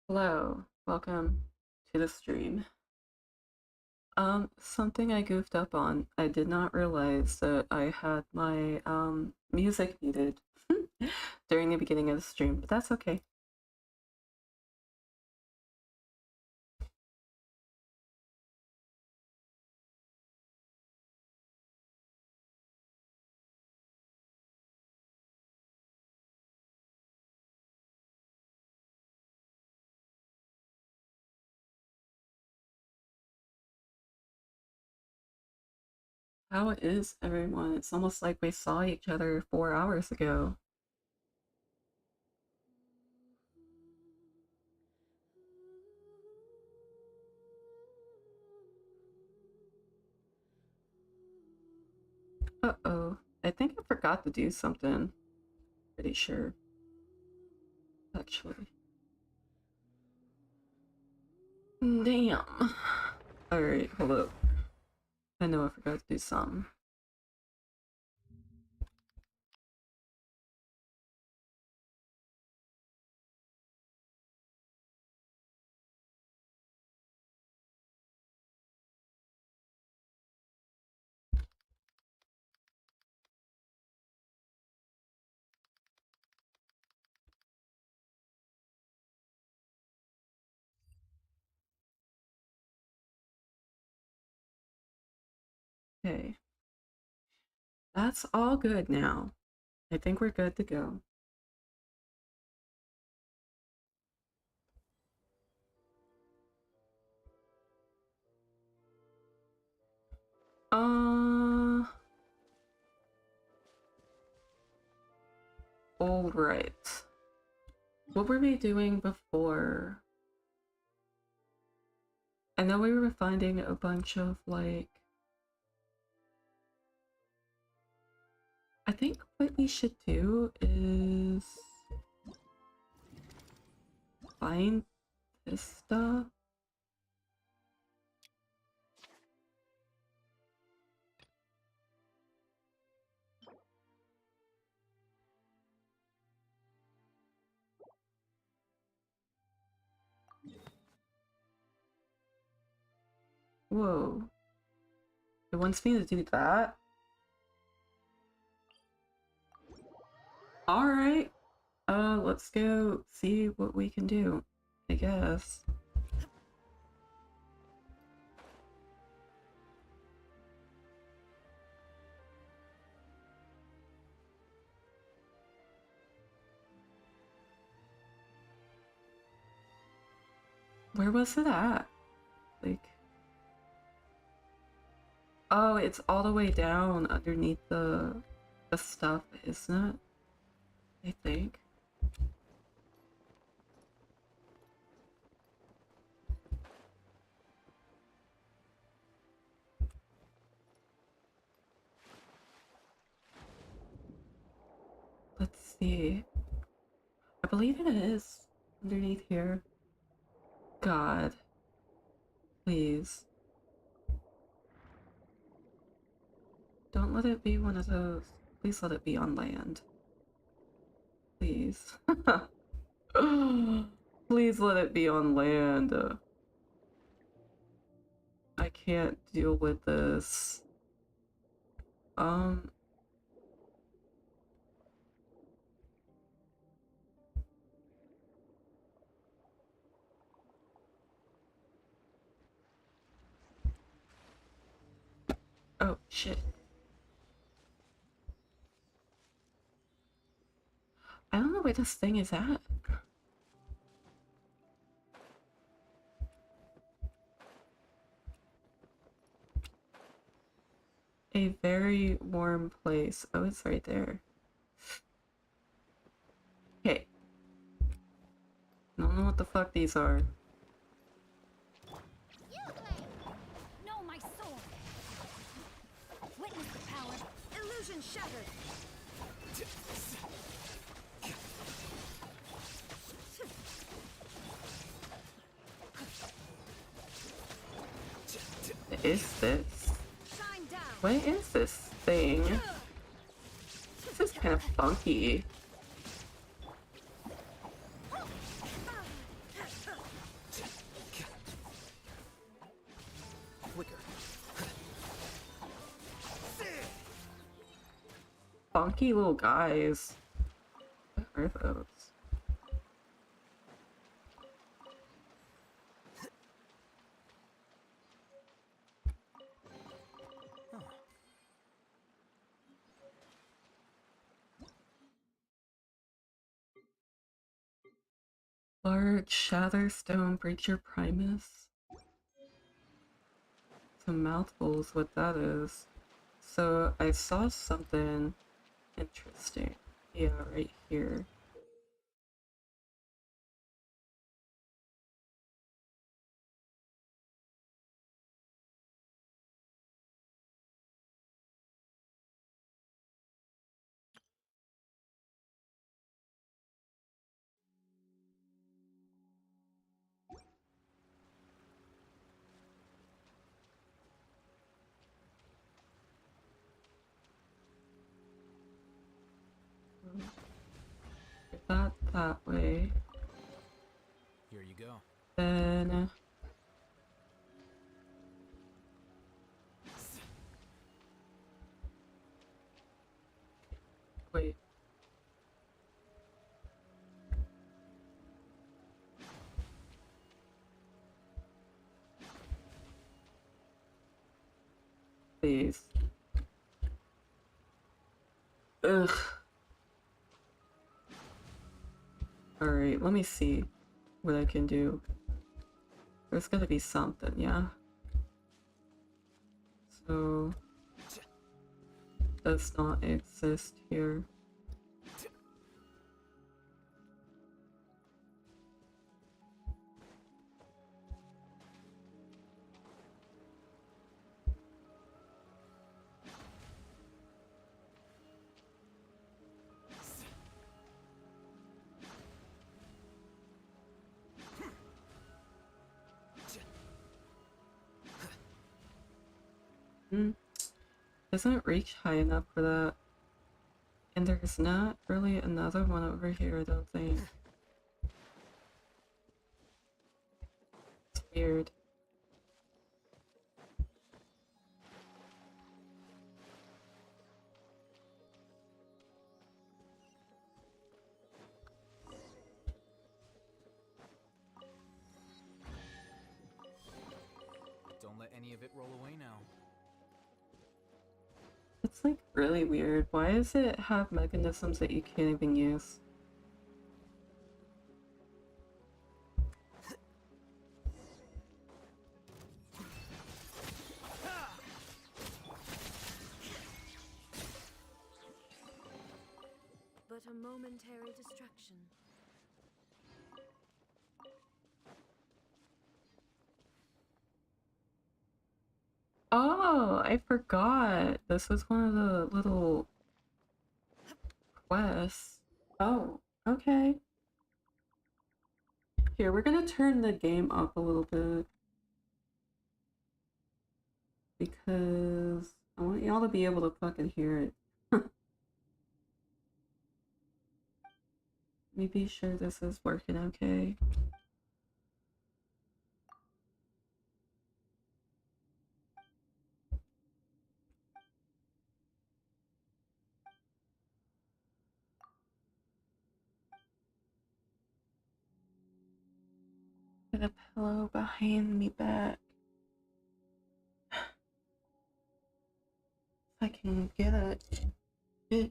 Hello, welcome to the stream. Something I goofed up on. I did not realize that I had my music muted during the beginning of the stream, but that's okay. How is everyone? It's almost like we saw each other 4 hours ago. Uh-oh. I think I forgot to do something. Pretty sure. Actually. Damn. Alright, hold up. I know I forgot to do something. Okay. That's all good now. I think we're good to go. All right. What were we doing before? I know we were finding a bunch of like. I think what we should do is find this stuff. Whoa. It wants me to do that? Alright. Let's go see what we can do, I guess. Where was it at? Like... Oh, it's all the way down underneath the stuff, isn't it? I think. Let's see. I believe it is underneath here. God. Please. Don't let it be one of those. Please let it be on land. Please. Please let it be on land. I can't deal with this. Oh, shit. I don't know where this thing is at. A very warm place. Oh, it's right there. Okay. I don't know what the fuck these are. No, my sword. Witness the power. Illusion shattered. What is this? What is this thing? This is kind of funky. Funky little guys. What are those? Large shatter stone breaks your primus. Some mouthfuls, what that is. So I saw something interesting. Yeah, right here. If that way. Here you go. Then wait. Please. Ugh. Alright, let me see what I can do. There's gotta be something, yeah? So... does not exist here. Doesn't reach high enough for that. And there's not really another one over here, I don't think. It's weird. of it roll away now. It's like really weird. Why does it have mechanisms that you can't even use? But a momentary distraction. Oh, I forgot. This was one of the little quests. Oh, okay. Here, we're gonna turn the game up a little bit. Because I want y'all to be able to fucking hear it. Let me be sure this is working okay. Get a pillow behind me back. If I can get it. I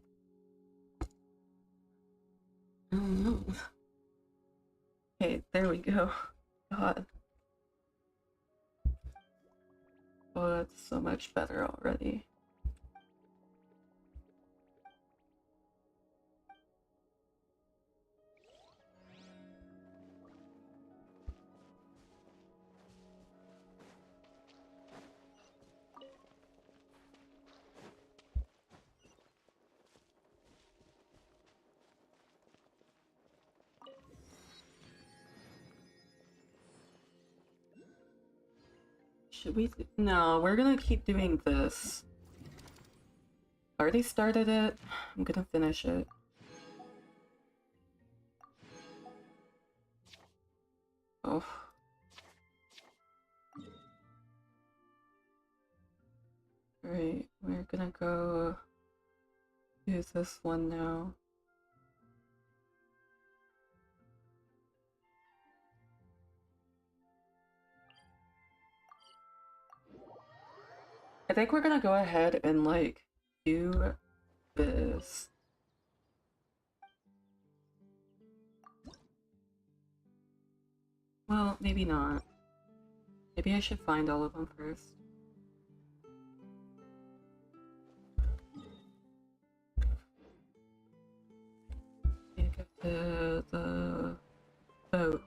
don't know. Okay, there we go. God. Oh, that's so much better already. Should we? No, we're gonna keep doing this. Already started it. I'm gonna finish it. Oh. Alright, we're gonna go use this one now. I think we're gonna go ahead and like do this. Well, maybe not. Maybe I should find all of them first. Go to the boat.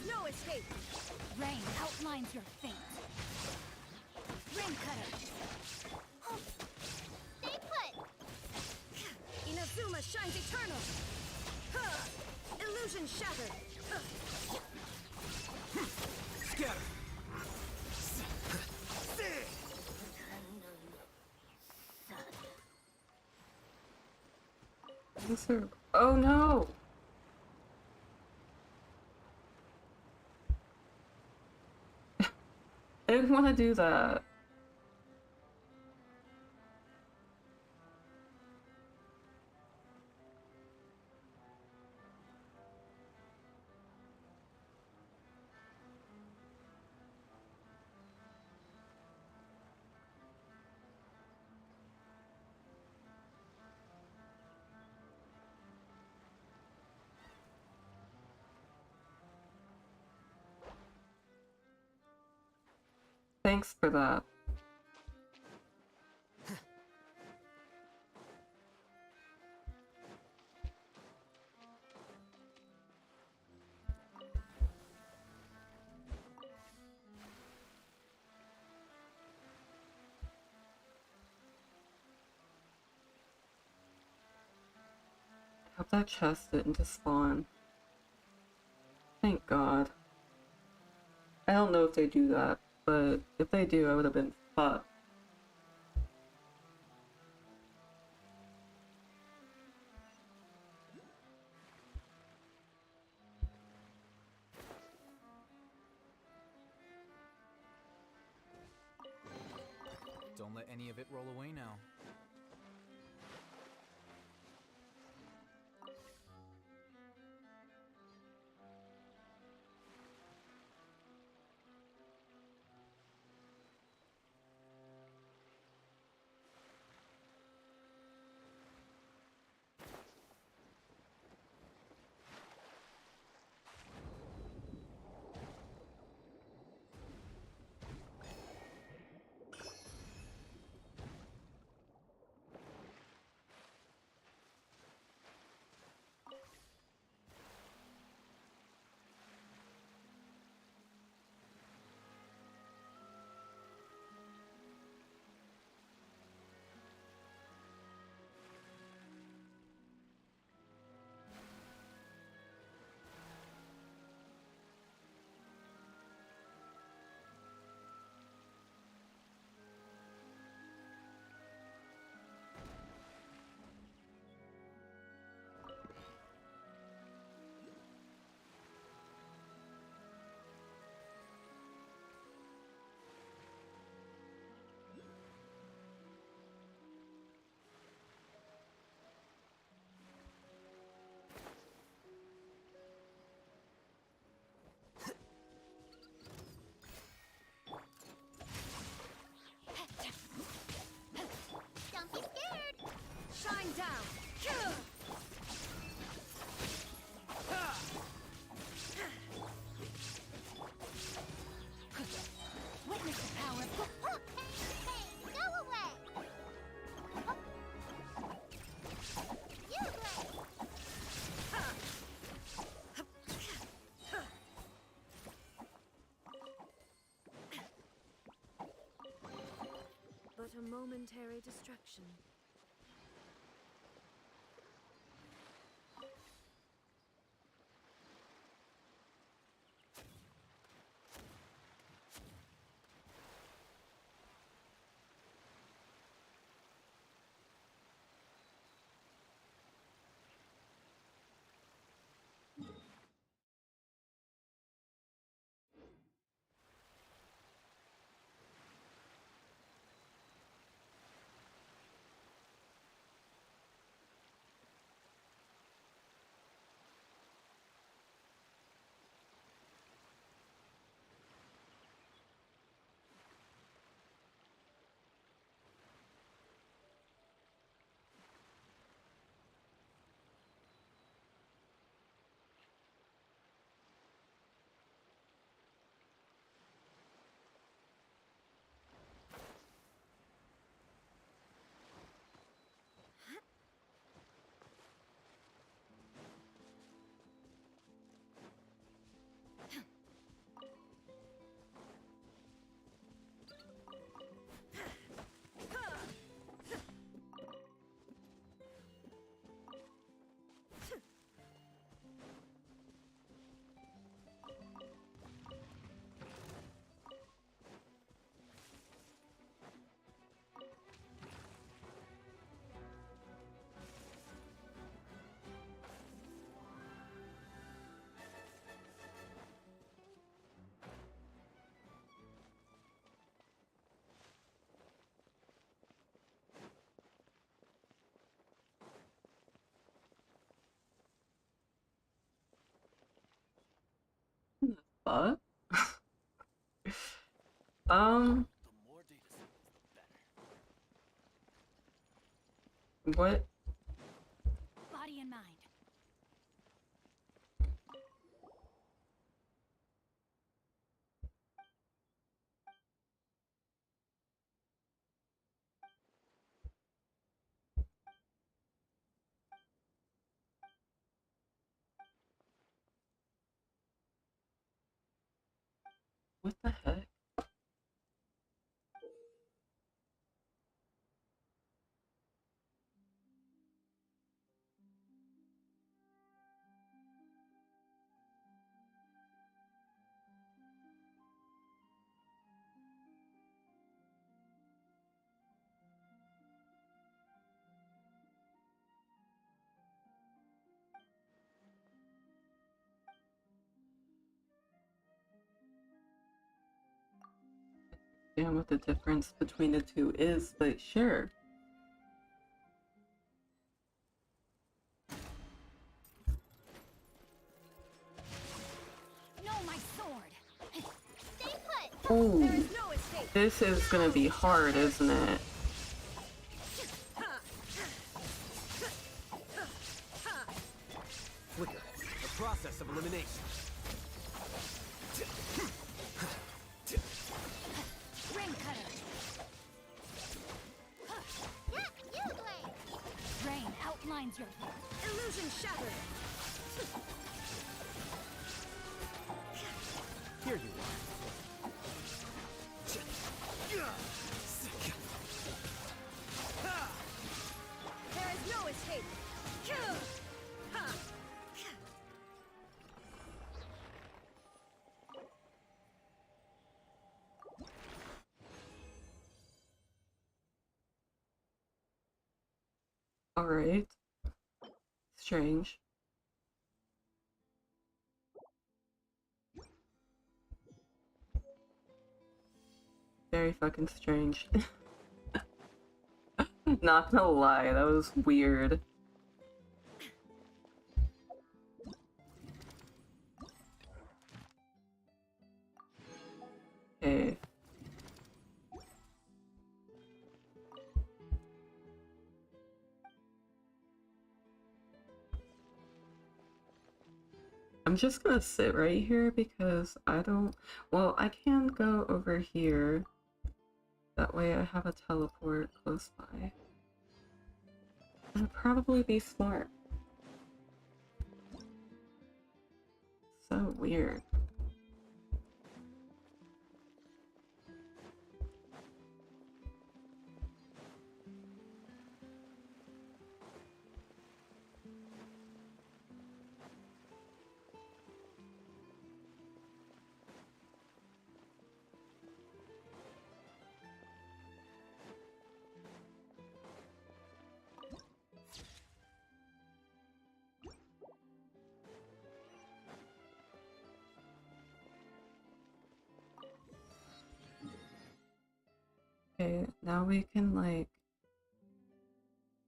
No escape! Rain outlines your fate. Ring cutter! Stay put! Inazuma shines eternal! Illusion shattered! Scatter! Oh no! I didn't want to do that. Thanks for that. Hope that chest didn't spawn. Thank God. I don't know if they do that, but if they do, I would have been fucked. Don't let any of it roll away now. Don't be scared! Shine down! Witness the power. Hey, go away! You great! But a momentary distraction. But The more data samples, the better. what? Body and mind. understand what the difference between the two is, but sure. No, my sword. Stay put. Oh, There is no escape. this is gonna be hard, isn't it? Flicker. The process of elimination. Ring cutter. Yeah, you blade. Rain outlines your illusion shattered. Here you are. There is no escape. Alright. Strange. Very fucking strange. Not gonna lie, that was weird. Okay. I'm just gonna sit right here because I don't... Well, I can go over here. That way I have a teleport close by. That'd probably be smart. So weird. Okay, now we can like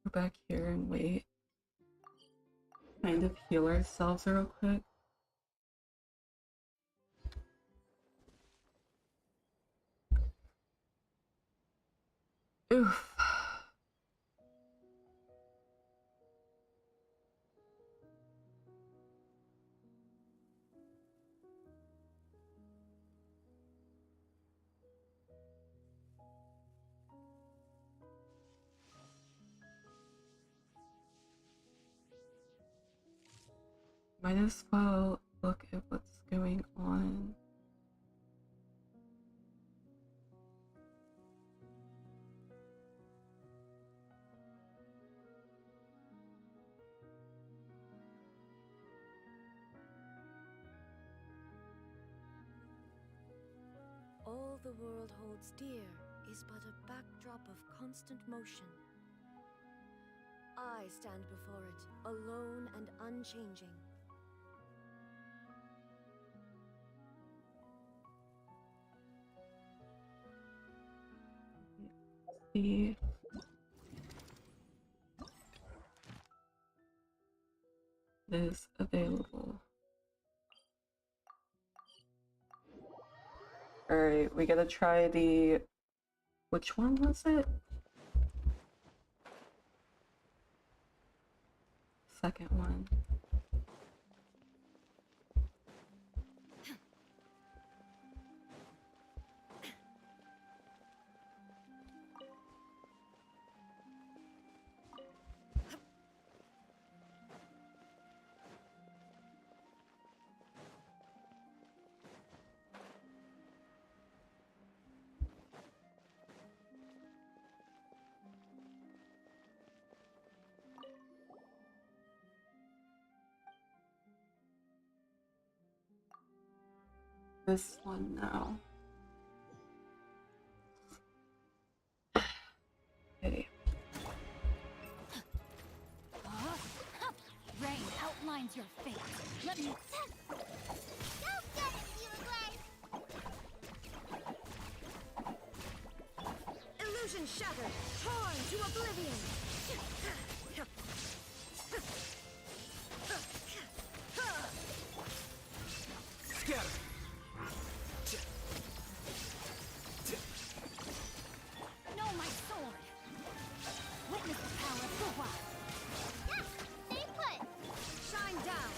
go back here and wait. Kind of heal ourselves real quick. Oof. Might as well look at what's going on. All the world holds dear is but a backdrop of constant motion. I stand before it, alone and unchanging. See. Is available. Alright, we gotta try the... Which one was it? Second one. This one now. Okay. Rain outlines your fate. Let me. Go get it, you blade. shattered, torn to oblivion. Scatter. Know my sword. Witness the power of Fuwa. Yeah, stay put. Shine down.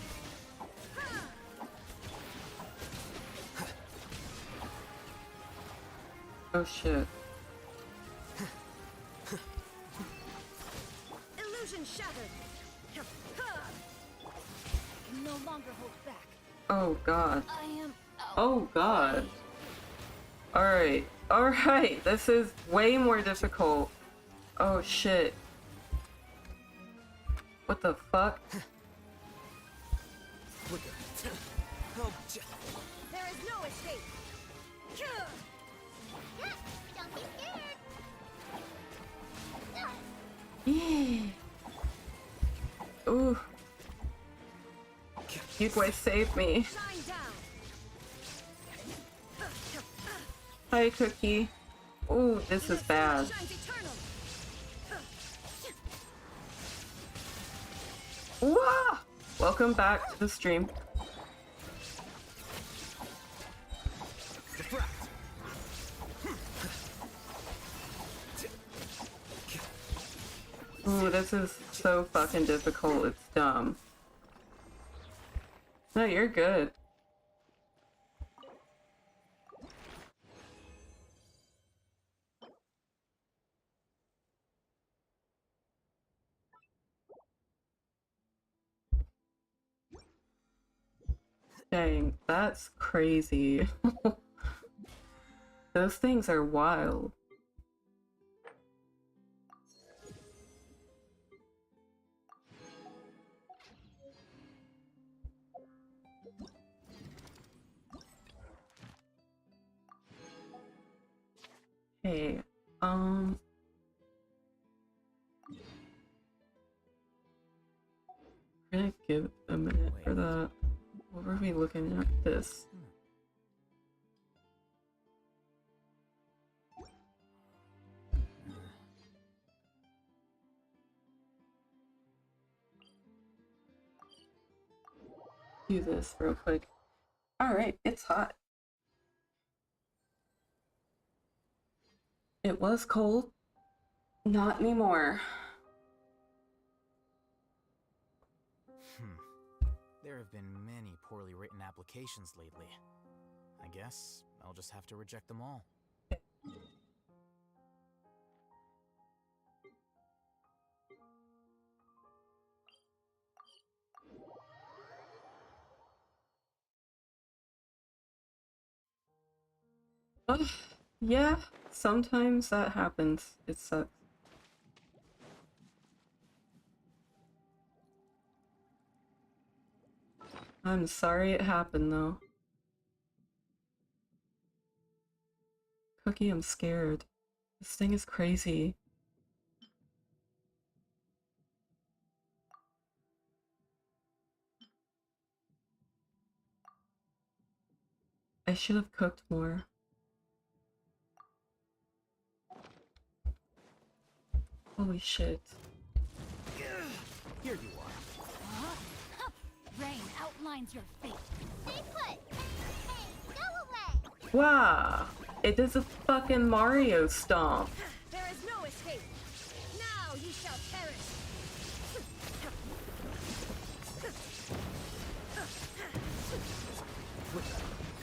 Oh shit. Illusion shattered. Can no longer hold back. Oh god. I am. Oh god. Alright. Alright. This is way more difficult. Oh shit. What the fuck? There is no escape. Yeah, don't be scared. Yeah. Ooh. Heatwave saved me. Shine down. Hi, Cookie. Ooh, this is bad. Shines eternal. Wah! Welcome back to the stream. Diffract. Ooh, this is so fucking difficult. It's dumb. No, you're good. Dang, that's crazy. Those things are wild. Hey, I'm gonna give a minute for that. What were we looking at? This. Do this real quick. Alright, it's hot. It was cold. Not anymore. There have been many poorly written applications lately. I guess I'll just have to reject them all. Yeah, sometimes that happens. It sucks. I'm sorry it happened though. Cookie, I'm scared. This thing is crazy. I should have cooked more. Holy shit. Here you are. Rain outlines your fate. Stay put. Hey, go away. Wow! It does a fucking Mario stomp. There is no escape. Now you shall perish.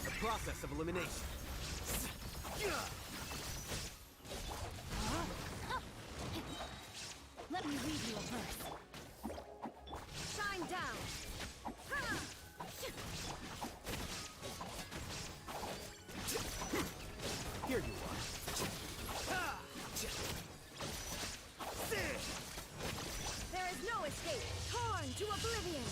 The process of elimination. Let me read you a verse. Shine down. Here you are. There is no escape. Torn to oblivion.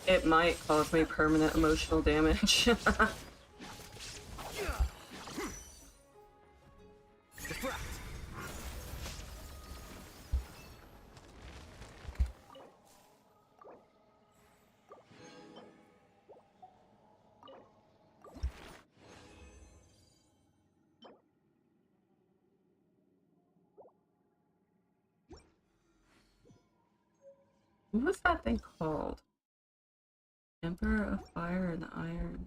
It might cause me permanent emotional damage. Diffract. What was that thing called? Emperor of Fire and Iron.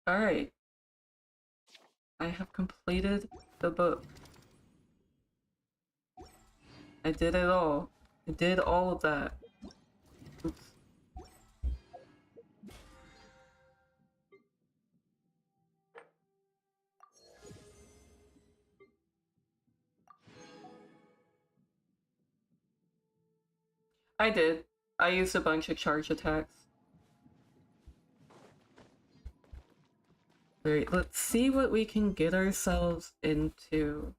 Alright. I have completed the book. I did it all. I did all of that. Oops. I did. I used a bunch of charge attacks. Alright, let's see what we can get ourselves into.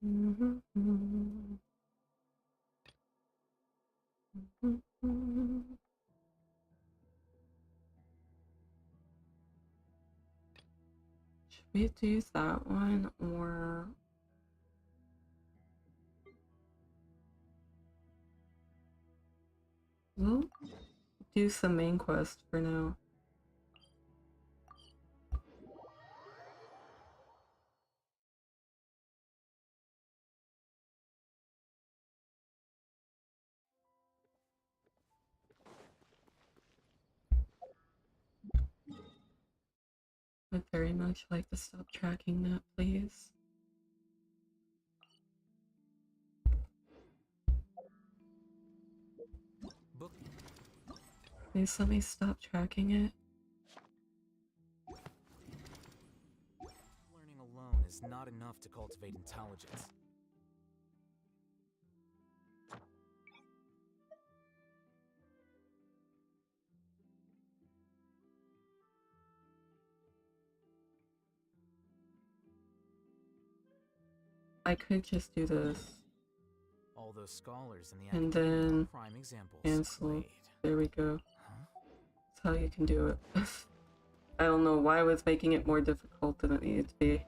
Should we do that one or we'll do some main quest for now. I'd very much like to stop tracking that, please. Book. Please let me stop tracking it. Learning alone is not enough to cultivate intelligence. I could just do this. All those scholars in the And academia are then prime examples. cancel. Wait, There we go. huh? That's how you can do it. I don't know why I was making it more difficult than it needed to be.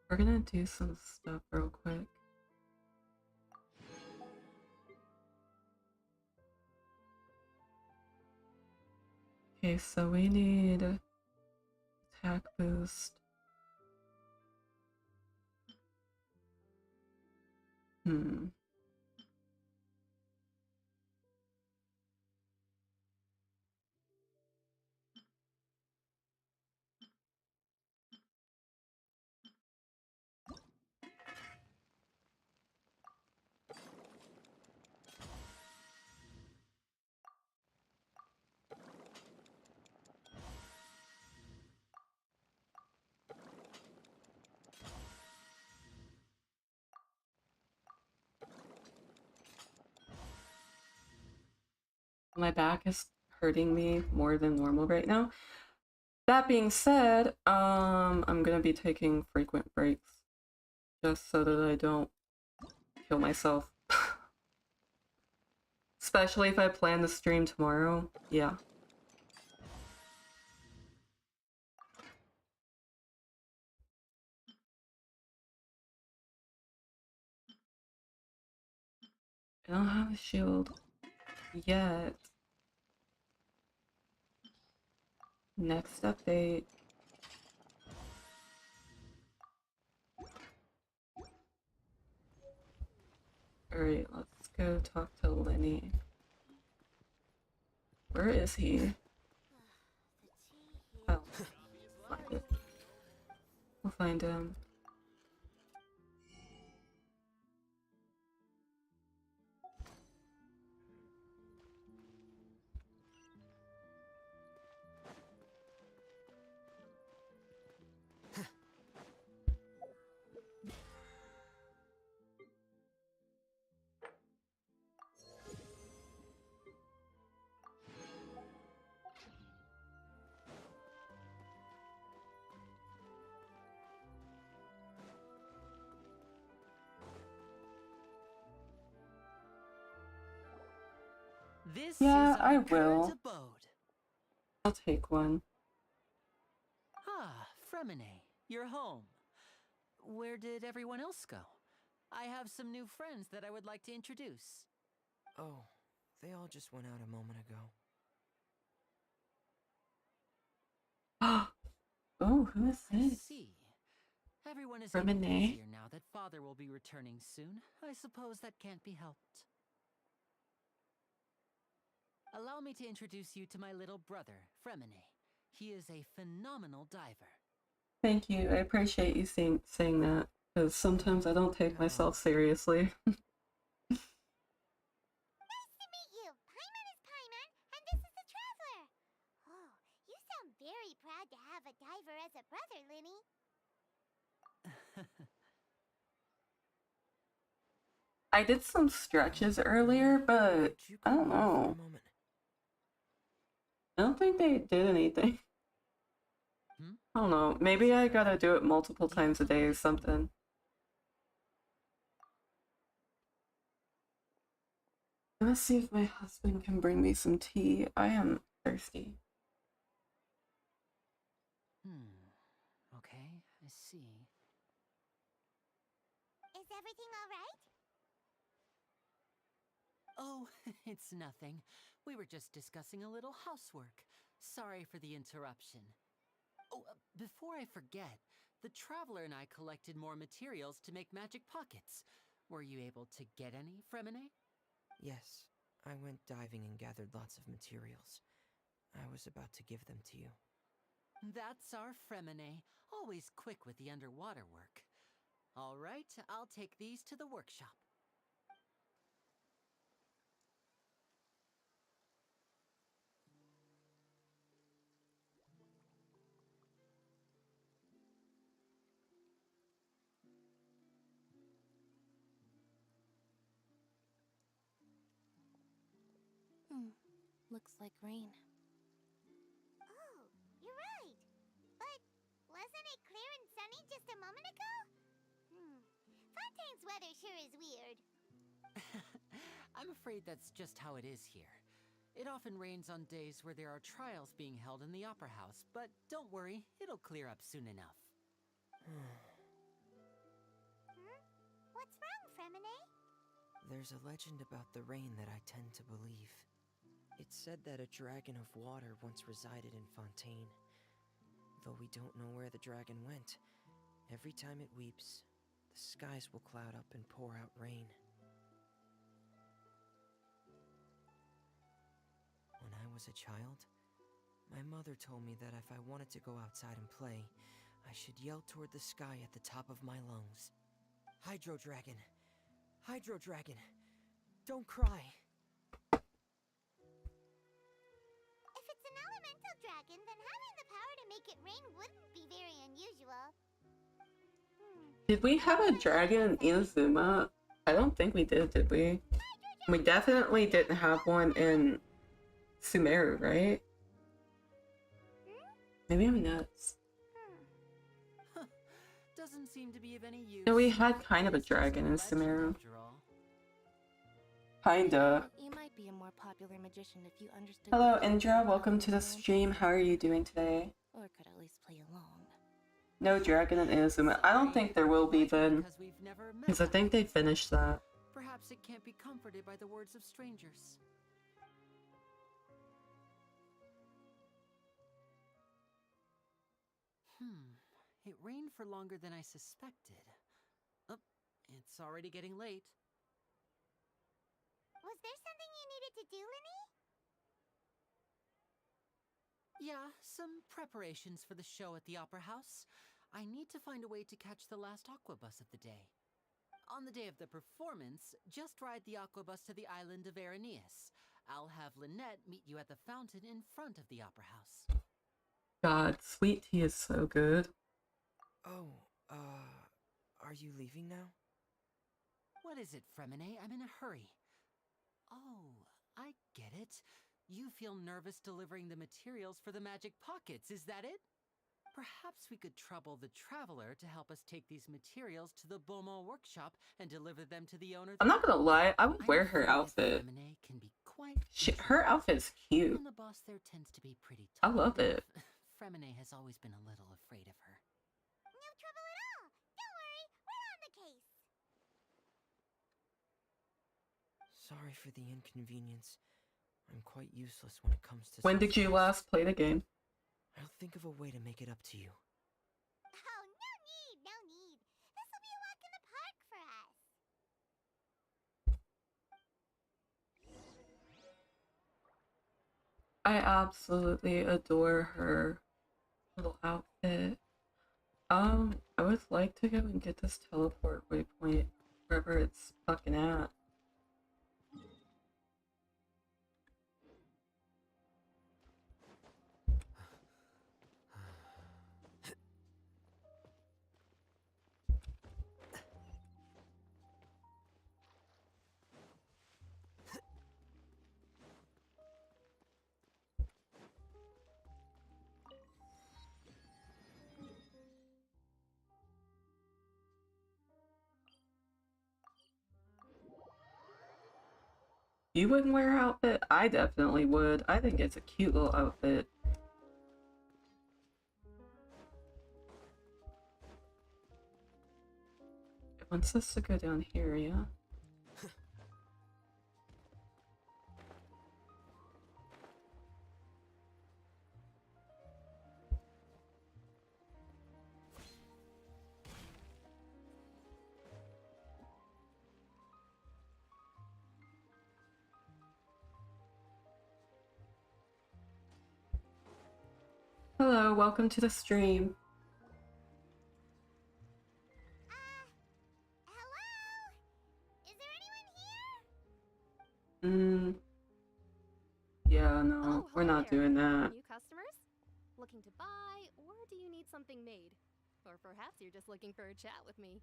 We're gonna do some stuff real quick. Okay, so we need attack boost. My back is hurting me more than normal right now. That being said, I'm gonna be taking frequent breaks just so that I don't kill myself. Especially if I plan to stream tomorrow. Yeah. I don't have a shield yet. Next update. Alright, let's go talk to Lenny. Where is he? Oh, find it. We'll find him. This Yeah, is I our current will. abode. I'll take one. Ah, Fremine, you're home. Where did everyone else go? I have some new friends that I would like to introduce. Oh, they all just went out a moment ago. Oh, who is I this? see. Everyone is Fremine? getting busier now that Father will be returning soon. I suppose that can't be helped. Allow me to introduce you to my little brother, Fremine. He is a phenomenal diver. Thank you. I appreciate you saying that, because sometimes I don't take myself Hello. seriously. Nice to meet you. Paimon is Paimon, and this is the Traveler. Oh, you sound very proud to have a diver as a brother, Linny. I did some stretches earlier, but Could you I come don't over for know. a moment? I don't think they did anything. I don't know. Maybe I gotta do it multiple times a day or something. I'm gonna see if my husband can bring me some tea. I am thirsty. Okay, I see. Is everything all right? Oh, it's nothing. We were just discussing a little housework. Sorry for the interruption. Oh, before I forget, the Traveler and I collected more materials to make magic pockets. Were you able to get any, Fremine? Yes, I went diving and gathered lots of materials. I was about to give them to you. That's our Fremine, always quick with the underwater work. All right, I'll take these to the workshop. Looks like rain. Oh, you're right. But wasn't it clear and sunny just a moment ago? Fontaine's weather sure is weird. I'm afraid that's just how it is here. It often rains on days where there are trials being held in the Opera House, but don't worry, it'll clear up soon enough. What's wrong, Fremine? There's a legend about the rain that I tend to believe. It's said that a dragon of water once resided in Fontaine. Though we don't know where the dragon went, every time it weeps, the skies will cloud up and pour out rain. When I was a child, my mother told me that if I wanted to go outside and play, I should yell toward the sky at the top of my lungs. Hydro Dragon! Hydro Dragon! Don't cry! If it's an elemental dragon, then having the power to make it rain wouldn't be very unusual. Did we have a dragon in Inazuma? I don't think we did we? We definitely didn't have one in Sumeru, right? Maybe I'm nuts. Doesn't seem to be of any use. No, we had kind of a It's just dragon in legend Sumeru. after all. Kinda. You might be a more popular magician if you understood. Hello, the Indra. concept of Welcome to the rain, stream. How are you doing today? Or could at least play along. No dragon in Inazuma. I don't think there will be then, Because we've never met because I think they before. finished that. Perhaps it can't be comforted by the words of strangers. It rained for longer than I suspected. Oh, it's already getting late. Was there something you needed to do, Linny? Yeah, some preparations for the show at the Opera House. I need to find a way to catch the last aqua bus of the day. On the day of the performance, just ride the aqua bus to the island of Araneus. I'll have Lynette meet you at the fountain in front of the Opera House. God, sweet tea is so good. Oh, are you leaving now? What is it, Fremine? I'm in a hurry. Oh, I get it. You feel nervous delivering the materials for the magic pockets, is that it? Perhaps we could trouble the traveler to help us take these materials to the Beaumont workshop and deliver them to the owner. I'm not gonna lie, I would I'm wear her afraid that outfit. Lemonade can be quite Her outfit's cute. and the boss there tends to be pretty I love it. talkative. Fremine has always been a little afraid of her. No trouble at all. Don't worry, we're on the case. Sorry for the inconvenience. I'm quite useless when it comes to. When did you last play the game? I'll think of a way to make it up to you. Oh, no need, no need. This will be a walk in the park for us. I absolutely adore her little outfit. I would like to go and get this teleport waypoint wherever it's fucking at. You wouldn't wear her outfit? I definitely would. I think it's a cute little outfit. It wants us to go down here, yeah? Hello, welcome to the stream. Hello? Is there anyone here? Yeah, no, Oh, we're hello not there. doing that. New customers? Looking to buy, or do you need something made? Or perhaps you're just looking for a chat with me.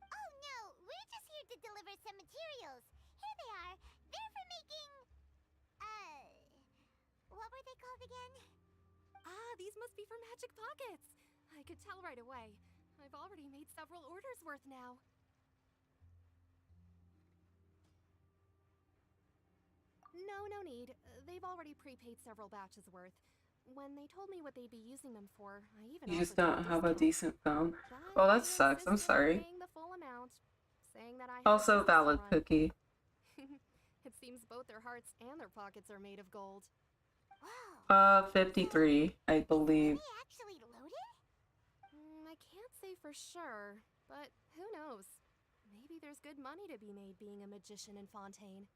Oh no, we're just here to deliver some materials. Here they are. They're for making... what were they called again? Ah, these must be for Magic Pockets. I could tell right away. I've already made several orders worth now. No need. They've already prepaid several batches worth. When they told me what they'd be using them for, I even You just offered them don't have a discount. decent phone. But Well, that they sucks. I'm insisted on sorry. paying the full amount, saying that I had Also business to valid, run. Cookie. It seems both their hearts and their pockets are made of gold. Wow. 53, I believe. Are they actually loaded? I can't say for sure, but who knows? Maybe there's good money to be made being a magician in Fontaine.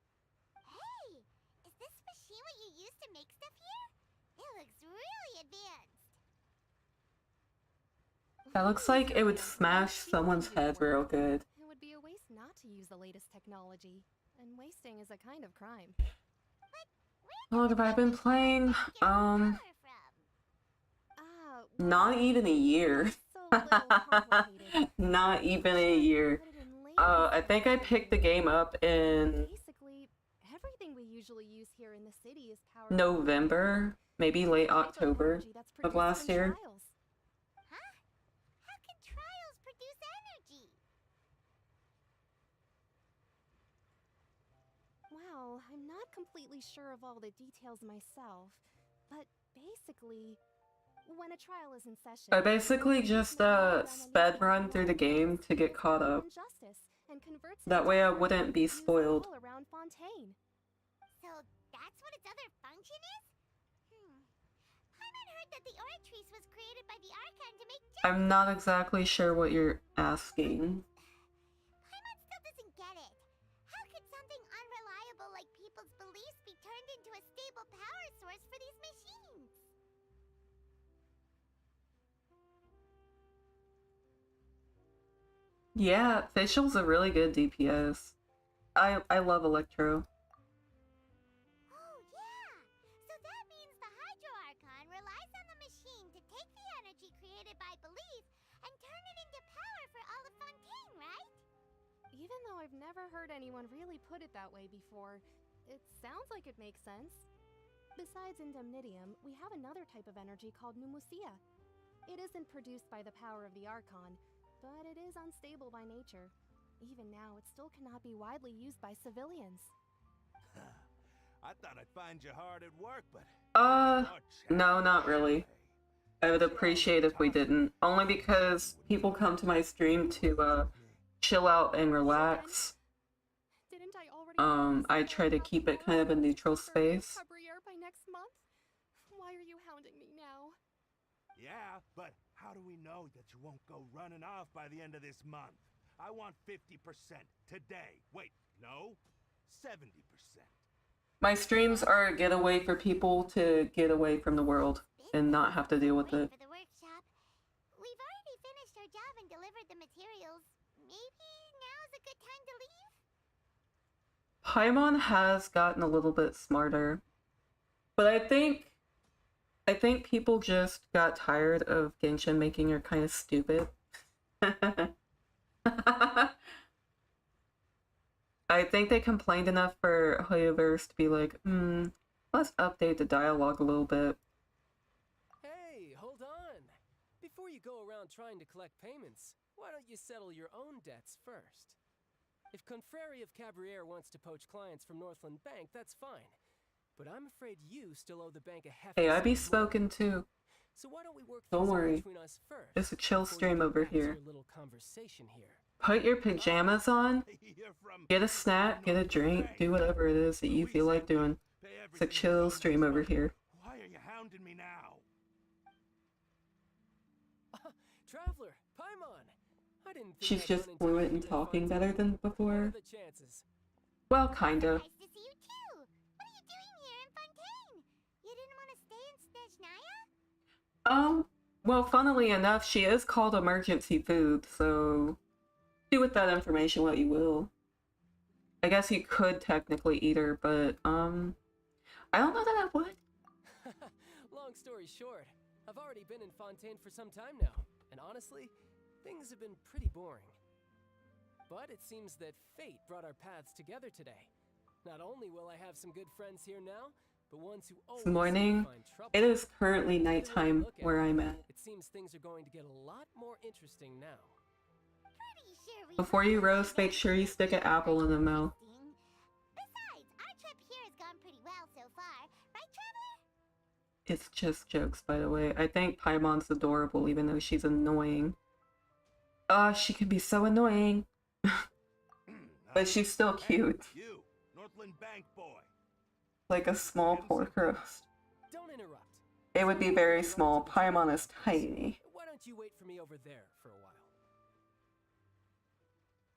Hey, is this machine what you use to make stuff here? It looks really advanced. That looks like it would smash someone's head real good. It would be a waste not to use the latest technology, and wasting is a kind of crime. How long have I been playing? Ah, Not even a year. it's a little complicated. Not even a year. Put it in layman's I think I picked the game up in Basically, everything we usually use here in the city is powered November, maybe late October of last year. Huh? How can trials produce energy? Well, I'm not completely sure of all the details myself, but basically, when a trial is in session, I basically just sped run through the game to get caught up. That way I wouldn't be spoiled. All around Fontaine. So that's what its other function is? Paimon heard that the Oratrice was created by the Archon to make I'm not exactly sure what you're asking. Paimon still doesn't get it. How could something unreliable like people's beliefs be turned into a stable power source for these machines? Yeah, Facial's a really good DPS. I love Electro. Oh, yeah! So that means the Hydro Archon relies on the machine to take the energy created by belief and turn it into power for all of Fontaine, right? Even though I've never heard anyone really put it that way before, it sounds like it makes sense. Besides Indemnitium, we have another type of energy called Pneumosia. It isn't produced by the power of the Archon, but it is unstable by nature. Even now, it still cannot be widely used by civilians. I thought I'd find you hard at work, but No, not really. I would appreciate if we didn't. Only because people come to my stream to, chill out and relax. Didn't I already I try to keep it kind of a neutral space. by next month? Why are you hounding me now? Yeah, but how do we know that you won't go running off by the end of this month? I want 50% today. Wait, no, 70%. My streams are a getaway for people to get away from the world and not have to deal with it. For the workshop. We've already finished our job and delivered the materials. Maybe now's a good time to leave? Paimon has gotten a little bit smarter. But I think people just got tired of Genshin making her kind of stupid. I think they complained enough for Hoyoverse to be like, let's update the dialogue a little bit. Hey, hold on. Before you go around trying to collect payments, why don't you settle your own debts first? If Confrérie of Cabriere wants to poach clients from Northland Bank, that's fine. But I'm afraid you still owe the bank a hefty Hey, I be sum more. spoken too. So why don't we work Don't things out worry. between us first? It's a chill before you stream get over back to here. your little conversation here. Put your pajamas on, You're from get a snack, get a drink, do whatever it is that you feel like doing. pay It's a everything chill you owe stream next over month. here. Why are you hounding me now? Traveler, Paimon! I didn't think She's I'd just run into fluent you and in talking Fontaine. better than What are before. the chances? Well, kinda. Nice to see you too. What are you doing here in Fontaine? You didn't want to stay in Snezhnaya? Well, funnily enough, she is called emergency food, so do with that information what you will. I guess you could technically eat her, but, I don't know that I would. Long story short, I've already been in Fontaine for some time now, and honestly, things have been pretty boring. But it seems that fate brought our paths together today. Not only will I have some good friends here now, but ones who always This morning, find trouble. it is currently Either way you nighttime look at where it, I'm at. It seems things are going to get a lot more interesting now. Pretty sure we Before you won't roast, find make sure you anything stick an apple in the mouth. interesting. Besides, our trip here has gone pretty well so far. Right, Traveler? It's just jokes, by the way. I think Paimon's adorable, even though she's annoying. She can be so annoying. But she's still cute. You, Northland Bank boy. Like a small pork roast. Don't interrupt. It would be very small. Paimon is tiny. Why don't you wait for me over there for a while?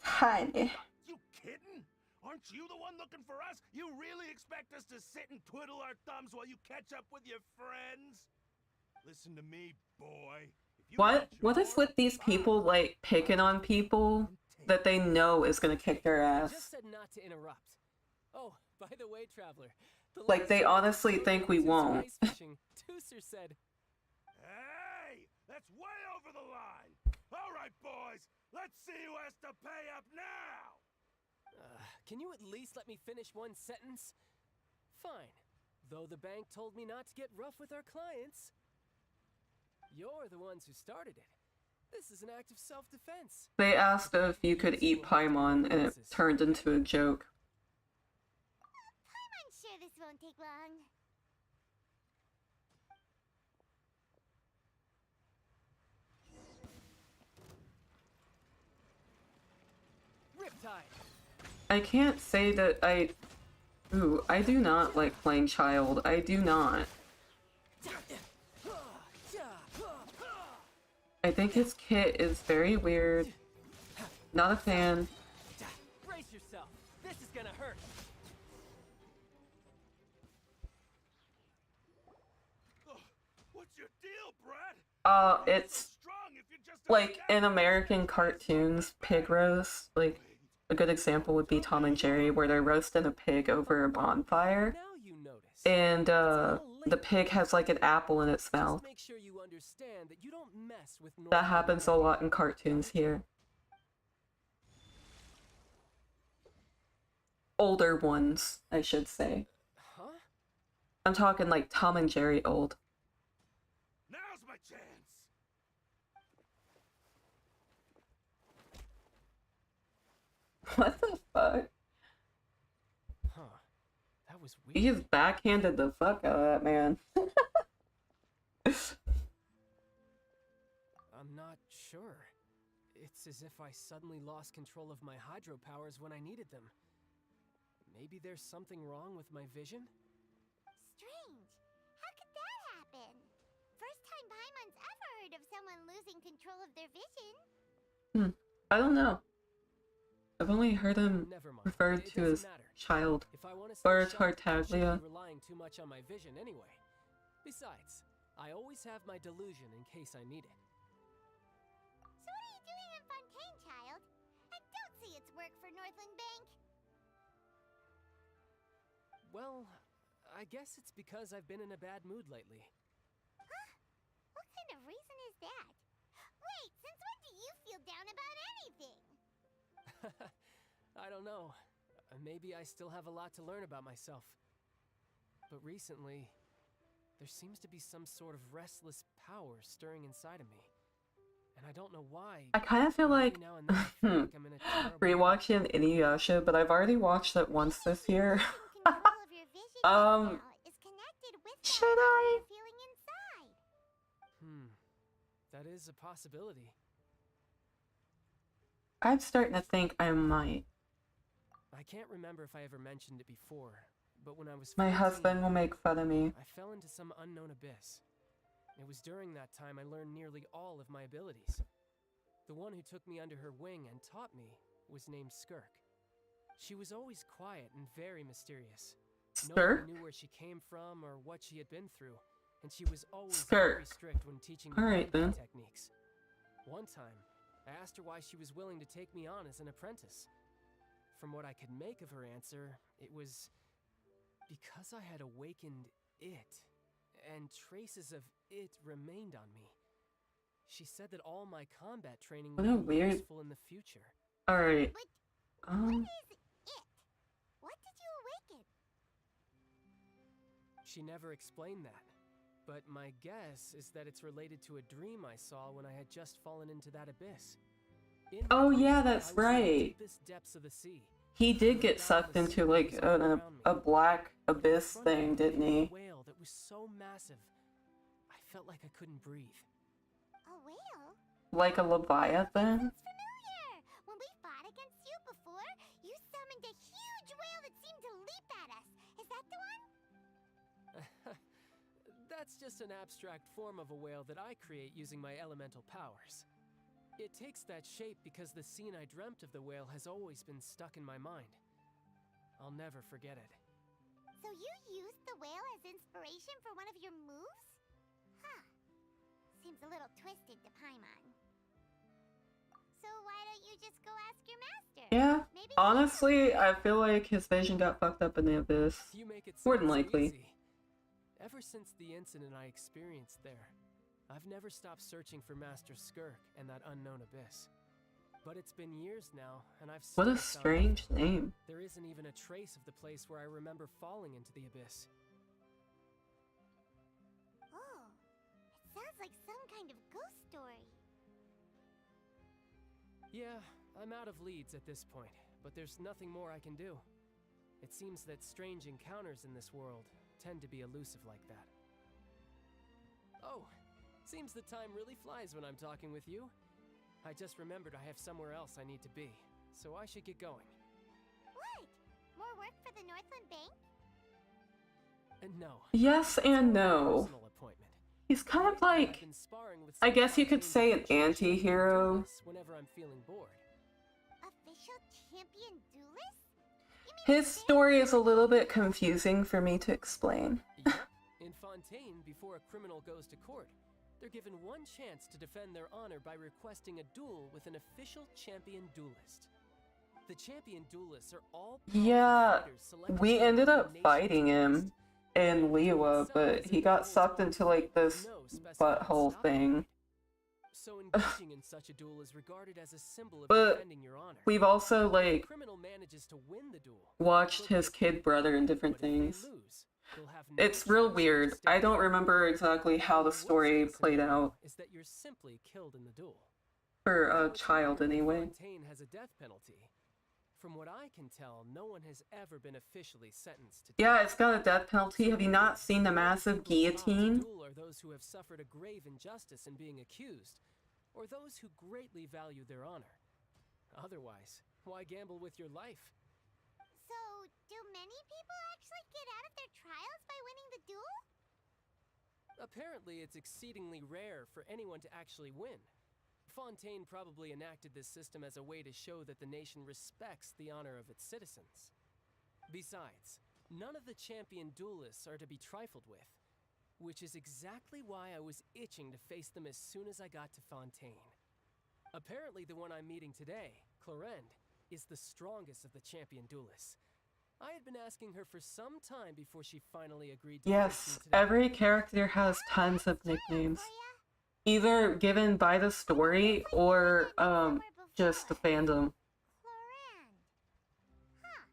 Tiny. You kidding? Aren't you the one looking for us? You really expect us to sit and twiddle our thumbs while you catch up with your friends? Listen to me, boy. If you want your What is with these people, like, picking on people that they know is gonna kick their I ass? just said not to interrupt. Oh, by the way, Traveler. The Like, last they time honestly we think we went to won't. ice fishing, Tooser said, Hey, that's way over the line. All right, boys, let's see who has to pay up now. can you at least let me finish one sentence? Fine. Though the bank told me not to get rough with our clients. You're the ones who started it. This is an act of self-defense. They asked if you could eat Paimon, and it turned into a joke. I'm sure this won't take long. Riptide. I can't say that I... Ooh, I do not like playing Child. I do not. I think his kit is very weird. Not a fan. Brace yourself. This is gonna hurt. What's your deal, Brad? It's Strong if you're just like in American cartoons, pig roast. Like, a good example would be Tom and Jerry, where they're roasting a pig over a bonfire. Now you notice. And, the pig has like an apple in its mouth. Just make sure you understand that you don't mess with That happens a lot in cartoons here. Older ones, I should say. Huh? I'm talking like Tom and Jerry old. Now's my chance. What the fuck? Huh. That was He weird. just backhanded the fuck out of that man. I'm not sure. It's as if I suddenly lost control of my hydro powers when I needed them. Maybe there's something wrong with my vision? Strange. How could that happen? First time Paimon's ever heard of someone losing control of their vision. I don't know. I've only heard him Never mind. referred It to doesn't as matter. child. If I want to Or stay sharp, I shouldn't Tartaglia. be relying too much on my vision anyway. Besides, I always have my delusion in case I need it. So what are you doing in Fontaine, child? I don't see its work for Northland Bank. Well, I guess it's because I've been in a bad mood lately. Huh? What kind of reason is that? Wait, since when do you feel down about anything? I don't know. Maybe I still have a lot to learn about myself. But recently, there seems to be some sort of restless power stirring inside of me. And I don't know why. I kind of feel like every now and then I feel like I'm in a terrible rewatching Inuyasha, but I've already watched it once this year. Control of your vision now is connected with that should power I? you're feeling inside. That is a possibility. I'm starting to think I might. I can't remember if I ever mentioned it before, but when I was My 14, husband will make fun of me. I fell into some unknown abyss. It was during that time I learned nearly all of my abilities. The one who took me under her wing and taught me was named Skirk. She was always quiet and very mysterious. No Skirk? one knew where she came from or what she had been through, and she was always Skirk. very strict when teaching me Alright, combat then. techniques. One time, I asked her why she was willing to take me on as an apprentice. From what I could make of her answer, it was because I had awakened it, and traces of it remained on me. She said that all my combat training What would a be weird- useful in the future. Alright. But what is it? What did you awaken? She never explained that, but my guess is that it's related to a dream I saw when I had just fallen into that abyss. In my Oh dream, yeah, I that's was in the right. deepest depths of the sea. He did get sucked into like a black abyss In front of thing, me, didn't there was he? a whale that was so massive, I felt like I couldn't breathe. A whale? Like a leviathan? Sounds familiar. When we fought against you before, you summoned a huge whale that seemed to leap at us. Is that the one? That's just an abstract form of a whale that I create using my elemental powers. It takes that shape because the scene I dreamt of the whale has always been stuck in my mind. I'll never forget it. So you used the whale as inspiration for one of your moves? Huh. Seems a little twisted to Paimon. So why don't you just go ask your master? Yeah. Maybe Honestly, I feel like his vision got fucked up in the abyss. You make it More sound than so likely. easy. Ever since the incident I experienced there, I've never stopped searching for Master Skirk and that unknown abyss. But it's been years now, and I've What still a found strange nothing. name. There isn't even a trace of the place where I remember falling into the abyss. Oh, it sounds like some kind of ghost story. Yeah, I'm out of leads at this point, but there's nothing more I can do. It seems that strange encounters in this world tend to be elusive like that. Oh, seems the time really flies when I'm talking with you. I just remembered I have somewhere else I need to be, so I should get going. What? More work for the Northland Bank? No. Yes and no. Personal appointment. He's kind of Lately, I've like, been sparring with I some guess you could Fontaine say an officials who anti-hero. do this whenever I'm feeling bored. Official champion duelist? You mean His story is a little bit confusing for me to explain. Yep. In Fontaine, before a criminal goes to court, they're given one chance to defend their honor by requesting a duel with an official champion duelist. The champion duelists are all powerful Yeah, fighters selected we from ended the up nation's fighting him best. in Liwa, Itself but is he a got duel's sucked role into like with this no specified butthole stop thing. period. So engaging in such a duel is regarded as a symbol of But defending your honor. we've also If the like criminal manages to win the duel, watched they'll his get kid brother and different but if they things. lose, they'll have no It's real chance to weird. stay I don't alive. remember exactly how the Worst story case played scenario out is that you're simply killed in the duel. for Though a it's child rare that anyway. Fontaine has a death penalty. From what I can tell, no one has ever been officially sentenced to Yeah, death. it's got a death penalty. Have you not seen the massive People allowed to guillotine? duel are those who have suffered a grave injustice in being accused, or those who greatly value their honor. Otherwise, why gamble with your life? So, do many people actually get out of their trials by winning the duel? Apparently, it's exceedingly rare for anyone to actually win. Fontaine probably enacted this system as a way to show that the nation respects the honor of its citizens. Besides, none of the champion duelists are to be trifled with, which is exactly why I was itching to face them as soon as I got to Fontaine. Apparently, the one I'm meeting today, Clorinde, is the strongest of the champion duelists. I had been asking her for some time before she finally agreed to face me Yes, today. every character has tons of nicknames. Either given by the story or just the fandom. Clorinde. Huh.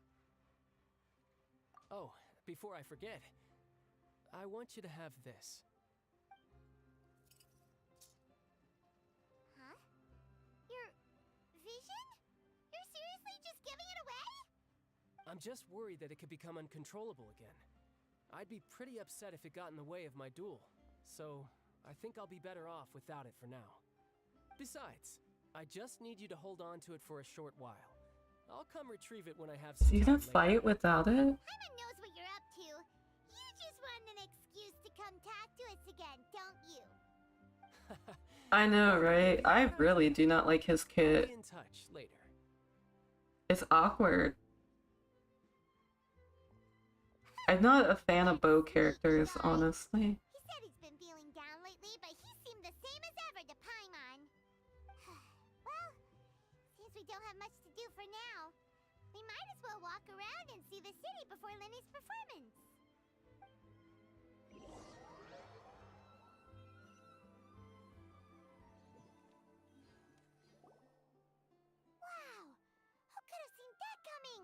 Oh, before I forget, I want you to have this. Huh? Your vision? You're seriously just giving it away? I'm just worried that it could become uncontrollable again. I'd be pretty upset if it got in the way of my duel, so I think I'll be better off without it for now. Besides, I just need you to hold on to it for a short while. I'll come retrieve it when I have Is some he time gonna later. fight without it? Paimon knows what you're up to. You just want an excuse to come talk to us again, don't you? I know, right? I really do not like his I'll kit. be in touch later. It's awkward. I'm not a fan of bow characters, honestly. He said he's been feeling down lately, but he seemed the same as ever to Paimon. Well, since we don't have much to do for now, we might as well walk around and see the city before Lenny's performance. Wow! Who could have seen that coming?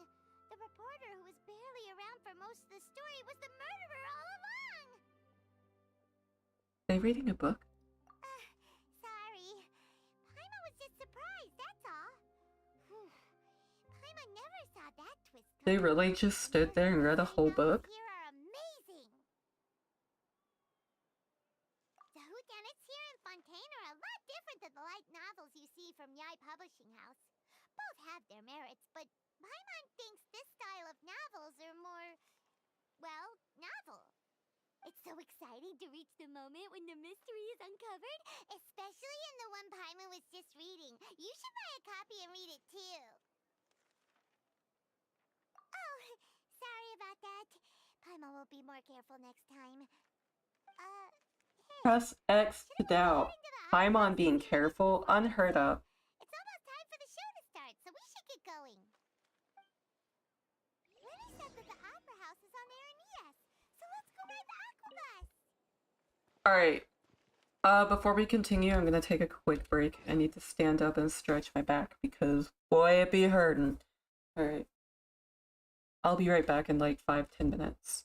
The reporter who was barely around for most of the story was the murderer all along! Are they reading a book? Sorry. Paimon was just surprised, that's all. Paimon never saw that twist They coming. really just stood there and read a whole book? Here are amazing. The whodunits here in Fontaine are a lot different than the light novels you see from Yai Publishing House. Both have their merits, but Paimon thinks this style of novels are more, well, novel. It's so exciting to reach the moment when the mystery is uncovered, especially in the one Paimon was just reading. You should buy a copy and read it too. Oh, sorry about that. Paimon will be more careful next time. Hey, Press X to shouldn't we go doubt. into the Paimon opera being house? careful, unheard of. It's almost time for the show to start, so we should get going. Lenny said that the opera house is on Aranias, so let's go ride the aqua bus. Alright. Before we continue, I'm gonna take a quick break. I need to stand up and stretch my back because boy, it be hurting. Alright. I'll be right back in like 5-10 minutes.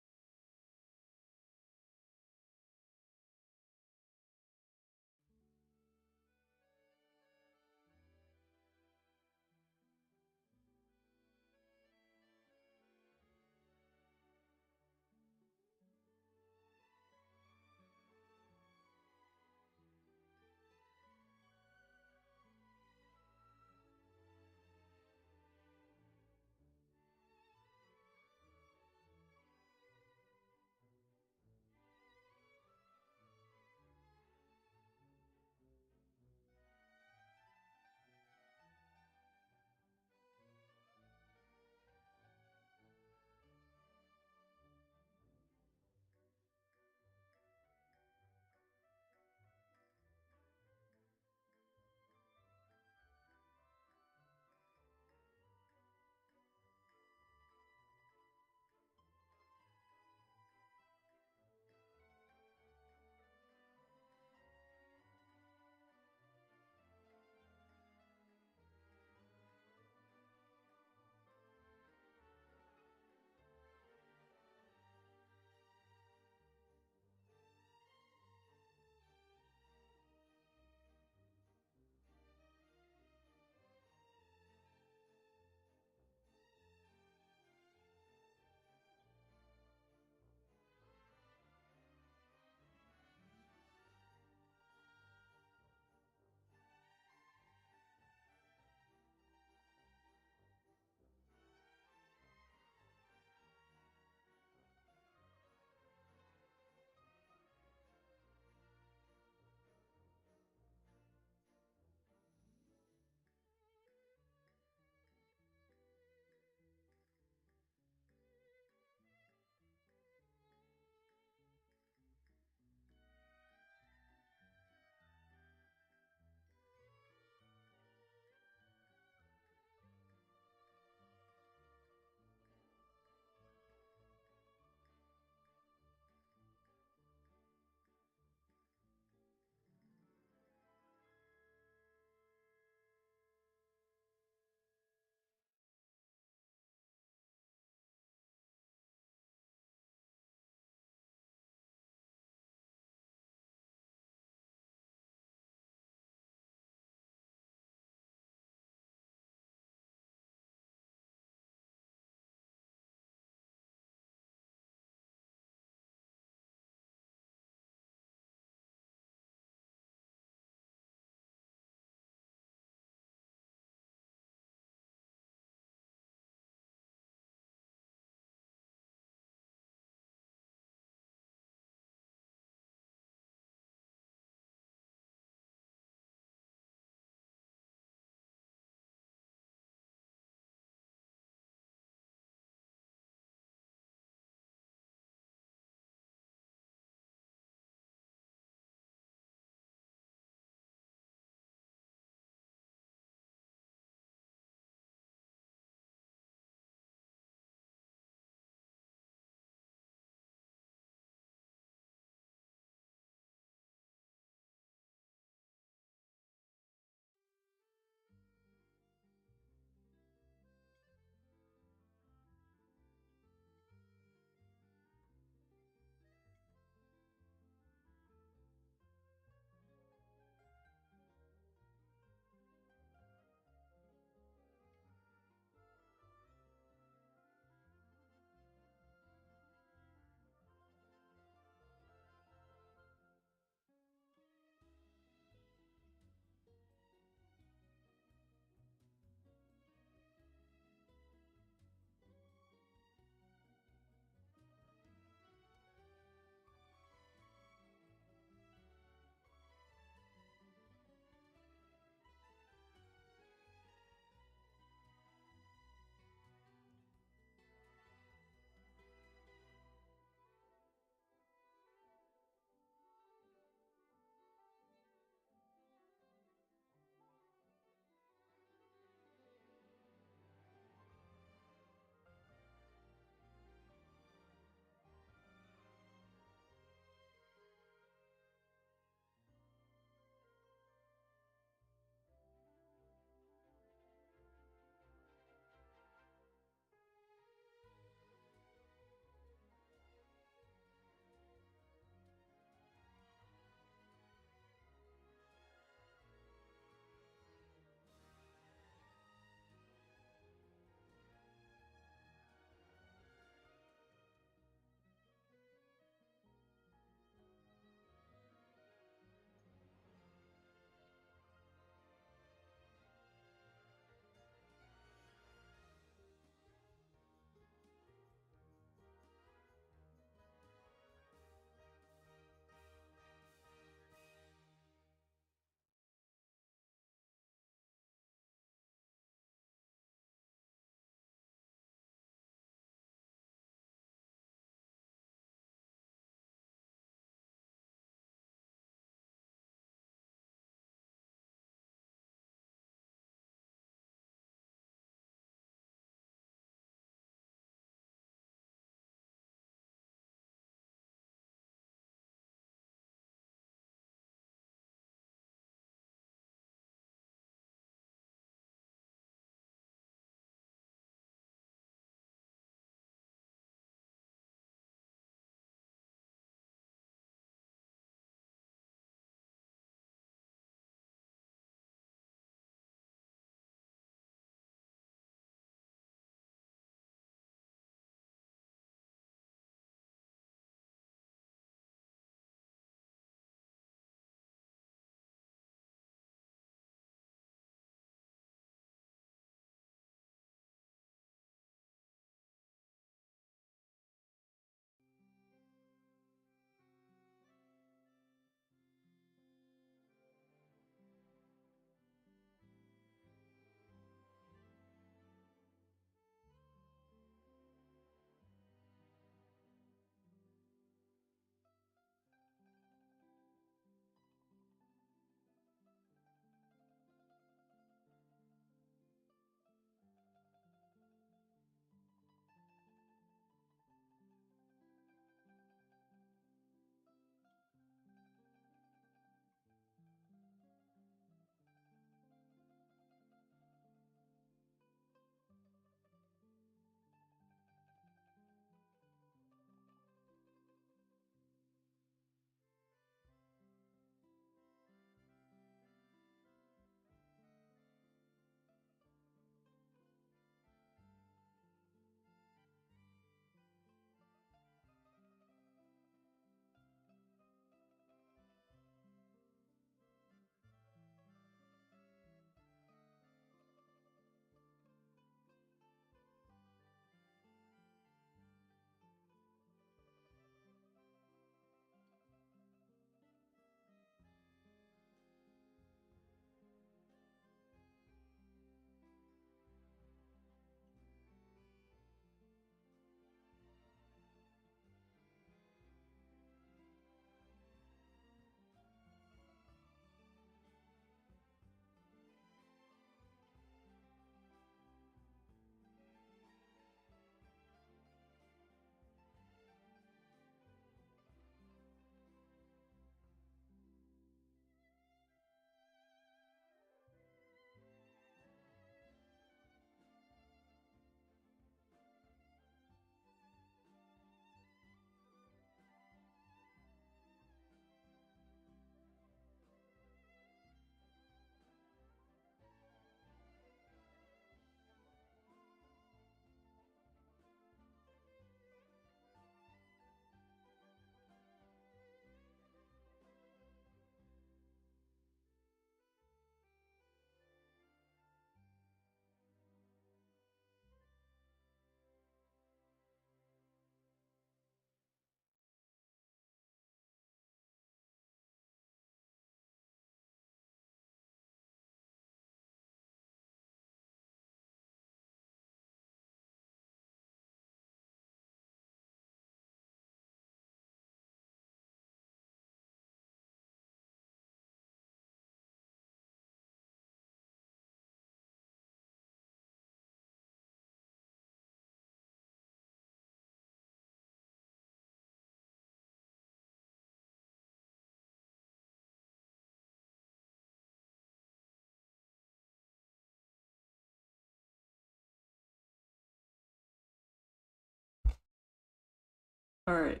Alright.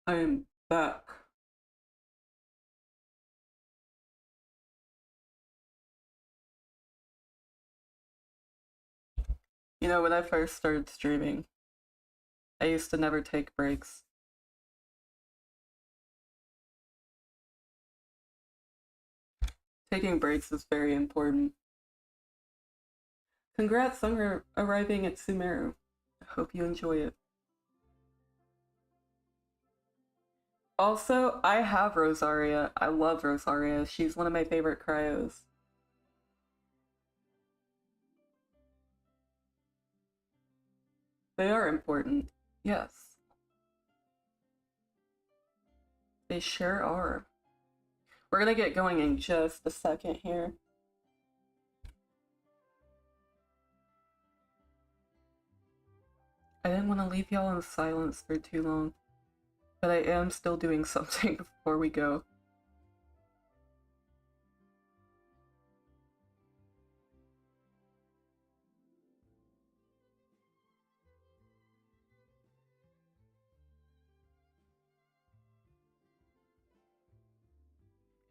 I am back. You know, when I first started streaming, I used to never take breaks. Taking breaks is very important. Congrats on arriving at Sumeru. I hope you enjoy it. Also, I have Rosaria. I love Rosaria. She's one of my favorite cryos. They are important. Yes. They sure are. We're gonna get going in just a second here. I didn't want to leave y'all in silence for too long, but I am still doing something before we go.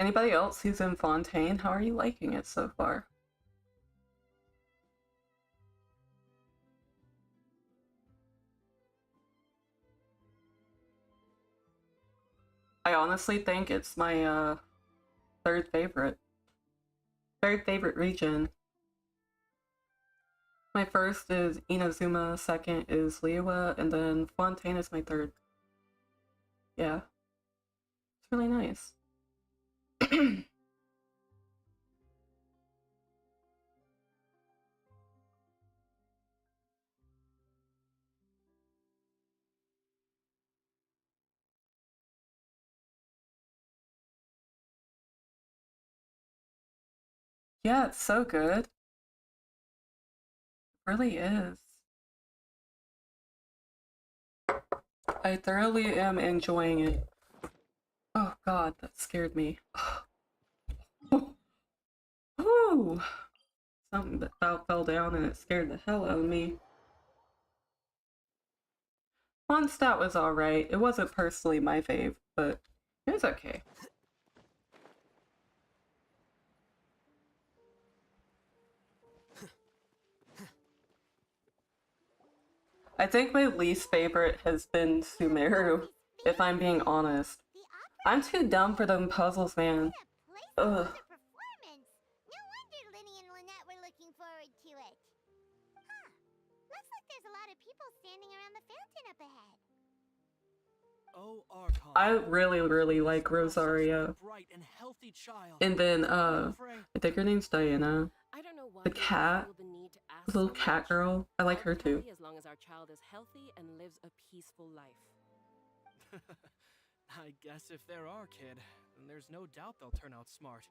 Anybody else who's in Fontaine, how are you liking it so far? I honestly think it's my third favorite region. My first is Inazuma, second is Liyue, and then Fontaine is my third. Yeah. It's really nice. Yeah, it's so good. It really is. I thoroughly am enjoying it. Oh god, that scared me. Ooh! Something that fell down and it scared the hell out of me. Mondstadt was alright. It wasn't personally my fave, but it was okay. I think my least favorite has been Sumeru, if I'm being honest. I'm too dumb for them puzzles, man. Ugh. No wonder Linny and Lynette were looking forward to it. Huh. Looks like there's a lot of people standing around the fountain up ahead. Oh, Archon. I really like Rosaria. And then, I think her name's Diana. I don't know why The cat. the need to ask The little so cat much. girl. I like her I'll be too. happy as long as our child is healthy and lives a peaceful life. I guess if they're our kid, then there's no doubt they'll turn out smart.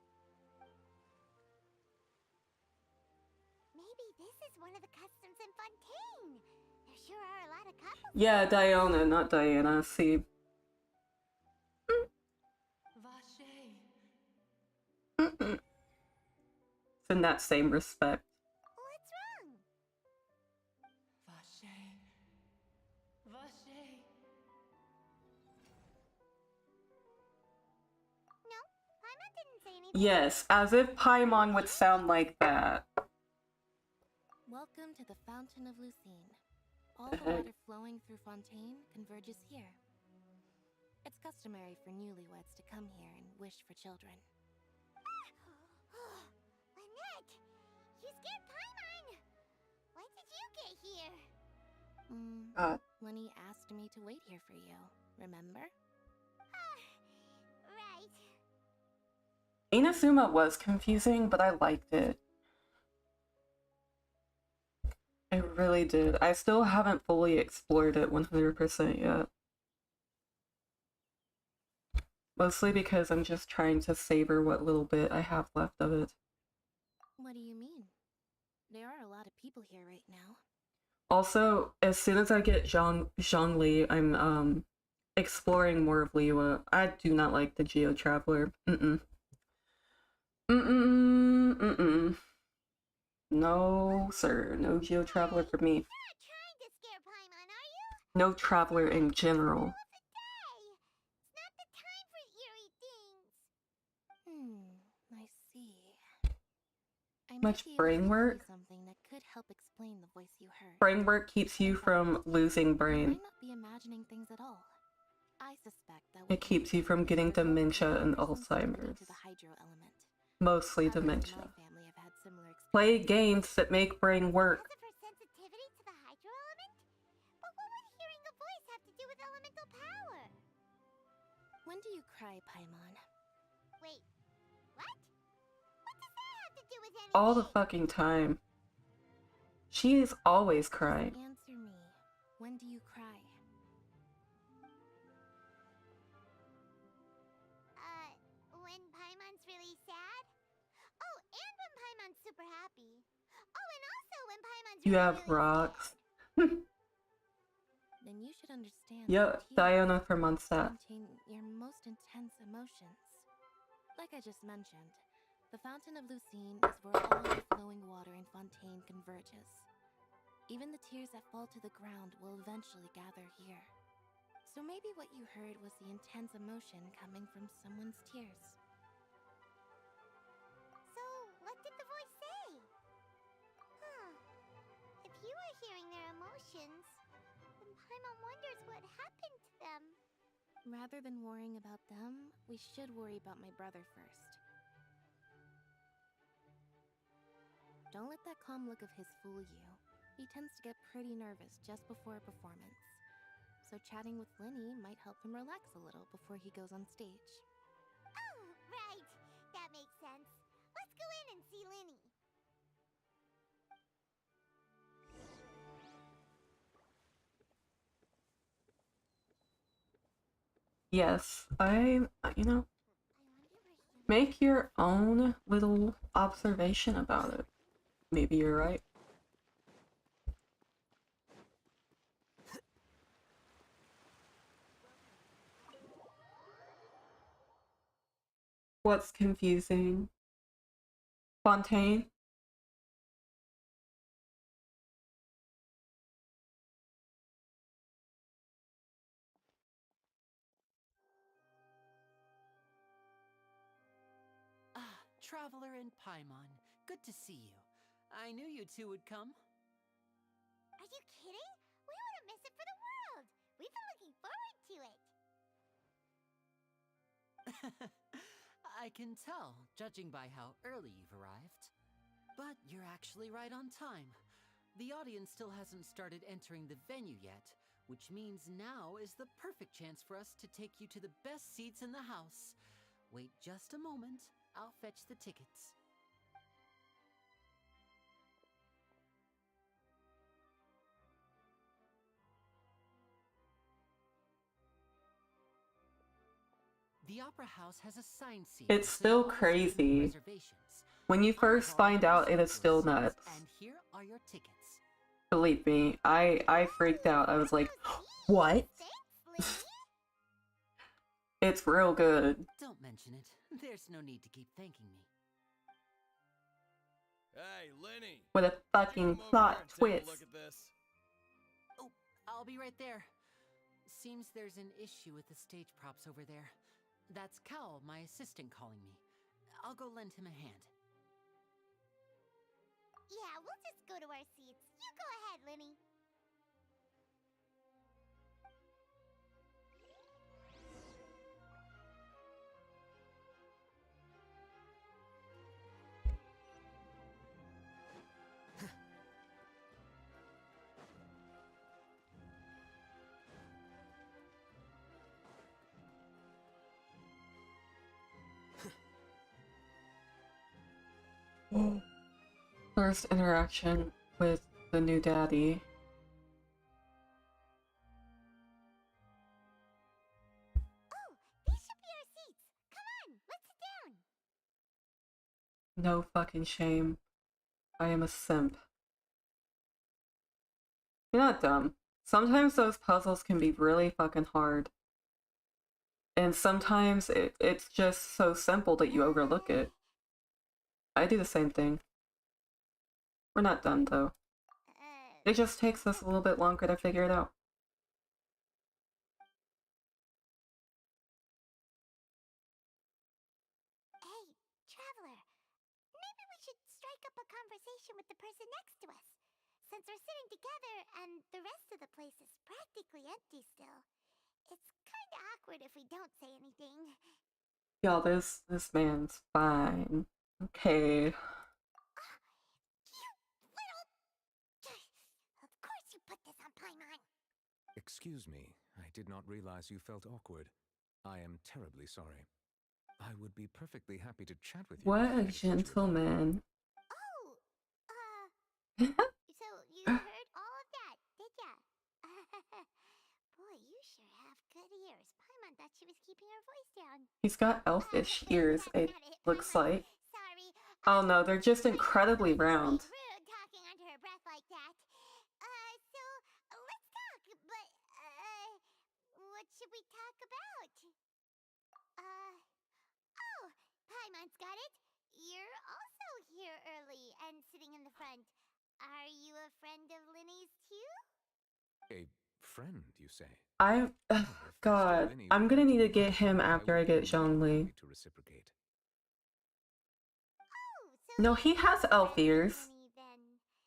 Maybe this is one of the customs in Fontaine. There sure are a lot of couples. Yeah, Diana, not Diana. See. It's in that same respect. What's wrong? No, Paimon didn't say anything. Yes, as if Paimon would sound like that. Welcome to the Fountain of Lucine. All The the heck? water flowing through Fontaine converges here. It's customary for newlyweds to come here and wish for children. Lynette, you scared Paimon. Why did you get here? Lenny asked me to wait here for you, remember? Right. Inazuma was confusing, but I liked it. I really did. I still haven't fully explored it 100% yet. Mostly because I'm just trying to savor what little bit I have left of it. What do you mean? There are a lot of people here right now. Also, as soon as I get Zhongli, I'm exploring more of Liyue. I do not like the Geo Traveler. No, sir. No Geo Traveler for me. You're not trying to scare Paimon, are you? No traveler in general. It's not the time for eerie things. I see. I Much might be able brain to work. tell you something that could help explain the voice you heard. Brain work keeps you from losing You brain. might not be imagining things at all. I suspect that It keeps you from getting dementia and Alzheimer's. to the hydro element. Mostly Others in dementia. my family have had similar Play games that make brain work. Because of her sensitivity to the hydro element? But what would hearing a voice have to do with elemental power? When do you cry, Paimon? Wait, what? What does that have to do with anything? All the fucking time. She is always crying. Answer me. When do you cry? When Paimon's really sad? Oh, and when Paimon's super happy. Oh, and also when Paimon's You really, have really rocks. Then you should understand Yep, that tears Diana from Mondstadt. contain your most intense emotions. Like I just mentioned, the Fountain of Lucine is where all the flowing water in Fontaine converges. Even the tears that fall to the ground will eventually gather here. So maybe what you heard was the intense emotion coming from someone's tears. So, what did the voice say? Huh. If you are hearing their emotions, then Paimon wonders what happened to them. Rather than worrying about them, we should worry about my brother first. Don't let that calm look of his fool you. He tends to get pretty nervous just before a performance. So chatting with Linny might help him relax a little before he goes on stage. Oh, right. That makes sense. Let's go in and see Linny. Yes, make your own little observation about it. Maybe you're right. What's confusing? Fontaine? Ah, Traveler and Paimon. Good to see you. I knew you two would come. Are you kidding? We wouldn't miss it for the world. We've been looking forward to it. I can tell, judging by how early you've arrived. But you're actually right on time. The audience still hasn't started entering the venue yet, which means now is the perfect chance for us to take you to the best seats in the house. Wait just a moment. I'll fetch the tickets. The Opera House has assigned seats. It's so still you always have to make crazy. reservations. When you I've first already find out, it is reserved still those nuts. seats, and here are your tickets. Believe me, I freaked out. I was like, what? Thanks, Linny. It's real good. Don't mention it. There's no need to keep thanking me. Hey, Linny. With a fucking Come over plot here and take a twist. look at this. Oh, I'll be right there. Seems there's an issue with the stage props over there. That's Cal, my assistant, calling me. I'll go lend him a hand. Yeah, we'll just go to our seats. You go ahead, Linny. First interaction with the new daddy. Oh, these should be our seats. Come on, let's sit down. No fucking shame. I am a simp. You're not dumb. Sometimes those puzzles can be really fucking hard. And sometimes it's just so simple that you overlook it. I do the same thing. We're not done though. It just takes us a little bit longer to figure it out. interaction with the person next to us. Since we're sitting together and the rest of the place is practically empty still, it's kind of awkward if we don't say anything. Y'all, this man's fine. Okay. You little... Of course you put this on Paimon. Excuse me, I did not realize you felt awkward. I am terribly sorry. I would be perfectly happy to chat with you. What a gentleman. Oh, so you heard all of that, did ya? Boy, you sure have good ears. Paimon thought she was keeping her voice down. He's got elfish ears, it looks like. Sorry. Oh no, they're just incredibly round. Rude talking under her breath like that. So let's talk, but what should we talk about? Oh, Paimon's got it. You're also here early and sitting in the front. Are you a friend of Linny's too? A friend, you say? God, I'm gonna need to get him after I get Zhongli. To reciprocate. Oh, so No, he has elf ears.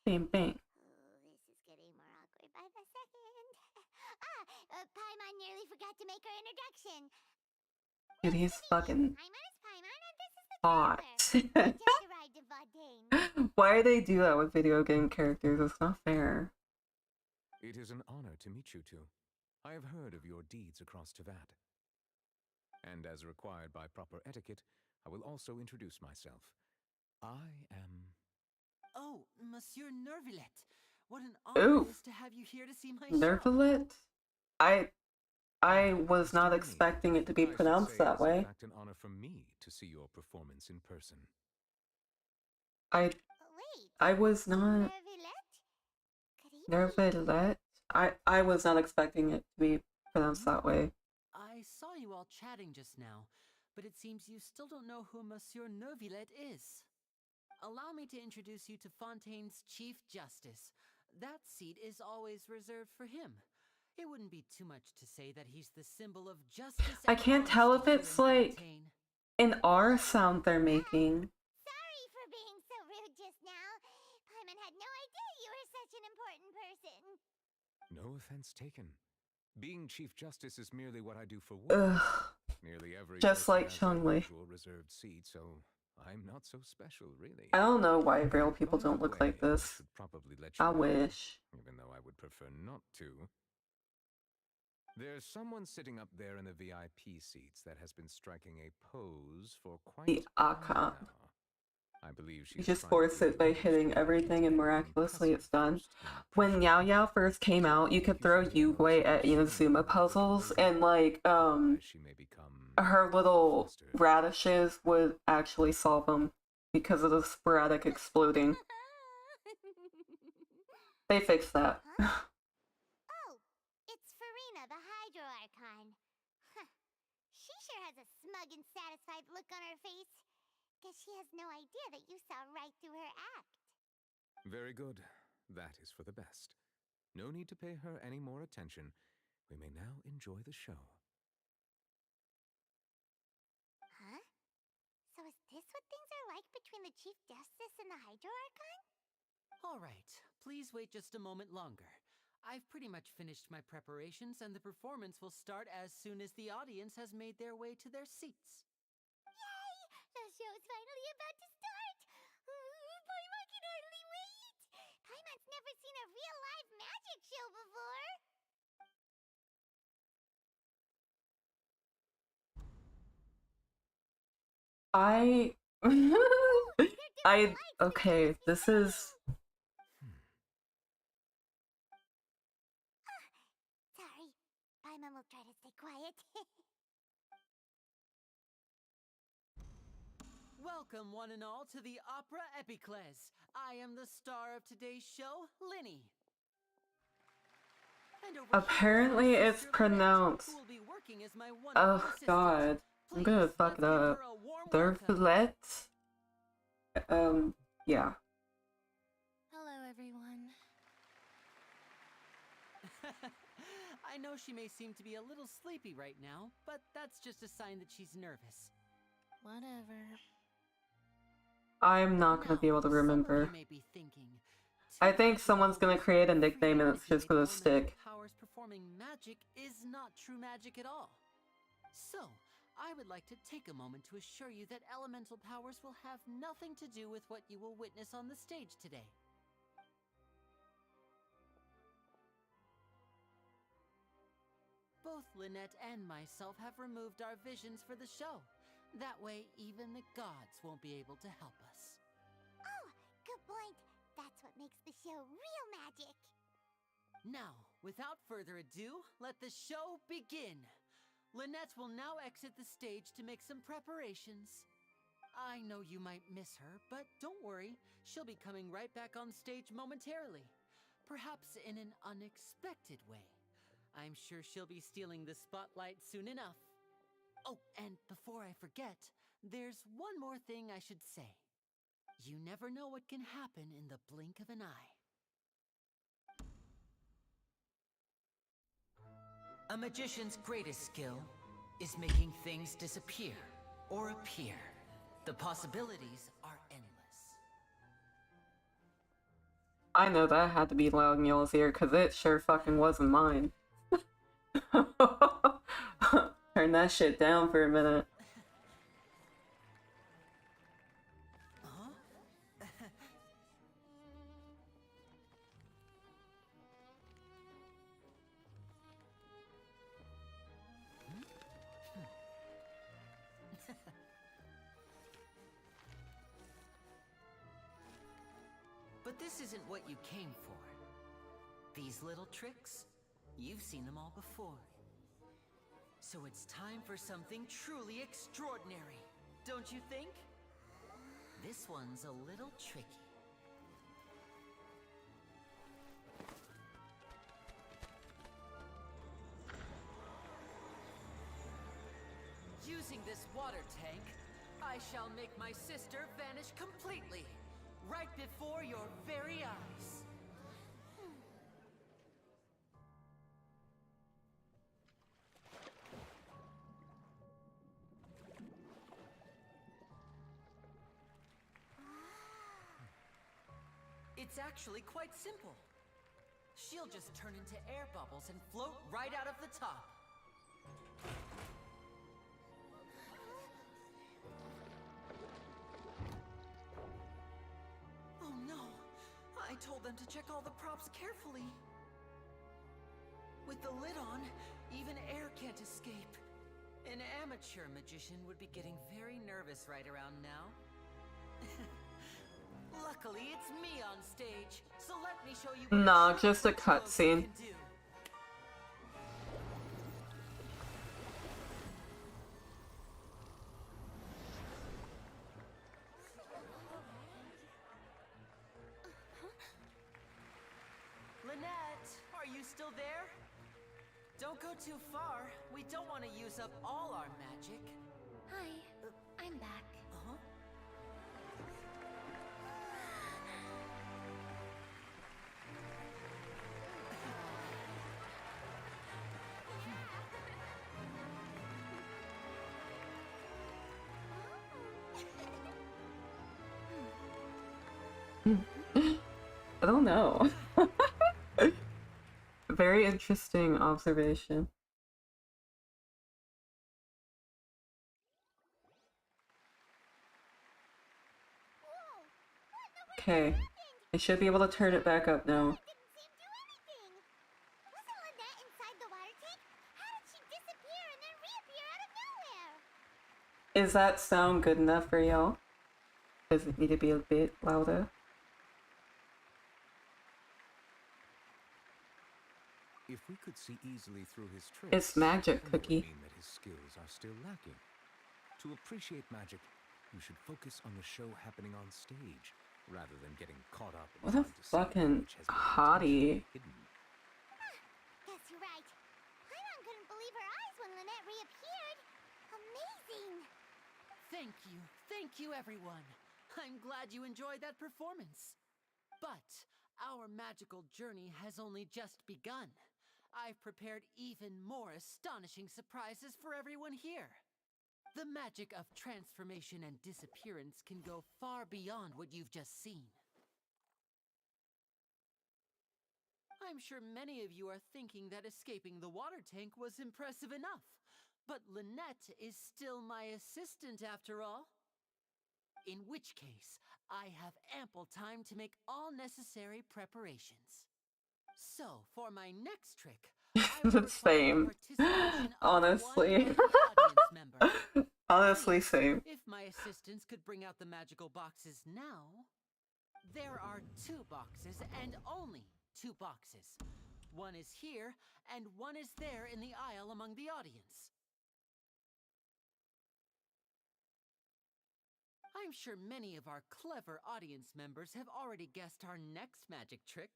Bang bang. This is getting more awkward by the second. Paimon nearly forgot to make her introduction. Dude, he's fucking Paimon is Paimon, and this is the hot. traveler. Just arrived in Vaudain. Why do they do that with video game characters? It's not fair. It is an honor to meet you two. I have heard of your deeds across Teyvat. And as required by proper etiquette, I will also introduce myself. I am... Oh, Monsieur Nervillet. What an honor Ooh. it is to have you here to see my show. Nervillet? I was not expecting it to be pronounced that way. In fact, an honor for me to see your performance in person. I was not... Nervillet? I was not expecting it to be pronounced that way. I saw you all chatting just now, but it seems you still don't know who Monsieur Nervillet is. Allow me to introduce you to Fontaine's Chief Justice. That seat is always reserved for him. It wouldn't be too much to say that he's the symbol of justice. I can't tell if it's like an R sound they're making. Sorry for being so rude just now. Paimon had no idea you were such an important person. No offense taken. Being Chief Justice is merely what I do for work. Nearly every just person like has Zhongli. their reserved seat, so I'm not so special, really. I don't know why real people don't look like this. Should probably let you I know, wish. even though I would prefer not to. There's someone sitting up there in the VIP seats that has been striking a pose for quite The Aka. now. I believe You just force it by hitting everything and miraculously it's done. When Yao Yao first came out, you could throw Yugui at Inazuma puzzles and like, her little radishes would actually solve them because of the sporadic exploding. They fixed that. Oh, it's Farina, the Hydro Archon. She sure has a smug and satisfied look on her face. Guess she has no idea that you saw right through her act. Very good. That is for the best. No need to pay her any more attention. We may now enjoy the show. Huh? So is this what things are like between the Chief Justice and the Hydro Archon? All right, please wait just a moment longer. I've pretty much finished my preparations, and the performance will start as soon as the audience has made their way to their seats. Yay! The show's finally about to start! Paimon can hardly wait! Paimon's never seen a real live magic show before! Okay, this is... Sorry, Paimon will try to stay quiet. Welcome, one and all, to the Opera Epiclese. I am the star of today's show, Linny. Apparently it's pronounced... Oh god, I'm gonna fuck it up. Nervillet? Yeah. Hello, everyone. I know she may seem to be a little sleepy right now, but that's just a sign that she's nervous. Whatever. I'm not gonna be able to Now, some of remember. you may be thinking, I two think someone's people gonna with create a free nickname and it's just gonna elemental stick. powers performing magic is not true magic at all. So, I would like to take a moment to assure you that elemental powers will have nothing to do with what you will witness on the stage today. Both Lynette and myself have removed our visions for the show. That way, even the gods won't be able to help us. Oh, good point. That's what makes the show real magic. Now, without further ado, let the show begin. Lynette will now exit the stage to make some preparations. I know you might miss her, but don't worry. She'll be coming right back on stage momentarily. Perhaps in an unexpected way. I'm sure she'll be stealing the spotlight soon enough. Oh, and before I forget, there's one more thing I should say. You never know what can happen in the blink of an eye. A magician's greatest skill is making things disappear or appear. The possibilities are endless. I know that had to be loud in y'all's ear, cause it sure fucking wasn't mine. Turn that shit down for a minute. But this isn't what you came for. These little tricks, you've seen them all before. So it's time for something truly extraordinary, don't you think? This one's a little tricky. Using this water tank, I shall make my sister vanish completely, right before your very eyes. It's actually quite simple. She'll just turn into air bubbles and float right out of the top. Oh no! I told them to check all the props carefully. With the lid on, even air can't escape. An amateur magician would be getting very nervous right around now. Luckily, it's me on stage, so let me show you what Nah, just a cutscene. can do. Lynette, are you still there? Don't go too far. We don't want to use up all our magic. Hi, I'm back. Uh-huh. I don't know. Very interesting observation. Okay, I should be able to turn it back up now. Is that sound good enough for y'all? Does it need to be a bit louder? If we could see easily through his tricks, It's magic, then it would Cookie. mean that his skills are still lacking. To appreciate magic, you should focus on the show happening on stage, rather than getting caught up in What a trying to see fucking which has been hottie. intentionally hidden. Guess you're right. Paimon couldn't believe her eyes when Lynette reappeared. Amazing! Thank you everyone. I'm glad you enjoyed that performance. But our magical journey has only just begun. I've prepared even more astonishing surprises for everyone here. The magic of transformation and disappearance can go far beyond what you've just seen. I'm sure many of you are thinking that escaping the water tank was impressive enough, but Lynette is still my assistant after all. In which case, I have ample time to make all necessary preparations. So, for my next trick, I will require the Same. participation of Honestly. one lucky audience member. Honestly, Please, same. if my assistants could bring out the magical boxes now. There are 2 boxes and only 2 boxes. One is here and one is there in the aisle among the audience. I'm sure many of our clever audience members have already guessed our next magic trick.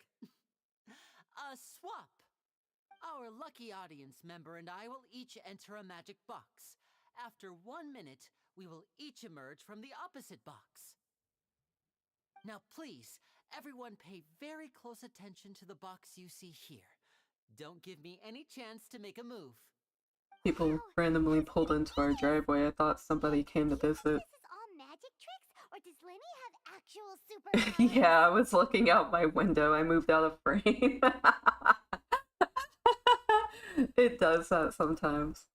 A swap! Our lucky audience member and I will each enter a magic box. After 1 minute, we will each emerge from the opposite box. Now please, everyone pay very close attention to the box you see here. Don't give me any chance to make a move. People randomly pulled into our driveway. I thought somebody came to visit. This is all magic tricks, or does Lenny have actual superpowers? Yeah, I was looking out my window. I moved out of frame. It does that sometimes.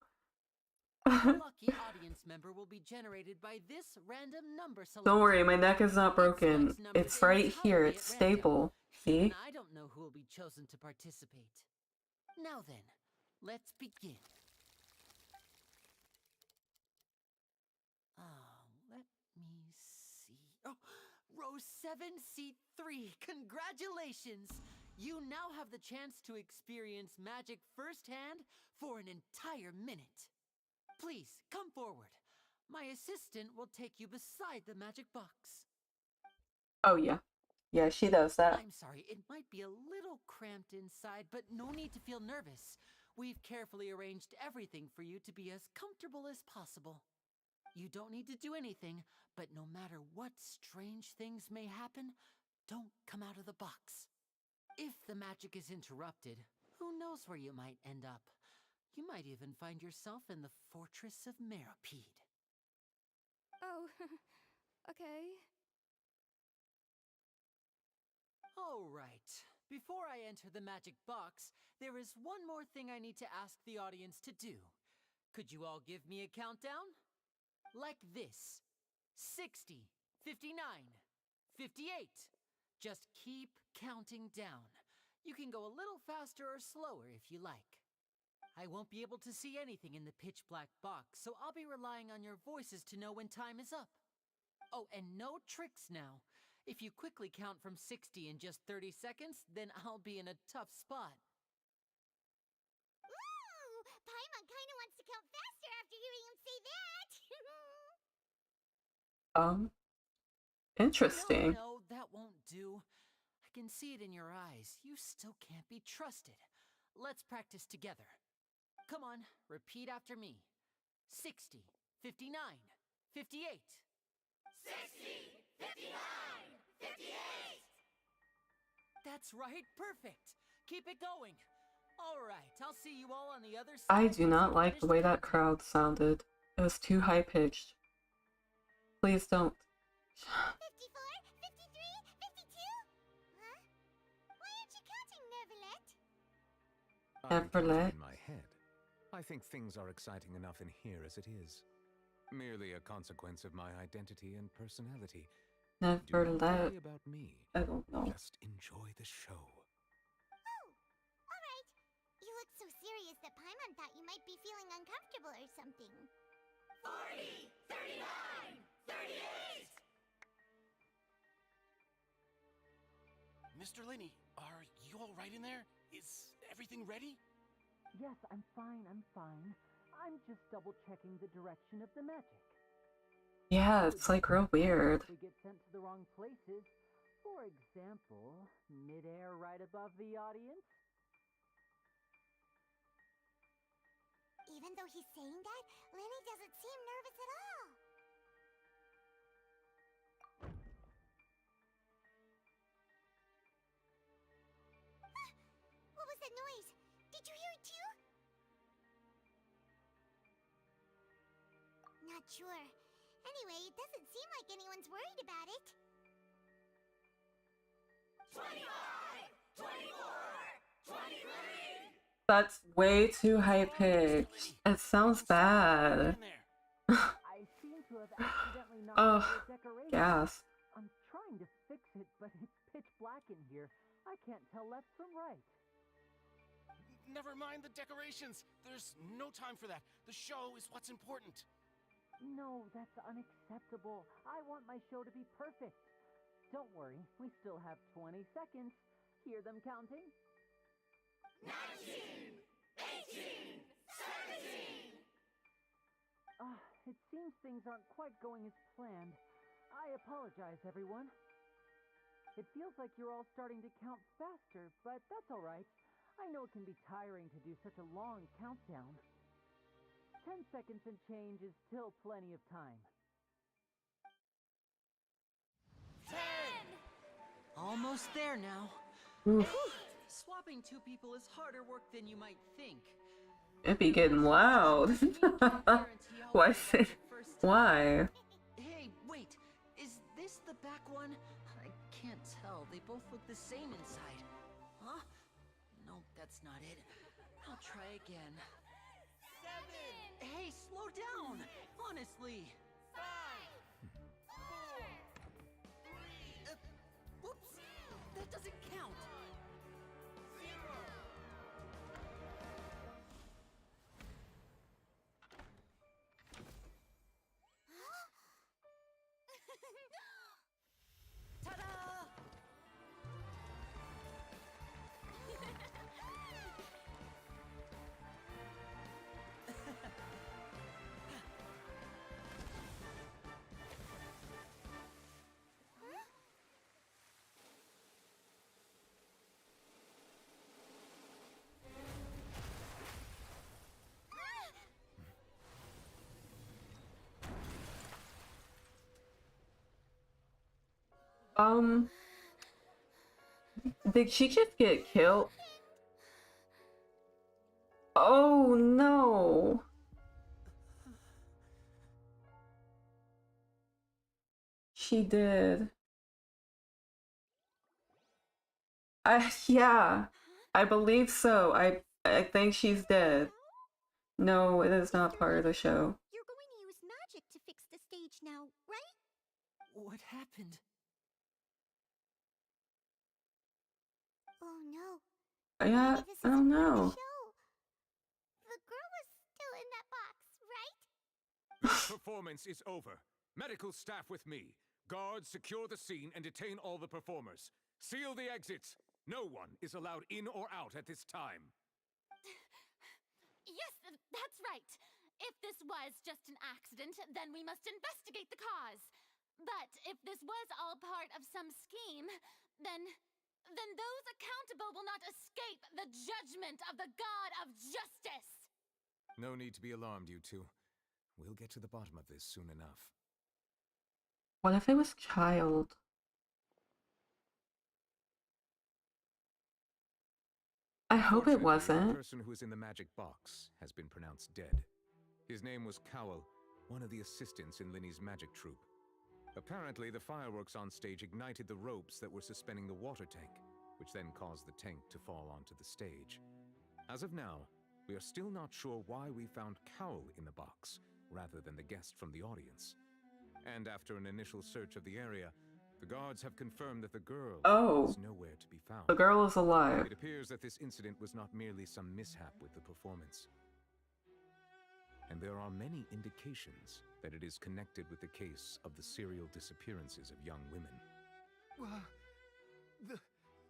A lucky audience member will be generated by this random number selector. Don't worry, my neck is not broken. It's right here. It's stable. See? And I don't know who will be chosen to participate. Now then, let's begin. Let me see. Oh, row 7, seat 3. Congratulations! You now have the chance to experience magic firsthand for an entire minute. Please, come forward. My assistant will take you beside the magic box. Oh, yeah. Yeah, she does that. I'm sorry, it might be a little cramped inside, but no need to feel nervous. We've carefully arranged everything for you to be as comfortable as possible. You don't need to do anything, but no matter what strange things may happen, don't come out of the box. If the magic is interrupted, who knows where you might end up? You might even find yourself in the Fortress of Meripede. Oh, okay. All right. Before I enter the magic box, there is one more thing I need to ask the audience to do. Could you all give me a countdown? Like this. 60, 59, 58. Just keep counting down. You can go a little faster or slower if you like. I won't be able to see anything in the pitch black box, so I'll be relying on your voices to know when time is up. Oh, and no tricks now. If you quickly count from 60 in just 30 seconds, then I'll be in a tough spot. Ooh! Paimon kinda wants to count faster after hearing him say that! Interesting. No, that won't do. I can see it in your eyes. You still can't be trusted. Let's practice together. Come on, repeat after me. 60, 59, 58. 60, 59, 58! That's right, perfect. Keep it going. All right, I'll see you all on the other side. I do not like the way that crowd sounded. It was too high-pitched. Please don't. 54, 53, 52? Huh? Why aren't you counting, Neverlet? I'm counting Neverlet. in my head. I think things are exciting enough in here as it is. Merely a consequence of my identity and personality. Do not Neverlet. worry about me. I don't know. Just enjoy the show. Oh, alright. You look so serious that Paimon thought you might be feeling uncomfortable or something. 40, 39, 38! Mr. Linney, are you all right in there? Is everything ready? Yes, I'm fine. I'm just double-checking the direction of the magic. Yeah, it's like real weird. If we get sent to the wrong places, for example, mid-air right above the audience. Even though he's saying that, Lenny doesn't seem nervous at all. What was that noise? Did you hear it too? Not not sure. Anyway, it doesn't seem like anyone's worried about it. 25! 24! 23! That's way too high pitched. It sounds bad. I seem to have accidentally knocked Ugh, over a decoration. gas. I'm trying to fix it, but it's pitch black in here. I can't tell left from right. Never mind the decorations. There's no time for that. The show is what's important. No, that's unacceptable. I want my show to be perfect. Don't worry, we still have 20 seconds. Hear them counting? 19! 18! 17! It seems things aren't quite going as planned. I apologize, everyone. It feels like you're all starting to count faster, but that's all right. I know it can be tiring to do such a long countdown. 10 seconds and change is still plenty of time. 10! Almost there now. Oof. Swapping two people is harder work than you might think. It'd be getting loud. Why? Why? Hey, wait. Is this the back one? I can't tell. They both look the same inside. Huh? No, that's not it. I'll try again. 7! Hey, slow down! Honestly. 5! 4! 3! Whoops! That doesn't count. 0! Ta-da! Did she just get killed? Oh no. She did. Yeah. I believe so. I think she's dead. No, it is not part of the show. You're going to use magic to fix the stage now, right? What happened? Oh no. Yeah, Maybe this I don't isn't part of know. the show. The girl was still in that box, right? Performance is over. Medical staff with me. Guards, secure the scene and detain all the performers. Seal the exits. No one is allowed in or out at this time. Yes, that's right. If this was just an accident, then we must investigate the cause. But if this was all part of some scheme, then those accountable will not escape the judgment of the God of Justice. No need to be alarmed, you two. We'll get to the bottom of this soon enough. What if it was child? I hope it Fortunately, wasn't. the person who is in the magic box has been pronounced dead. His name was Cowell, one of the assistants in Linny's magic troupe. Apparently, the fireworks on stage ignited the ropes that were suspending the water tank, which then caused the tank to fall onto the stage. As of now, we are still not sure why we found Cowell in the box, rather than the guest from the audience. And after an initial search of the area, the guards have confirmed that the girl is nowhere to be found. The girl is alive. It appears that this incident was not merely some mishap with the performance. And there are many indications that it is connected with the case of the serial disappearances of young women.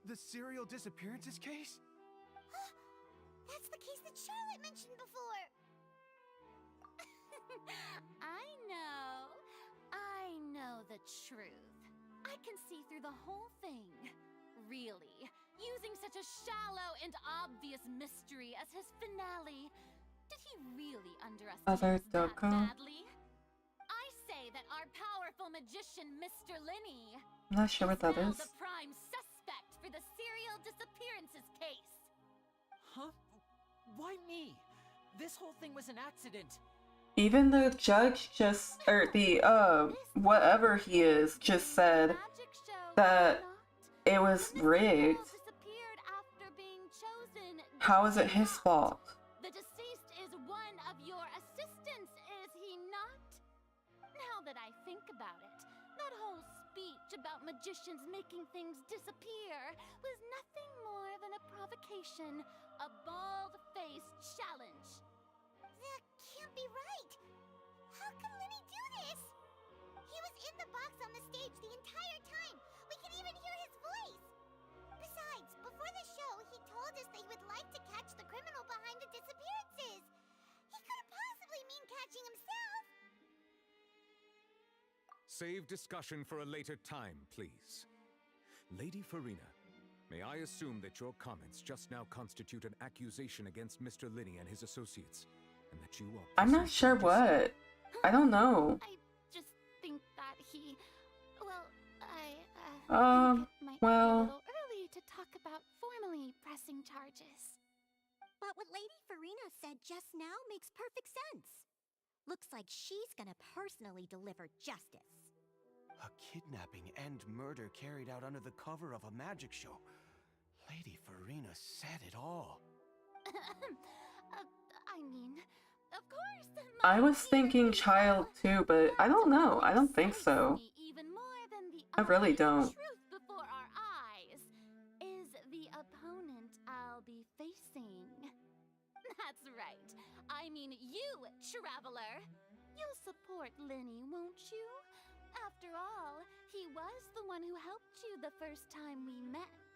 The serial disappearances case? That's the case that Charlotte mentioned before. I know the truth. I can see through the whole thing. Really, using such a shallow and obvious mystery as his finale. Did he really underestimate us that badly? I say that our powerful magician, Mr. Linny, I'm not sure what that now is. the prime suspect for the serial disappearances case. Huh? Why me? This whole thing was an accident. Even the judge just, or the, whatever he is, just said that it was rigged. How is it his fault? The deceased is one of your assistants, is he not? Now that I think about it, that whole speech about magicians making things disappear was nothing more than a provocation, a bald-faced challenge. That can't be right. How can Lenny do this? He was in the box on the stage the entire time. We can even hear his voice. Besides, before the show, he told us that he would like to catch the criminal behind the disappearances. He couldn't possibly mean catching himself. Save discussion for a later time, please. Lady Farina, may I assume that your comments just now constitute an accusation against Mr. Linney and his associates, and that you are... I'm not sure what. I don't know. I just think that he... Well, I think it might well... be a little early to talk about formally pressing charges. But what Lady Farina said just now makes perfect sense. Looks like she's gonna personally deliver justice. A kidnapping and murder carried out under the cover of a magic show. Lady Farina said it all. I mean, of course. I was thinking child too, but I don't know. I don't think so. I really don't. Truth before our eyes is the opponent I'll be facing. That's right. I mean you, traveler. You'll support Lenny, won't you? After all, he was the one who helped you the first time we met.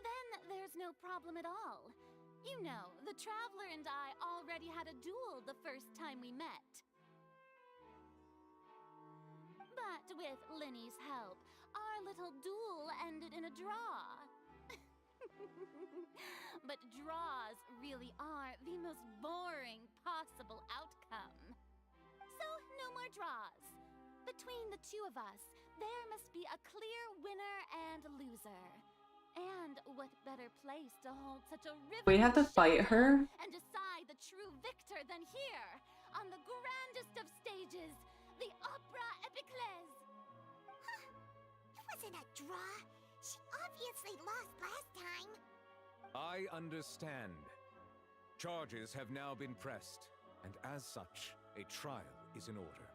Then there's no problem at all. You know, the traveler and I already had a duel the first time we met. But with Lenny's help, our little duel ended in a draw. But draws really are the most boring possible outcome. So, no more draws. Between the two of us, there must be a clear winner and loser. And what better place to hold such a riveting We have to fight her? and decide the true victor than here, on the grandest of stages, the Opera Epiclese. It wasn't a draw. She obviously lost last time. I understand. Charges have now been pressed, and as such, a trial is in order.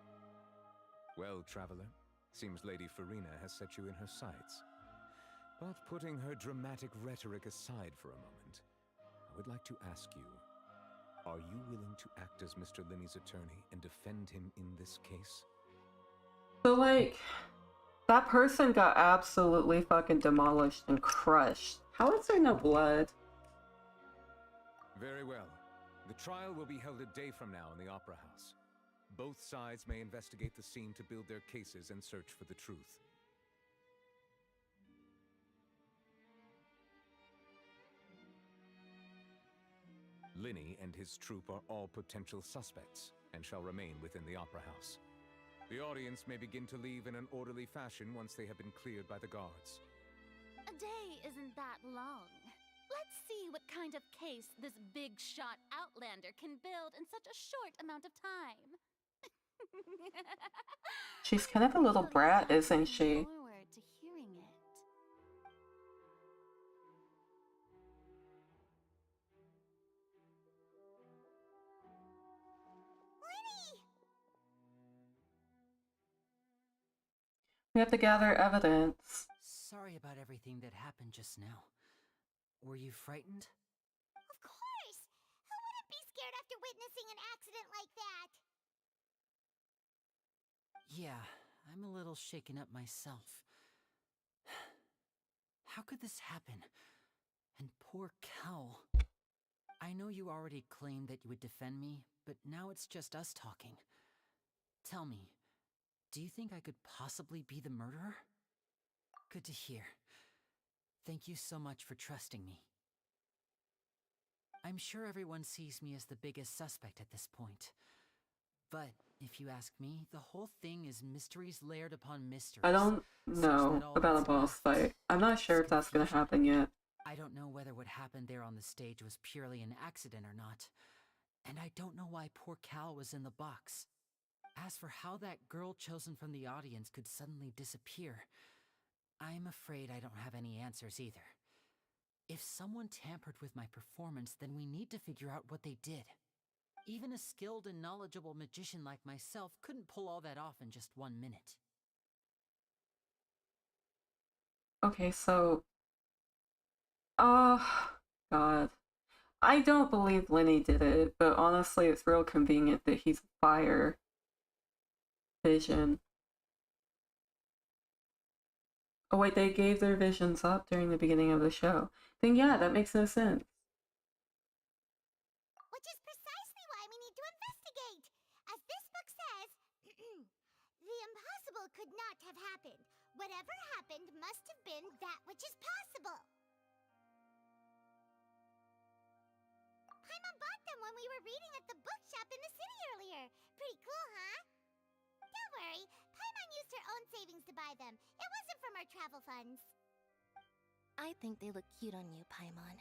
Well, traveler, seems Lady Farina has set you in her sights. But putting her dramatic rhetoric aside for a moment, I would like to ask you, are you willing to act as Mr. Linney's attorney and defend him in this case? So, like, that person got absolutely fucking demolished and crushed. How is there no blood? Very well. The trial will be held a day from now in the Opera House. Both sides may investigate the scene to build their cases and search for the truth. Linney and his troupe are all potential suspects and shall remain within the Opera House. The audience may begin to leave in an orderly fashion once they have been cleared by the guards. A day isn't that long. Let's see what kind of case this big shot outlander can build in such a short amount of time. She's kind of a little brat, isn't she? Forward to hearing it. We have to gather evidence. Sorry about everything that happened just now. Were you frightened? Of course! Who wouldn't be scared after witnessing an accident like that? Yeah, I'm a little shaken up myself. How could this happen? And poor Cal. I know you already claimed that you would defend me, but now it's just us talking. Tell me, do you think I could possibly be the murderer? Good to hear. Thank you so much for trusting me. I'm sure everyone sees me as the biggest suspect at this point. But if you ask me, the whole thing is mysteries layered upon mysteries. I don't know about a boss fight. I'm not sure if that's gonna happen yet. I don't know whether what happened there on the stage was purely an accident or not. And I don't know why poor Cal was in the box. As for how that girl chosen from the audience could suddenly disappear, I'm afraid I don't have any answers either. If someone tampered with my performance, then we need to figure out what they did. Even a skilled and knowledgeable magician like myself couldn't pull all that off in just 1 minute. Okay, so... Oh, God. I don't believe Lenny did it, but honestly, it's real convenient that he's fire vision. Oh wait, they gave their visions up during the beginning of the show. Then yeah, that makes no sense. Which is precisely why we need to investigate. As this book says, the impossible could not have happened. Whatever happened must have been that which is possible. Paimon bought them when we were reading at the bookshop in the city earlier. Pretty cool, huh? Don't worry, Paimon used her own savings to buy them. It wasn't from our travel funds. I think they look cute on you, Paimon.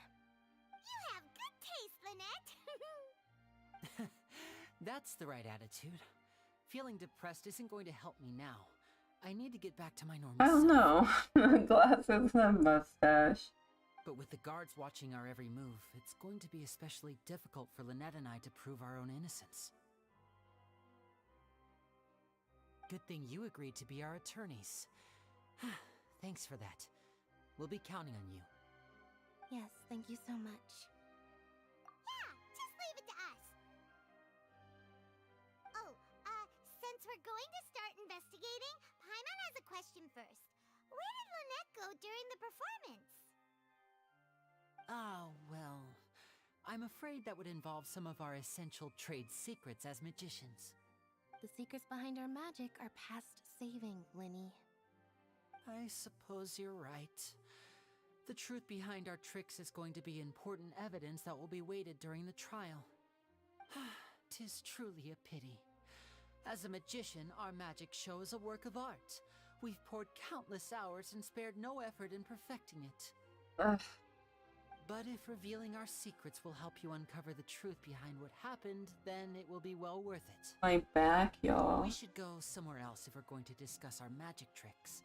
You have good taste, Lynette. That's the right attitude. Feeling depressed isn't going to help me now. I need to get back to my normal I don't know. Glasses and mustache. But with the guards watching our every move, it's going to be especially difficult for Lynette and I to prove our own innocence. Good thing you agreed to be our attorneys. Thanks for that. We'll be counting on you. Yes, thank you so much. Yeah, just leave it to us. Oh, since we're going to start investigating, Paimon has a question first. Where did Lynette go during the performance? Ah, well, I'm afraid that would involve some of our essential trade secrets as magicians. The secrets behind our magic are past saving, Lenny. I suppose you're right. The truth behind our tricks is going to be important evidence that will be weighted during the trial. 'Tis truly a pity. As a magician, our magic show is a work of art. We've poured countless hours and spared no effort in perfecting it. Ugh. But if revealing our secrets will help you uncover the truth behind what happened, then it will be well worth it. My back, y'all. We should go somewhere else if we're going to discuss our magic tricks.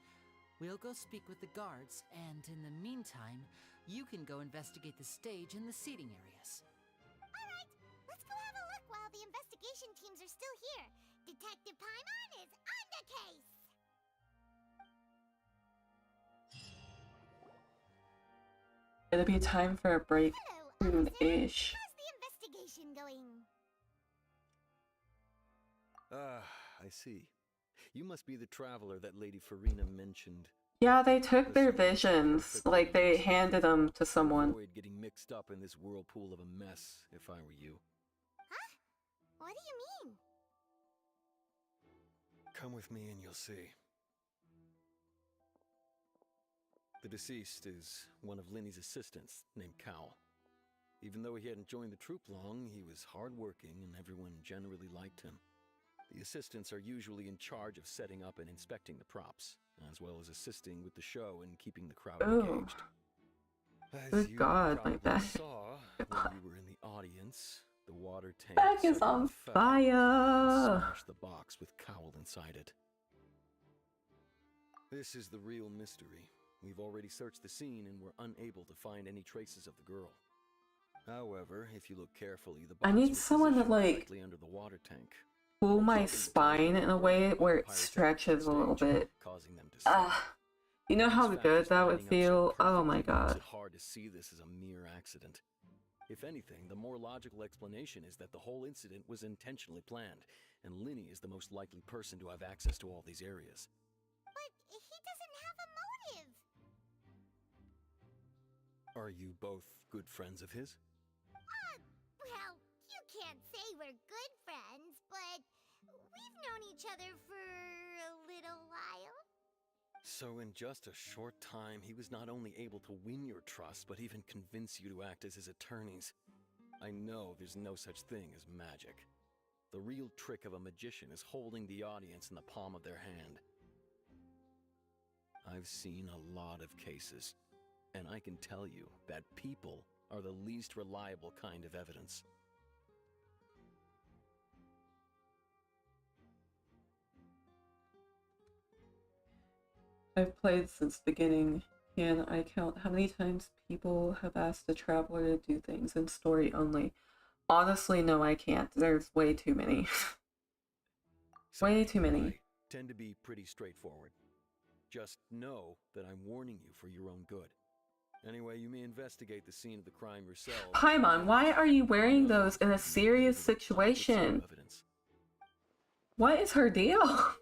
We'll go speak with the guards, and in the meantime, you can go investigate the stage and the seating areas. Alright, let's go have a look while the investigation teams are still here. Detective Paimon is on the case! It'll be time for a break soon-ish. How's the investigation going? I see. You must be the traveler that Lady Farina mentioned. Yeah, they took their visions. Like, they handed them to someone. Avoid getting mixed up in this whirlpool of a mess, if I were you. Huh? What do you mean? Come with me and you'll see. The deceased is one of Linny's assistants, named Cal. Even though he hadn't joined the troupe long, he was hardworking and everyone generally liked him. The assistants are usually in charge of setting up and inspecting the props, as well as assisting with the show and keeping the crowd engaged. As Good you God, my probably back. saw when you were in the audience, the water tank Back is suddenly on fell fire. and smashed the box with Cowl inside it. This is the real mystery. We've already searched the scene and were unable to find any traces of the girl. However, if you look carefully, the box I need was someone to, positioned like, directly under the water tank, pull my spine in a way where it stretches a little bit. causing them to sink. Ah, you know how These good factors that would lining up so feel? Oh my perfectly makes god. it hard to see this as a mere accident. If anything, the more logical explanation is that the whole incident was intentionally planned, and Linny is the most likely person to have access to all these areas. But he doesn't have a motive. Are you both good friends of his? Well, you can't say we're good friends, but we've known each other for a little while. So in just a short time, he was not only able to win your trust, but even convince you to act as his attorneys. I know there's no such thing as magic. The real trick of a magician is holding the audience in the palm of their hand. I've seen a lot of cases, and I can tell you that people are the least reliable kind of evidence. I've played since the beginning. Can I count how many times people have asked a traveler to do things in story only? Honestly, no, I can't. There's way too many. Way too many. I tend to be pretty straightforward. Just know that I'm warning you for your own good. Anyway, you may investigate the scene of the crime yourself. Paimon, why are you wearing those in a serious situation? What is her deal?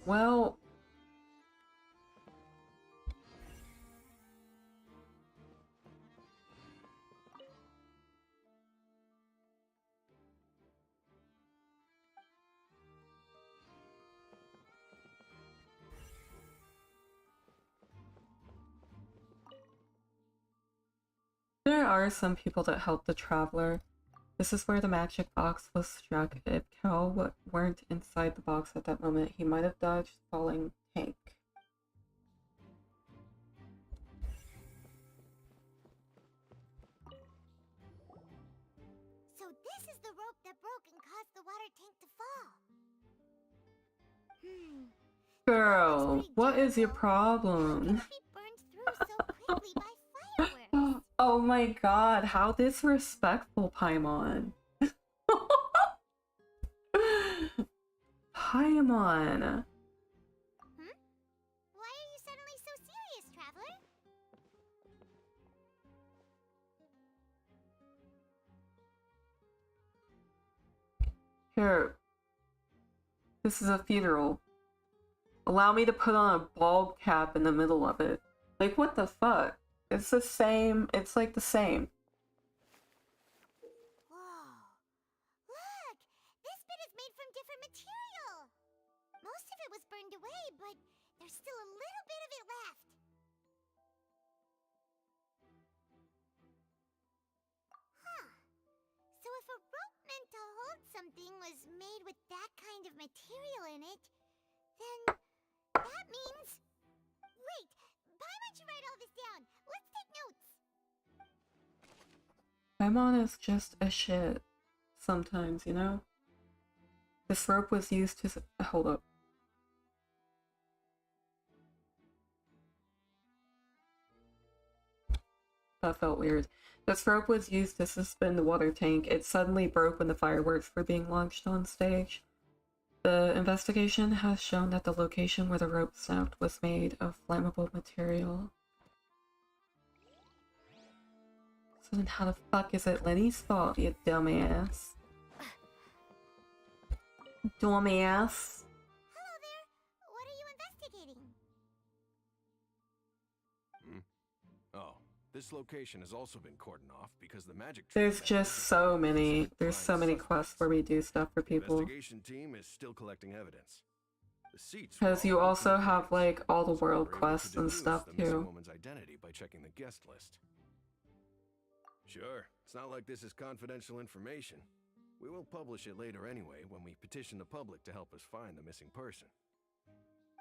Well, there are some people that help the traveler. This is where the magic box was struck. If Cal weren't inside the box at that moment, he might have dodged falling tank. So this is the rope that broke and caused the water tank to fall. Girl, what is your problem? Oh my god, how disrespectful, Paimon. Paimon. Why are you suddenly so serious, traveler? Here. This is a funeral. Allow me to put on a bald cap in the middle of it. Like, what the fuck? It's the same. It's like the same. Whoa. Look! This bit is made from different material. Most of it was burned away, but there's still a little bit of it left. Huh. So if a rope meant to hold something was made with that kind of material in it, then that means... Wait! Paimon should write all this down. Let's take notes. Paimon is just a shit. Sometimes, you know? This rope was used to... Hold up. That felt weird. This rope was used to suspend the water tank. It suddenly broke when the fireworks were being launched on stage. The investigation has shown that the location where the rope snapped was made of flammable material. So then how the fuck is it Lenny's fault, you dumbass? Dumbass. Hello there. What are you investigating? Oh, this location has also been cordoned off because the magic... There's just so many. There's so many quests where we do stuff for people. Investigation team is still collecting evidence. The seats... Because you also have, like, all the world quests and stuff, the missing too. woman's identity by checking the guest list. Sure, it's not like this is confidential information. We will publish it later anyway when we petition the public to help us find the missing person.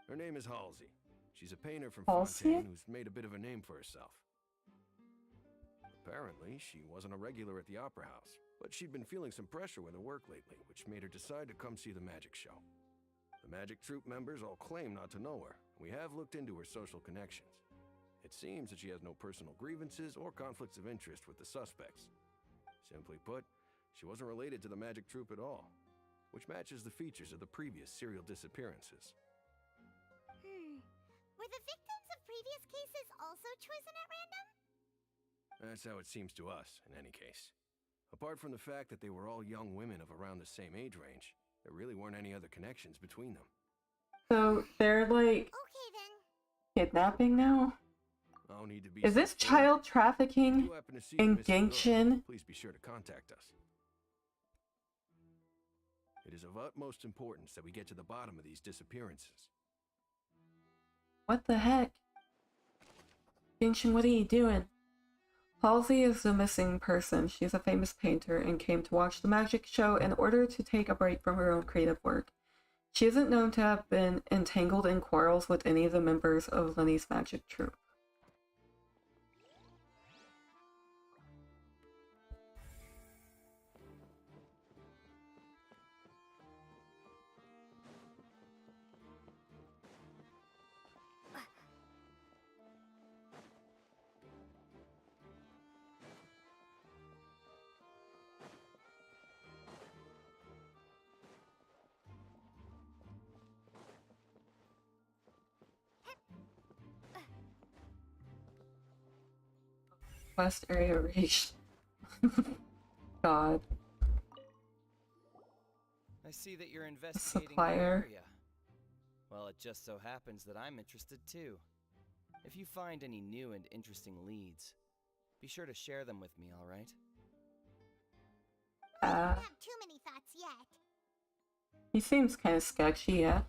Her name is Halsey. She's a painter from Fontaine who's made a bit of a name for herself. Apparently, she wasn't a regular at the Opera House, but she'd been feeling some pressure with her work lately, which made her decide to come see the magic show. The magic troupe members all claim not to know her. We have looked into her social connections. It seems that she has no personal grievances or conflicts of interest with the suspects. Simply put, she wasn't related to the magic troupe at all, which matches the features of the previous serial disappearances. Were the victims of previous cases also chosen at random? That's how it seems to us, in any case. Apart from the fact that they were all young women of around the same age range, there really weren't any other connections between them. So they're like kidnapping now? Need to be Is this child trafficking in genshin? Please be sure to contact us. It is of utmost importance that we get to the bottom of these disappearances. What the heck? Genshin, what are you doing? Halsey is the missing person. She's a famous painter and came to watch the magic show in order to take a break from her own creative work. She isn't known to have been entangled in quarrels with any of the members of Lenny's magic troupe. Quest area reached. God. I see that you're investigating the Supplier. area. Well, it just so happens that I'm interested too. If you find any new and interesting leads, be sure to share them with me, alright? I don't have too many thoughts yet. He seems kind of sketchy, yeah.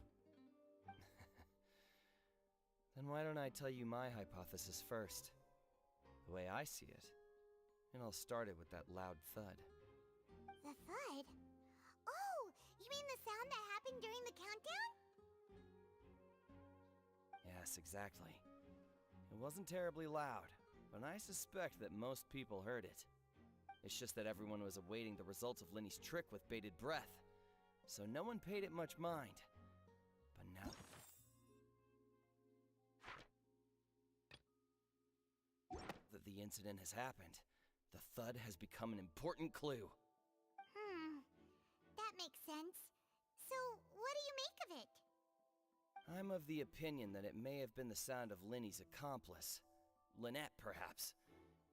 Then why don't I tell you my hypothesis first? The way I see it. It all started with that loud thud. The thud? Oh, you mean the sound that happened during the countdown? Yes, exactly. It wasn't terribly loud, but I suspect that most people heard it. It's just that everyone was awaiting the results of Lenny's trick with bated breath, so no one paid it much mind. But now... that the incident has happened, the thud has become an important clue. That makes sense. So, what do you make of it? I'm of the opinion that it may have been the sound of Lenny's accomplice. Lynette, perhaps.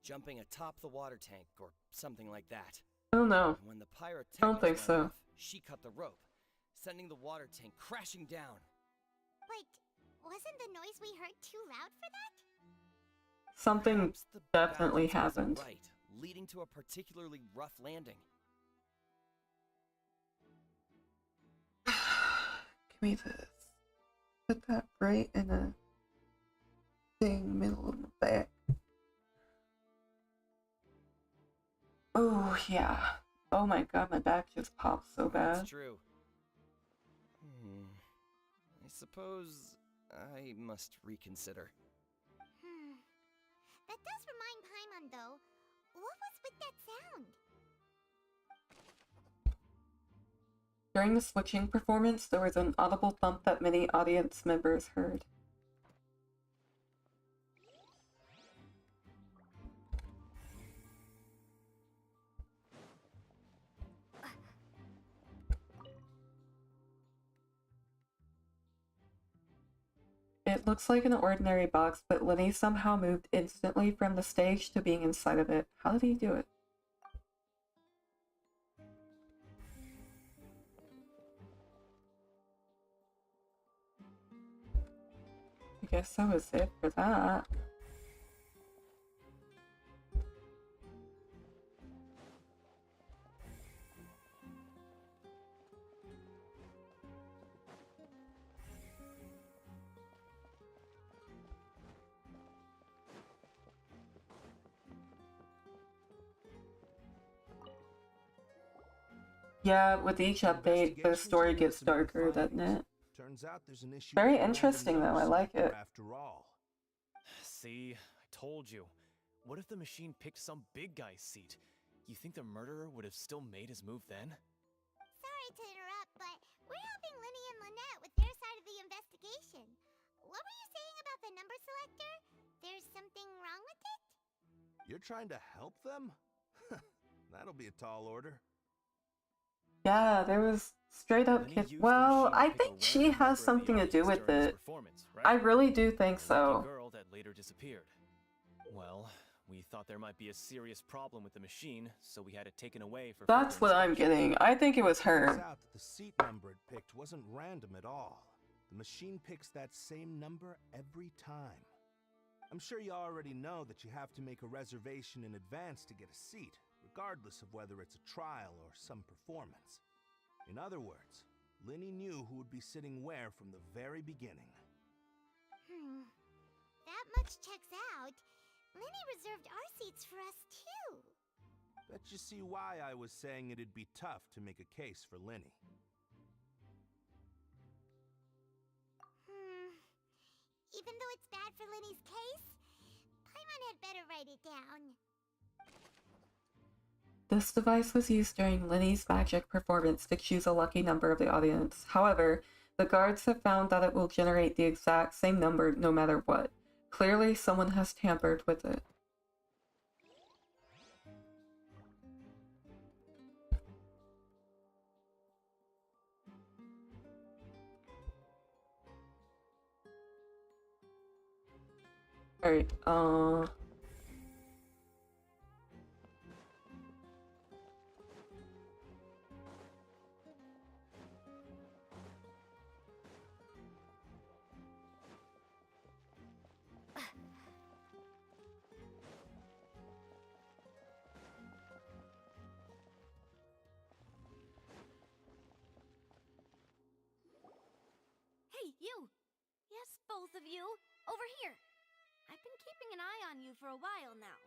Jumping atop the water tank, or something like that. I don't know. And when the pyrotechnics I don't think went so. off, she cut the rope, sending the water tank crashing down. But wasn't the noise we heard too loud for that? Something Perhaps the definitely balance wasn't happened. right, leading to a particularly rough landing. Give me this. Put that right in a thing middle of the back. Oh yeah. Oh my god, my back just popped so bad. That's true. I suppose I must reconsider. That does remind Paimon, though. What was with that sound? During the switching performance, there was an audible thump that many audience members heard. It looks like an ordinary box, but Lenny somehow moved instantly from the stage to being inside of it. How did he do it? I guess that was it for that. Yeah, with each update, the story gets darker, doesn't it? Turns out there's an issue. Very interesting, though. I like it. After all. See, I told you. What if the machine picked some big guy's seat? You think the murderer would have still made his move then? Sorry to interrupt, but we're helping Lenny and Lynette with their side of the investigation. What were you saying about the number selector? There's something wrong with it? You're trying to help them? That'll be a tall order. Yeah, there was straight up kid. Well, I think she has something to do with it. I really do think so. Girl that later disappeared. Well, we thought there might be a serious problem with the machine, so we had it taken away for. That's what I'm getting. I think it was Turns her. out that the seat number it picked wasn't random at all. The machine picks that same number every time. I'm sure you already know that you have to make a reservation in advance to get a seat, regardless of whether it's a trial or some performance. In other words, Lenny knew who would be sitting where from the very beginning. that much checks out, Lenny reserved our seats for us too. Bet you see why I was saying it'd be tough to make a case for Lenny. Even though it's bad for Lenny's case, Paimon had better write it down. This device was used during Lenny's magic performance to choose a lucky number of the audience. However, the guards have found that it will generate the exact same number no matter what. Clearly, someone has tampered with it. Alright, Hey, you! Yes, both of you! Over here! I've been keeping an eye on you for a while now.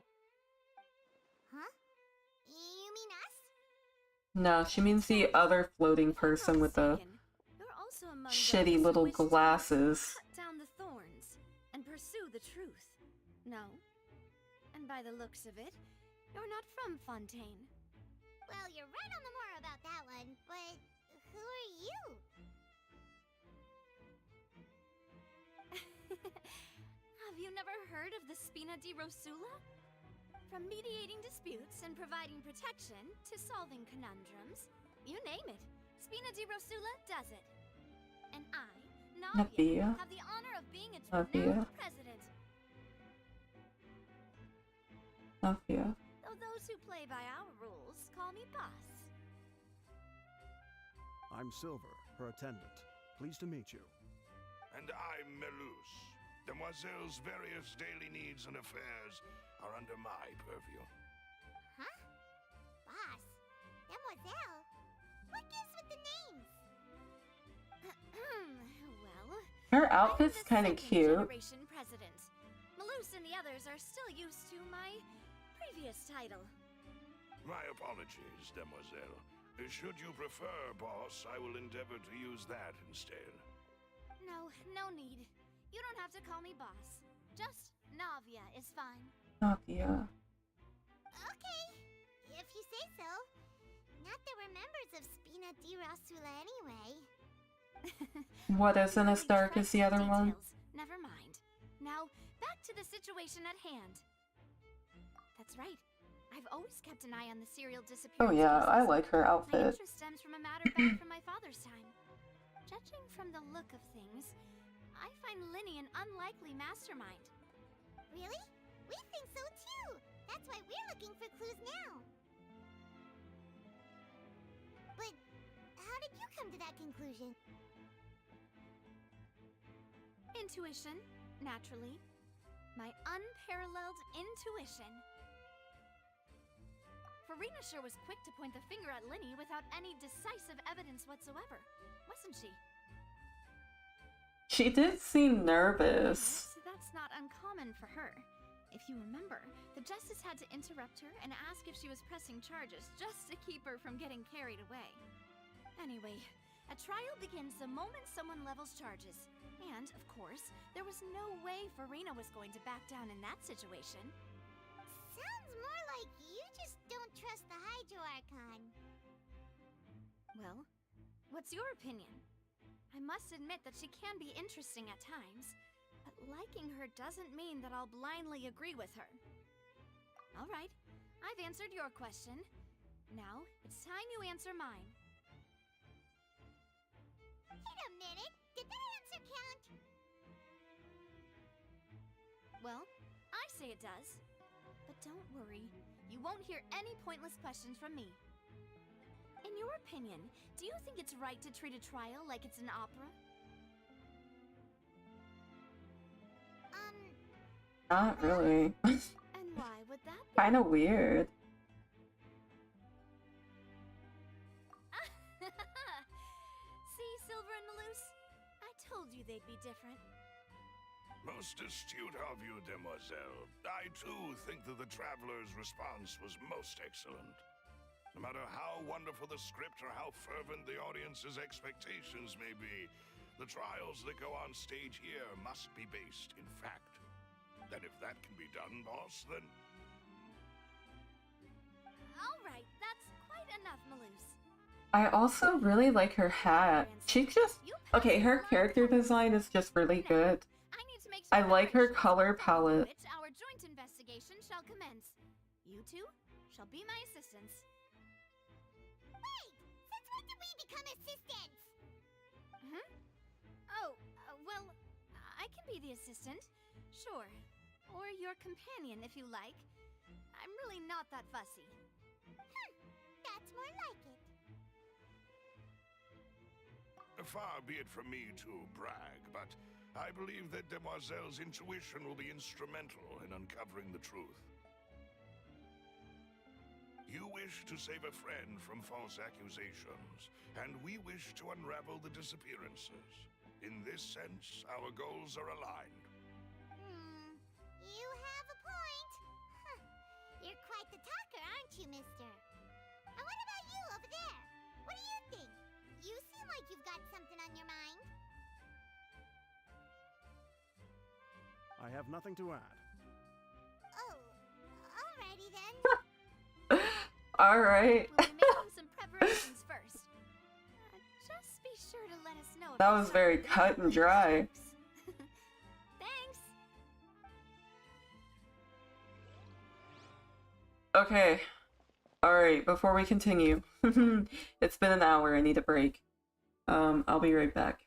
Huh? You mean us? no, she means the other floating person with the You're also among shitty those little who wish to glasses. cut down the thorns and pursue the truth. No? And by the looks of it, you're not from Fontaine. Well, you're right on the more about that one, but who are you? Have you never heard of the Spina di Rosula? From mediating disputes and providing protection to solving conundrums, you name it, Spina di Rosula does it. And I, Navia, have the honor of being its renowned president. Navia. Though those who play by our rules call me boss. I'm Silver, her attendant. Pleased to meet you. And I'm Melus. Demoiselle's various daily needs and affairs are under my purview. Huh? Boss? Demoiselle? What gives with the names? Well, Her outfit's kind of cute. Generation president. Malus and the others are still used to my previous title. My apologies, Demoiselle. Should you prefer, boss, I will endeavor to use that instead. No, no need. You don't have to call me boss. Just Navia is fine. Navia. Okay, if you say so. Not that we're members of Spina di Rosula anyway. What isn't as dark as the other one? Never mind. Now, back to the situation at hand. That's right. I've always kept an eye on the serial disappearance. Oh yeah, I cases. like her My outfit. interest stems from a matter back from my father's time. Judging from the look of things, I find Linny an unlikely mastermind. Really? We think so too! That's why we're looking for clues now. But how did you come to that conclusion? Intuition, naturally. My unparalleled intuition. Farina sure was quick to point the finger at Linny without any decisive evidence whatsoever, wasn't she? She did seem nervous. Yes, that's not uncommon for her. If you remember, the justice had to interrupt her and ask if she was pressing charges just to keep her from getting carried away. Anyway, a trial begins the moment someone levels charges. And, of course, there was no way Farina was going to back down in that situation. Sounds more like you just don't trust the Hydro Archon. Well, what's your opinion? I must admit that she can be interesting at times, but liking her doesn't mean that I'll blindly agree with her. All right, I've answered your question. Now, it's time you answer mine. Wait a minute, did that answer count? Well, I say it does. But don't worry, you won't hear any pointless questions from me. In your opinion, do you think it's right to treat a trial like it's an opera? Not really. And why would that be? Kinda weird. See, Silver and Malus? I told you they'd be different. Most astute of you, demoiselle. I too think that the traveler's response was most excellent. No matter how wonderful the script or how fervent the audience's expectations may be, the trials that go on stage here must be based in fact. And if that can be done, boss, then... Alright, that's quite enough, Maloose. I also really like her hat. She just... Okay, her character design is just really good. I like her color palette. Which our joint investigation shall commence. You two shall be my assistants. Wait! Since when did we become assistants? Hmm? Oh, well, I can be the assistant. Sure. Or your companion, if you like. I'm really not that fussy. That's more like it. Far be it from me to brag, but I believe that Demoiselle's intuition will be instrumental in uncovering the truth. You wish to save a friend from false accusations, and we wish to unravel the disappearances. In this sense, our goals are aligned. You have a point. Huh. You're quite the talker, aren't you, mister? And what about you over there? What do you think? You seem like you've got something on your mind. I have nothing to add. Oh, alrighty then. Alright. We'll be making some preparations first. Just be sure to let us know if That you was start very with cut and dry. Thanks. Okay. Alright, before we continue. It's been an hour, I need a break. I'll be right back.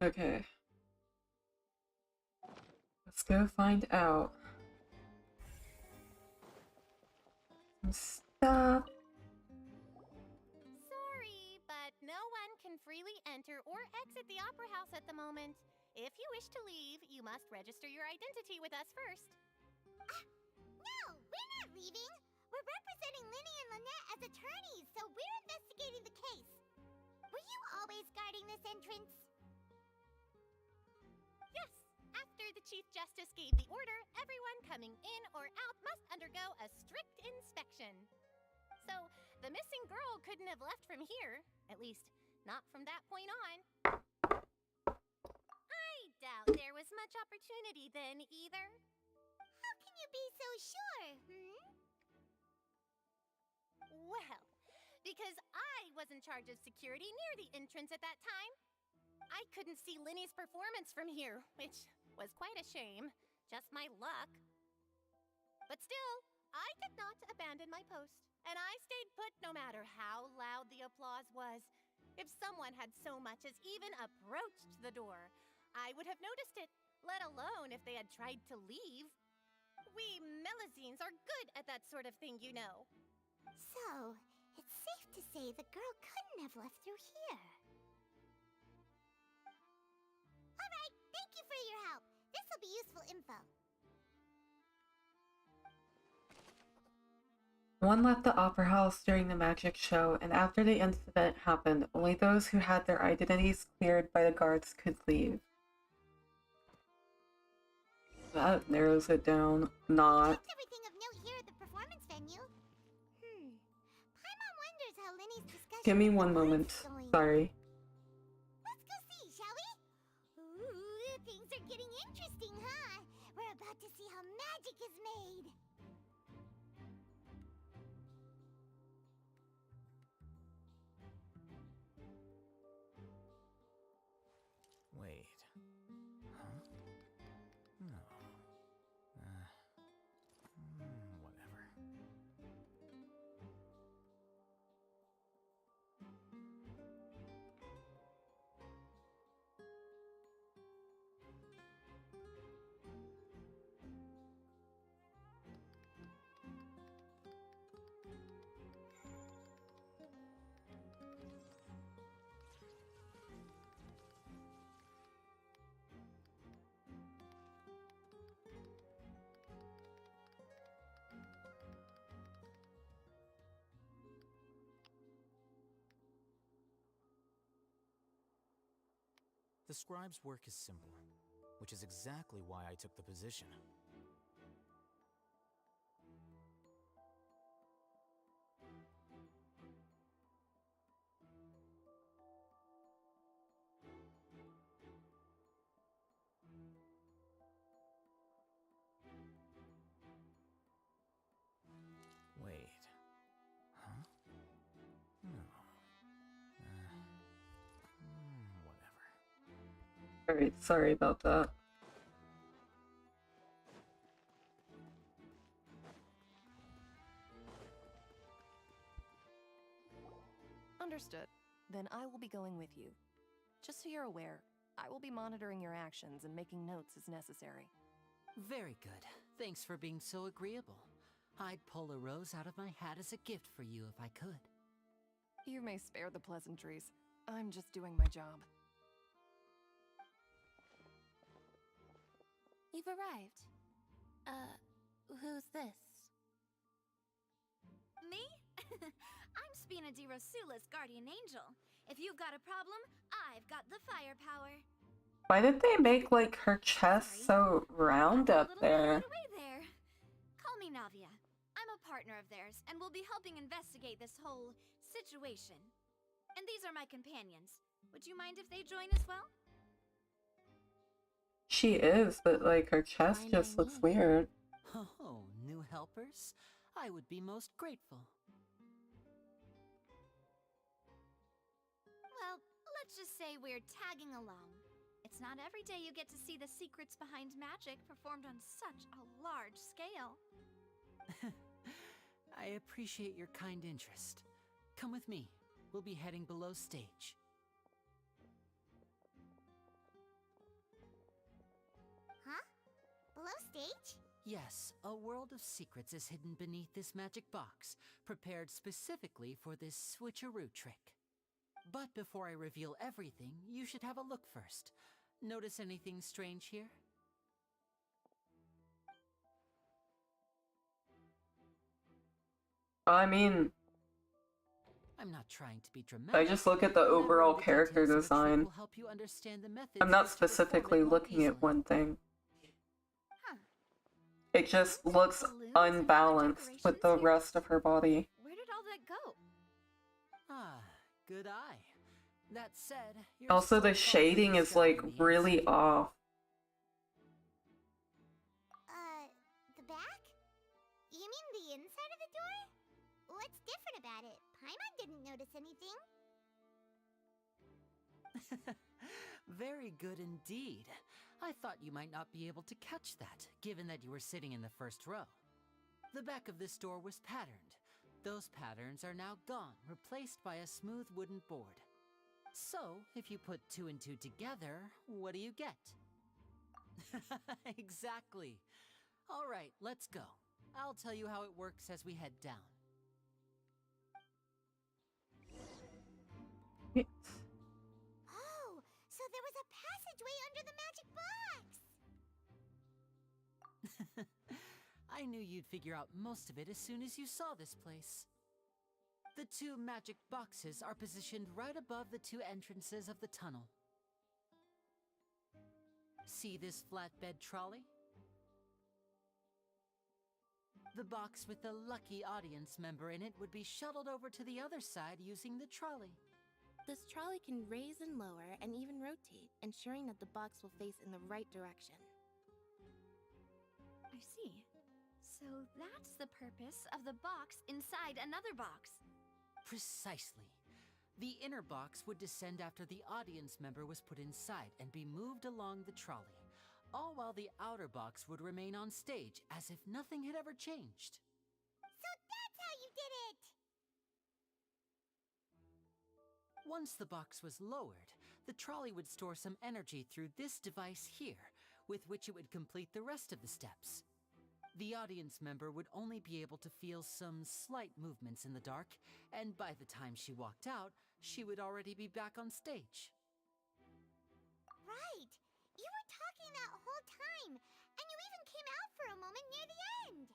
Okay. Let's go find out some stuff. Sorry, but no one can freely enter or exit the Opera House at the moment. If you wish to leave, you must register your identity with us first. No, we're not leaving. We're representing Linny and Lynette as attorneys, so we're investigating the case. Were you always guarding this entrance? Yes. After the Chief Justice gave the order, everyone coming in or out must undergo a strict inspection. So, the missing girl couldn't have left from here. At least, not from that point on. I doubt there was much opportunity then, either. How can you be so sure, Well, because I was in charge of security near the entrance at that time. I couldn't see Linny's performance from here, which was quite a shame. Just my luck. But still, I did not abandon my post, and I stayed put no matter how loud the applause was. If someone had so much as even approached the door, I would have noticed it, let alone if they had tried to leave. We Melazines are good at that sort of thing, you know. So, it's safe to say the girl couldn't have left through here. Alright, thank you for your help. This'll be useful info. One left the Opera House during the magic show, and after the incident happened, only those who had their identities cleared by the guards could leave. That narrows it down. Not. That's everything of note here at the performance venue. Paimon wonders how Linny's discussion Give me with the one guards moment. is going. Sorry. Let's go see, shall we? Ooh, things are getting interesting, huh? We're about to see how magic is made. Wait. Huh? No. Whatever. The scribe's work is simple, which is exactly why I took the position. Wait. Huh? No. Whatever. Alright, sorry about that. Understood. Then I will be going with you. Just so you're aware, I will be monitoring your actions and making notes as necessary. Very good. Thanks for being so agreeable. I'd pull a rose out of my hat as a gift for you if I could. You may spare the pleasantries. I'm just doing my job. You've arrived. Who's this? Me? I'm Spina di Rosula's guardian angel. If you've got a problem, I've got the firepower. Why did they make, like, her chest so round up there? Away there. Call me Navia. I'm a partner of theirs, and will be helping investigate this whole situation. And these are my companions. Would you mind if they join as well? She is, but, like, her chest just looks weird. Oh, new helpers? I would be most grateful. Well, let's just say we're tagging along. It's not every day you get to see the secrets behind magic performed on such a large scale. I appreciate your kind interest. Come with me. We'll be heading below stage. Below stage? Yes, a world of secrets is hidden beneath this magic box, prepared specifically for this switcheroo trick. But before I reveal everything, you should have a look first. Notice anything strange here? I mean, I'm not trying to be dramatic. I just look at the overall character design. Will help you understand the I'm not specifically looking at one thing. It just looks unbalanced with the rest of her body. Where did all that go? Ah, good eye. That said, Also, the shading is like really off. The back? You mean the inside of the door? What's different about it? Paimon didn't notice anything. Very good indeed. I thought you might not be able to catch that, given that you were sitting in the first row. The back of this door was patterned. Those patterns are now gone, replaced by a smooth wooden board. So, if you put 2 and 2 together, what do you get? Exactly. All right, let's go. I'll tell you how it works as we head down. Oh, so there was a passageway under the magic box! I knew you'd figure out most of it as soon as you saw this place. The 2 magic boxes are positioned right above the 2 entrances of the tunnel. See this flatbed trolley? The box with the lucky audience member in it would be shuttled over to the other side using the trolley. This trolley can raise and lower and even rotate, ensuring that the box will face in the right direction. I see. So that's the purpose of the box inside another box. Precisely. The inner box would descend after the audience member was put inside and be moved along the trolley, all while the outer box would remain on stage as if nothing had ever changed. So that's how you did it! Once the box was lowered, the trolley would store some energy through this device here, with which it would complete the rest of the steps. The audience member would only be able to feel some slight movements in the dark, and by the time she walked out, she would already be back on stage. Right! You were talking that whole time, and you even came out for a moment near the end!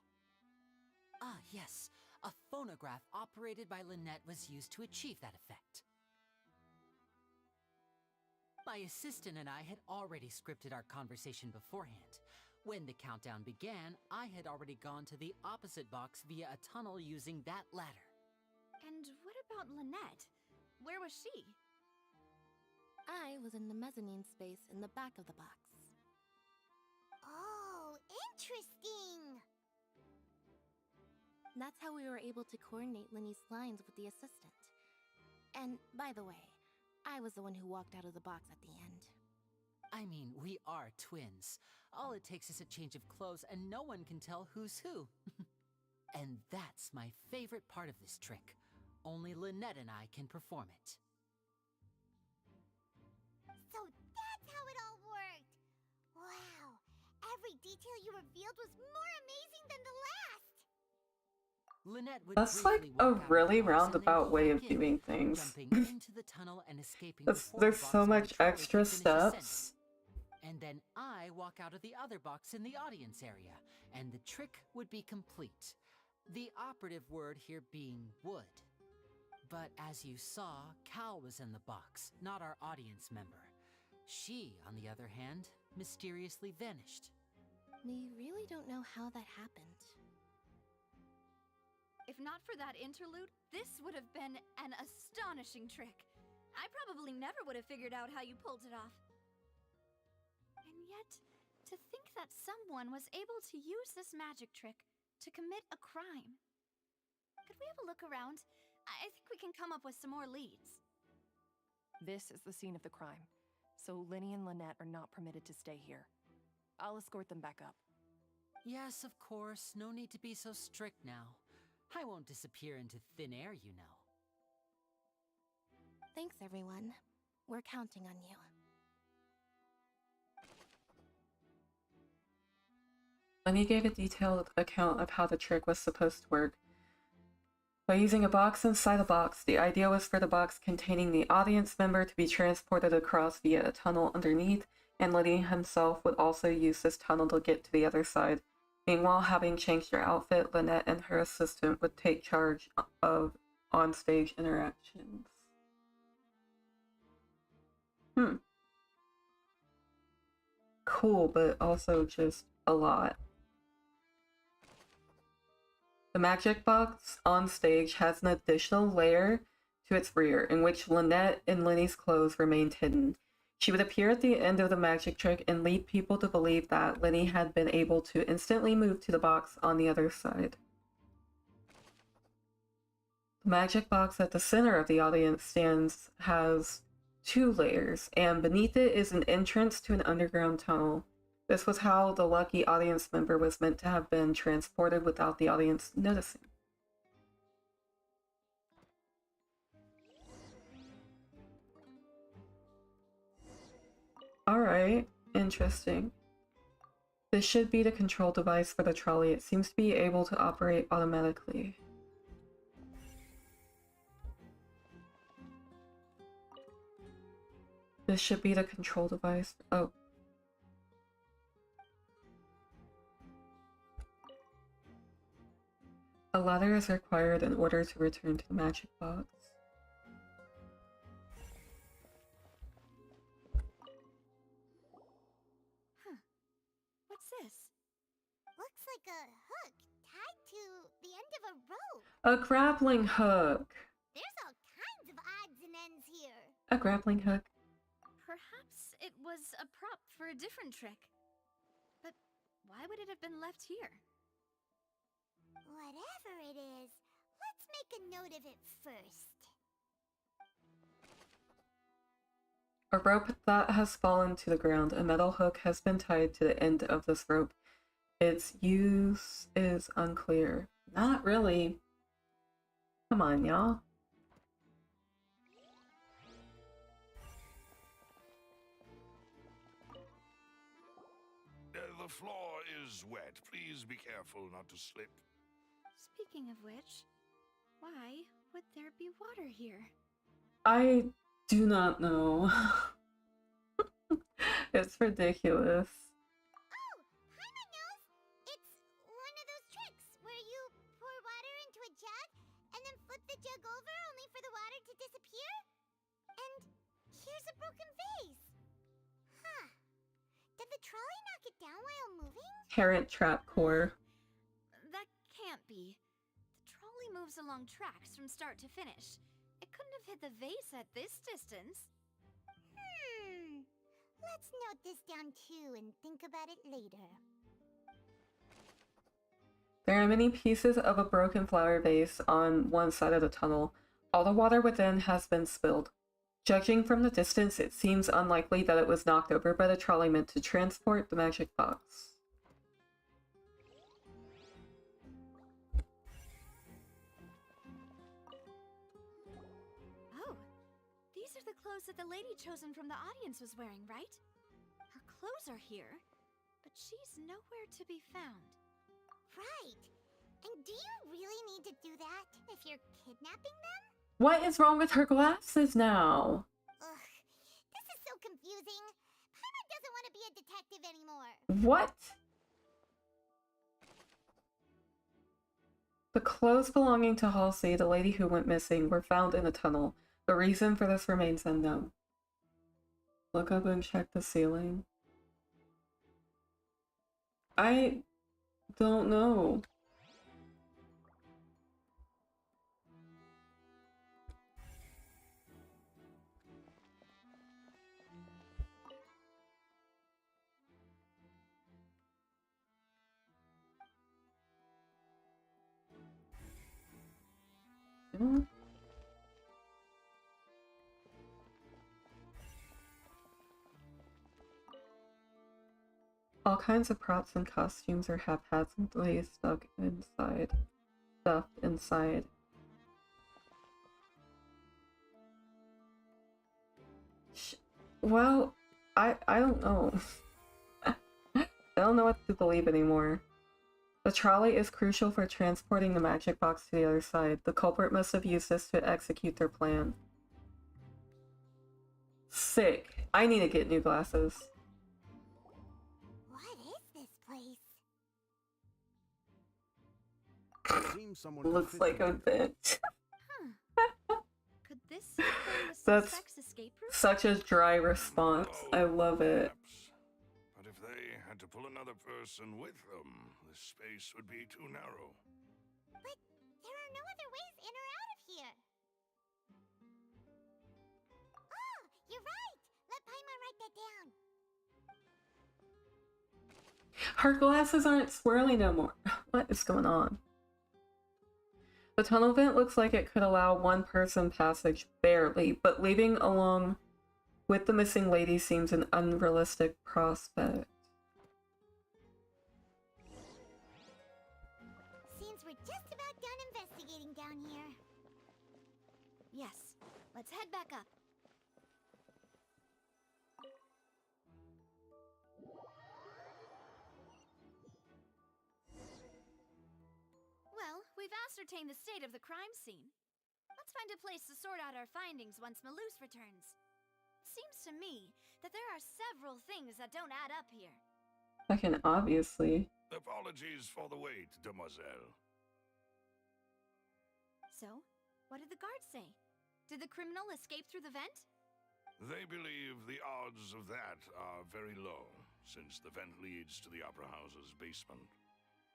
Ah, yes. A phonograph operated by Lynette was used to achieve that effect. My assistant and I had already scripted our conversation beforehand. When the countdown began, I had already gone to the opposite box via a tunnel using that ladder. And what about Lynette? Where was she? I was in the mezzanine space in the back of the box. Oh, interesting! That's how we were able to coordinate Linny's lines with the assistant. And, by the way, I was the one who walked out of the box at the end. I mean, we are twins. All it takes is a change of clothes and no one can tell who's who. And that's my favorite part of this trick. Only Lynette and I can perform it. So that's how it all worked! Wow! Every detail you revealed was more amazing than the last! Lynette would That's like a really roundabout way of doing things. jumping into the tunnel and escaping before There's the box so on the much trolley extra could finish ascending. steps. And then I walk out of the other box in the audience area, and the trick would be complete. The operative word here being would. But as you saw, Cal was in the box, not our audience member. She, on the other hand, mysteriously vanished. We really don't know how that happened. If not for that interlude, this would have been an astonishing trick. I probably never would have figured out how you pulled it off. And yet, to think that someone was able to use this magic trick to commit a crime. Could we have a look around? I think we can come up with some more leads. This is the scene of the crime, so Linny and Lynette are not permitted to stay here. I'll escort them back up. Yes, of course, no need to be so strict now. I won't disappear into thin air, you know. Thanks, everyone. We're counting on you. Lenny gave a detailed account of how the trick was supposed to work. By using a box inside a box, the idea was for the box containing the audience member to be transported across via a tunnel underneath, and Lenny himself would also use this tunnel to get to the other side. Meanwhile, having changed her outfit, Lynette and her assistant would take charge of on-stage interactions. Cool, but also just a lot. The magic box on stage has an additional layer to its rear, in which Lynette and Lenny's clothes remained hidden. She would appear at the end of the magic trick and lead people to believe that Lenny had been able to instantly move to the box on the other side. The magic box at the center of the audience stands has 2 layers, and beneath it is an entrance to an underground tunnel. This was how the lucky audience member was meant to have been transported without the audience noticing. Alright, interesting. This should be the control device for the trolley. It seems to be able to operate automatically. This should be the control device. Oh. A ladder is required in order to return to the magic box. Huh. What's this? Looks like a hook tied to the end of a rope. A grappling hook! There's all kinds of odds and ends here. A grappling hook. Perhaps it was a prop for a different trick. But why would it have been left here? Whatever it is, let's make a note of it first. A rope that has fallen to the ground. A metal hook has been tied to the end of this rope. Its use is unclear. Not really. Come on, y'all. The floor is wet. Please be careful not to slip. Speaking of which, why would there be water here? I do not know. It's ridiculous. Oh, Paimon knows! It's one of those tricks where you pour water into a jug and then flip the jug over only for the water to disappear. And here's a broken vase. Huh. Did the trolley knock it down while moving? Parent trap core. That can't be. The trolley moves along tracks from start to finish. It couldn't have hit the vase at this distance. Let's note this down too and think about it later. There are many pieces of a broken flower vase on one side of the tunnel. All the water within has been spilled. Judging from the distance, it seems unlikely that it was knocked over by the trolley meant to transport the magic box. Oh, these are the clothes that the lady chosen from the audience was wearing, right? Her clothes are here, but she's nowhere to be found. Right. And do you really need to do that if you're kidnapping them? What is wrong with her glasses now? Ugh, this is so confusing. Paimon doesn't want to be a detective anymore. What? The clothes belonging to Halsey, the lady who went missing, were found in a tunnel. The reason for this remains unknown. Look up and check the ceiling. I don't know. All kinds of props and costumes are haphazardly stuffed inside. Well, I don't know. I don't know what to believe anymore. The trolley is crucial for transporting the magic box to the other side. The culprit must have used this to execute their plan. Sick. I need to get new glasses. What is this place? Seems someone Looks like a vent. Could this have been the That's suspect's escape route? such a dry response. I love it. But if they had to pull another person with them, the space would be too narrow. But there are no other ways in or out of here. Oh, you're right. Let Paimon write that down. Her glasses aren't swirly no more. What is going on? The tunnel vent looks like it could allow one person passage, barely, but leaving along with the missing lady seems an unrealistic prospect. Seems we're just about done investigating down here. Yes. Let's head back up. Well, we've ascertained the state of the crime scene. Let's find a place to sort out our findings once Malus returns. Seems to me that there are several things that don't add up here. I can obviously. Apologies for the wait, demoiselle. So, what did the guards say? Did the criminal escape through the vent? They believe the odds of that are very low, since the vent leads to the Opera House's basement.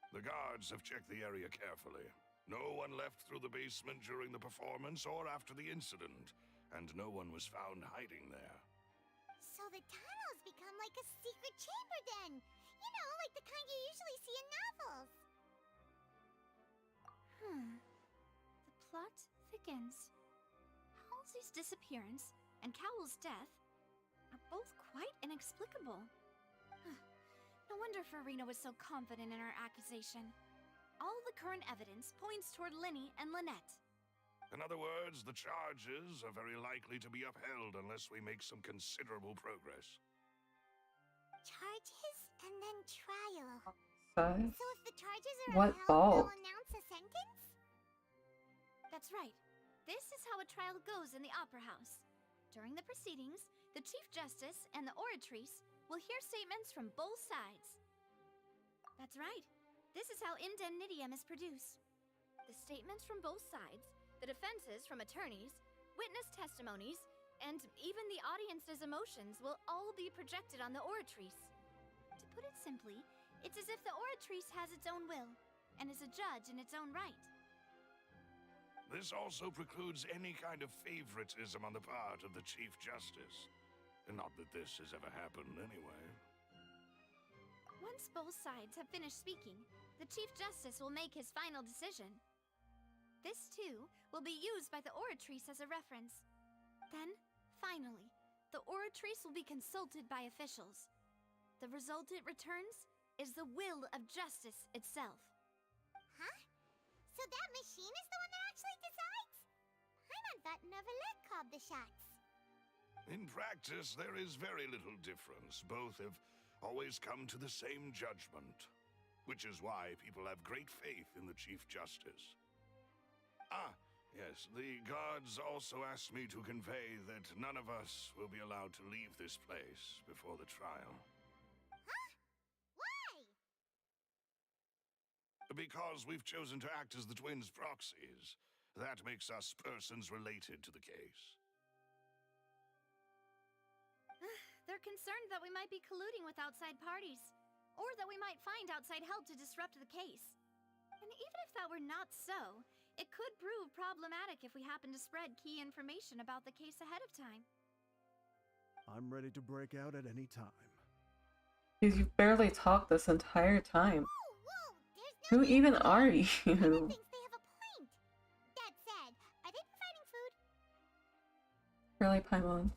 The guards have checked the area carefully. No one left through the basement during the performance or after the incident, and no one was found hiding there. So the tunnel's become like a secret chamber then. You know, like the kind you usually see in novels. The plot thickens. Halsey's disappearance and Cowell's death are both quite inexplicable. No wonder Farina was so confident in her accusation. All the current evidence points toward Linny and Lynette. In other words, the charges are very likely to be upheld unless we make some considerable progress. Charges and then trial. Size? So if the charges are What upheld, ball? they'll announce a sentence? That's right. This is how a trial goes in the Opera House. During the proceedings, the Chief Justice and the Oratrice will hear statements from both sides. That's right. This is how indemnitium is produced. The statements from both sides, the defenses from attorneys, witness testimonies, and even the audience's emotions will all be projected on the Oratrice. To put it simply, it's as if the Oratrice has its own will, and is a judge in its own right. This also precludes any kind of favoritism on the part of the Chief Justice. Not that this has ever happened anyway. Once both sides have finished speaking, the Chief Justice will make his final decision. This, too, will be used by the Oratrice as a reference. Then, finally, the Oratrice will be consulted by officials. The result it returns is the will of justice itself. Huh? So that machine is the one that actually decides? Paimon thought Neverlet called the shots. In practice, there is very little difference. Both have always come to the same judgment, which is why people have great faith in the Chief Justice. Ah, yes, the guards also asked me to convey that none of us will be allowed to leave this place before the trial. Huh? Why? Because we've chosen to act as the twins' proxies. That makes us persons related to the case. They're concerned that we might be colluding with outside parties, or that we might find outside help to disrupt the case. And even if that were not so, it could prove problematic if we happen to spread key information about the case ahead of time. I'm ready to break out at any time. You've barely talked this entire time. Whoa, there's no Who even are you? thinks they have a point. That said, are they providing food? Really, Paimon?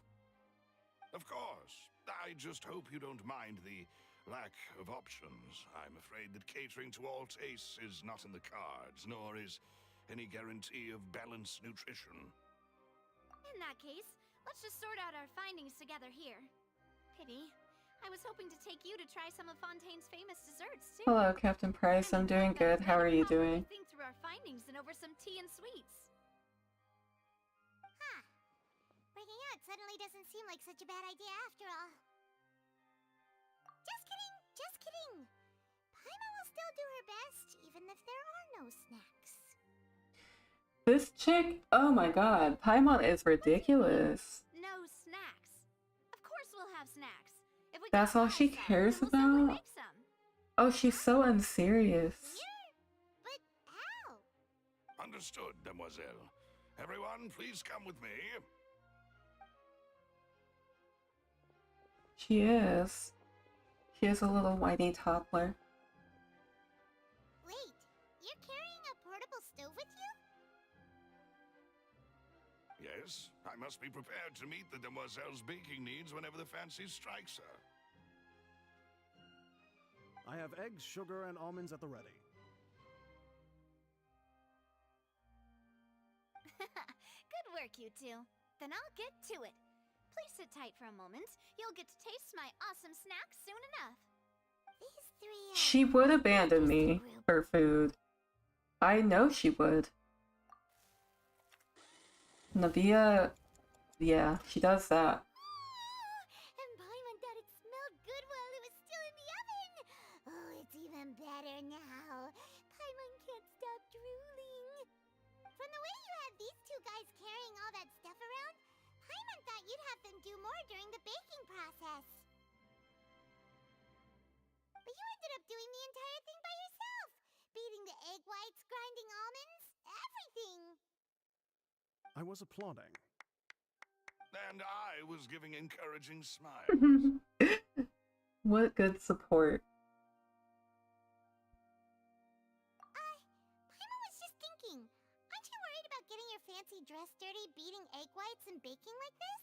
Of course. I just hope you don't mind the lack of options. I'm afraid that catering to all tastes is not in the cards, nor is any guarantee of balanced nutrition. In that case, let's just sort out our findings together here. Pity. I was hoping to take you to try some of Fontaine's famous desserts, too. Hello, Captain Price. I'm doing good. How are you doing? Think through our findings and over some tea and sweets. Huh. Breaking out suddenly doesn't seem like such a bad idea after all. Just kidding, just kidding. Paimon will still do her best, even if there are no snacks. This chick, oh my god, Paimon is ridiculous. No snacks. Of course we'll have snacks. If we That's all she cares about? Oh, she's so unserious. But how? Understood, demoiselle. Everyone, please come with me. She is. She is a little whiny toddler. Wait, you're carrying a portable stove with you? Yes, I must be prepared to meet the demoiselle's baking needs whenever the fancy strikes her. I have eggs, sugar, and almonds at the ready. Good work, you two. Then I'll get to it. Please sit tight for a moment. You'll get to taste my awesome snacks soon enough. These three She would abandon me for food. I know she would. Navia, yeah, she does that. And Paimon thought it smelled good while it was still in the oven. Oh, it's even better now. Paimon can't stop drooling. From the way you had these two guys carrying all that stuff around, Paimon thought you'd have them do more during the baking process. But you ended up doing the entire thing by yourself. Beating the egg whites, grinding almonds, everything. I was applauding. And I was giving encouraging smiles. What good support. Paimon was just thinking, aren't you worried about getting your fancy dress dirty beating egg whites and baking like this?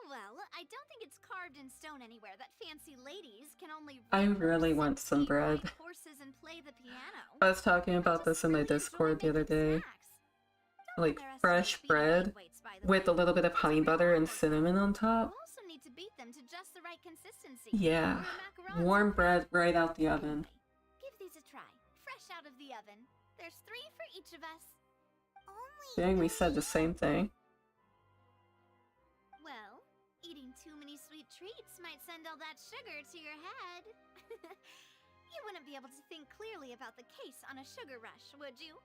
Well, I don't think it's carved in stone anywhere that fancy ladies can only I really want some bread. ride horses and play the piano. I was talking about this in my Discord the other day. Like fresh bread with a little bit of honey butter and cinnamon on top. You also need to beat them to just the right consistency. Yeah, warm bread right out the oven. Give these a try, fresh out of the oven. There's 3 for each of us. Dang, we said the same thing. Well, eating too many sweet treats might send all that sugar to your head. You wouldn't be able to think clearly about the case on a sugar rush, would you?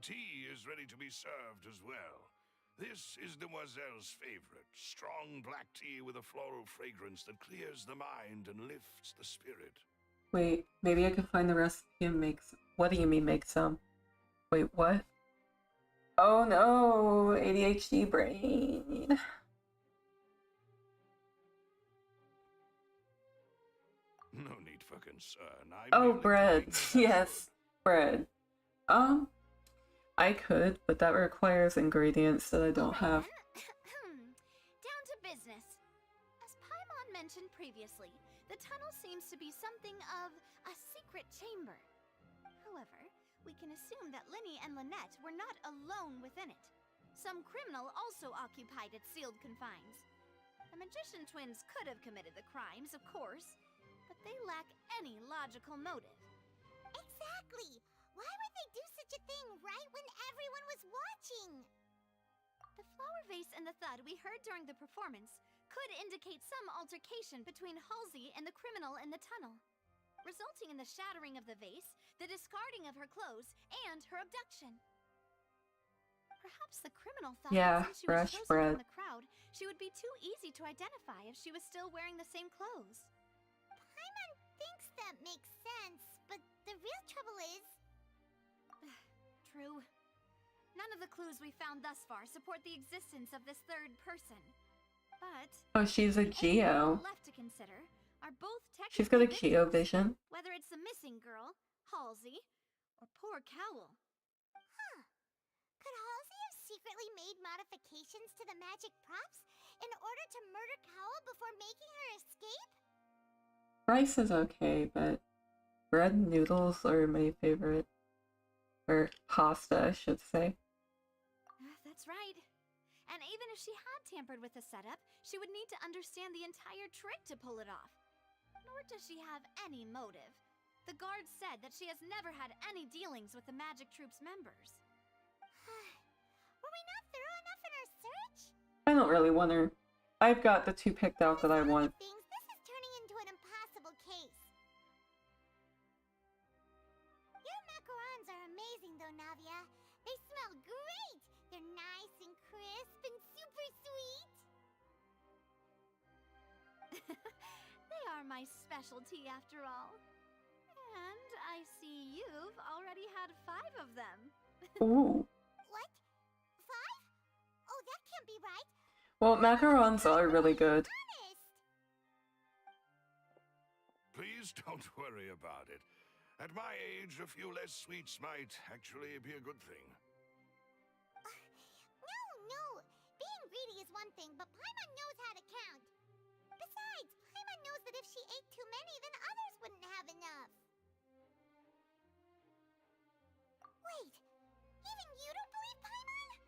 Tea is ready to be served as well. This is Demoiselle's favorite, strong black tea with a floral fragrance that clears the mind and lifts the spirit. Wait, maybe I can find the recipe and make some. What do you mean make some? Wait, what? Oh no, ADHD brain. No need for concern. Oh, bread. Yes, bread. I could, but that requires ingredients that I don't have. Down to business. As Paimon mentioned previously, the tunnel seems to be something of a secret chamber. However, we can assume that Linny and Lynette were not alone within it. Some criminal also occupied its sealed confines. The magician twins could have committed the crimes, of course, but they lack any logical motive. Exactly! Why would they do such a thing right when everyone was watching? The flower vase and the thud we heard during the performance could indicate some altercation between Halsey and the criminal in the tunnel, resulting in the shattering of the vase, the discarding of her clothes, and her abduction. Perhaps the criminal thought that since she was fresh chosen bread. from the crowd, she would be too easy to identify if she was still wearing the same clothes. Paimon thinks that makes sense, but the real trouble is... True. None of the clues we found thus far support the existence of this third person. But Oh, she's a Geo. left to consider are both She's got a technically Geo victims, vision. whether it's the missing girl, Halsey, or poor Cowl. Huh. Could Halsey have secretly made modifications to the magic props in order to murder Cowl before making her escape? Rice is okay, but bread and noodles are my favorite. Or pasta, I should say. That's right. And even if she had tampered with the setup, she would need to understand the entire trick to pull it off. Nor does she have any motive. The guard said that she has never had any dealings with the Magic Troop's members. Were we not thorough enough in our search? I don't really want her. I've got the 2 picked out that I want. Things, this is turning into an impossible case. Your macarons are amazing though, Navia. They smell great! They're nice and crisp and super sweet! They are my specialty after all. And I see you've already had 5 of them. Ooh. What? 5? Oh, that can't be right. Well, macarons are really good. Please don't worry about it. At my age, a few less sweets might actually be a good thing. No. Being greedy is one thing, but Paimon knows how to count. Besides, Paimon knows that if she ate too many, then others wouldn't have enough. Wait, even you don't believe Paimon?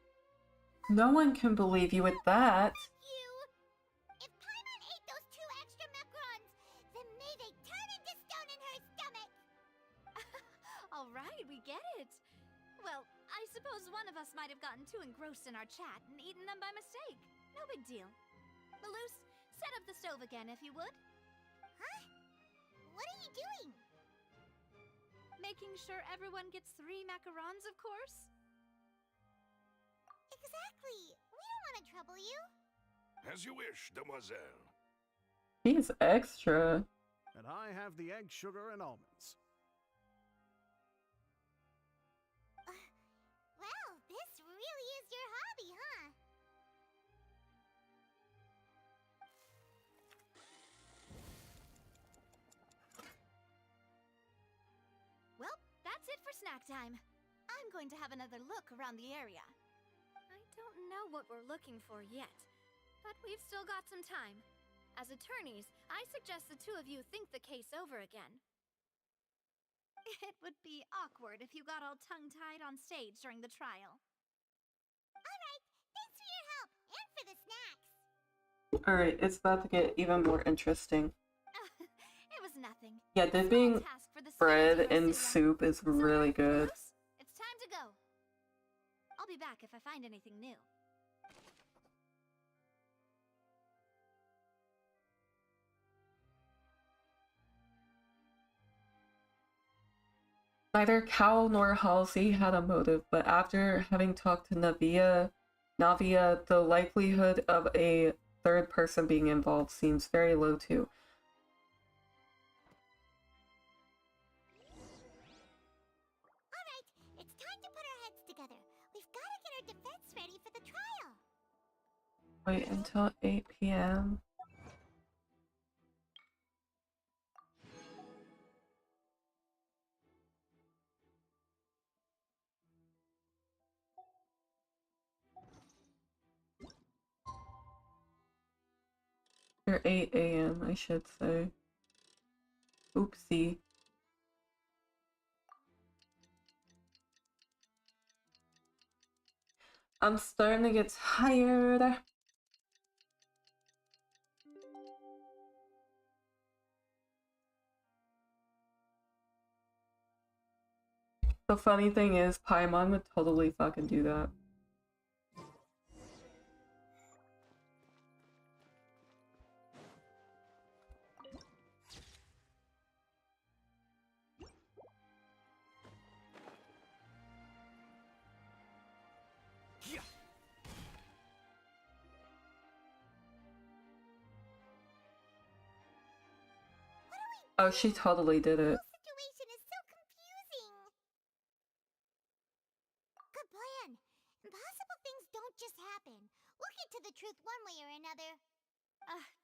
No one can believe you with that. You! If Paimon ate those 2 extra macarons, then may they turn into stone in her stomach! Alright, we get it. Well, I suppose one of us might have gotten too engrossed in our chat and eaten them by mistake. No big deal. Malus, set up the stove again if you would. Huh? What are you doing? Making sure everyone gets 3 macarons, of course. Exactly. We don't want to trouble you. As you wish, demoiselle. He's extra. And I have the egg, sugar, and almonds. Well, this really is your hobby, huh? Well, that's it for snack time. I'm going to have another look around the area. I don't know what we're looking for yet, but we've still got some time. As attorneys, I suggest the 2 of you think the case over again. It would be awkward if you got all tongue-tied on stage during the trial. Alright, thanks for your help, and for the snacks. Alright, it's about to get even more interesting. It was nothing. Yeah, dipping bread in soup is really good. It's time to go. I'll be back if I find anything new. Neither Cal nor Halsey had a motive, but after having talked to Navia, the likelihood of a 3rd person being involved seems very low too. Alright, it's time to put our heads together. We've got to get our defense ready for the trial. Wait until 8 p.m. Or 8 a.m. I should say. Oopsie. I'm starting to get tired. The funny thing is, Paimon would totally fucking do that. Oh, she totally did it. The situation is so confusing. Good plan. Impossible things don't just happen. We'll get to the truth one way or another.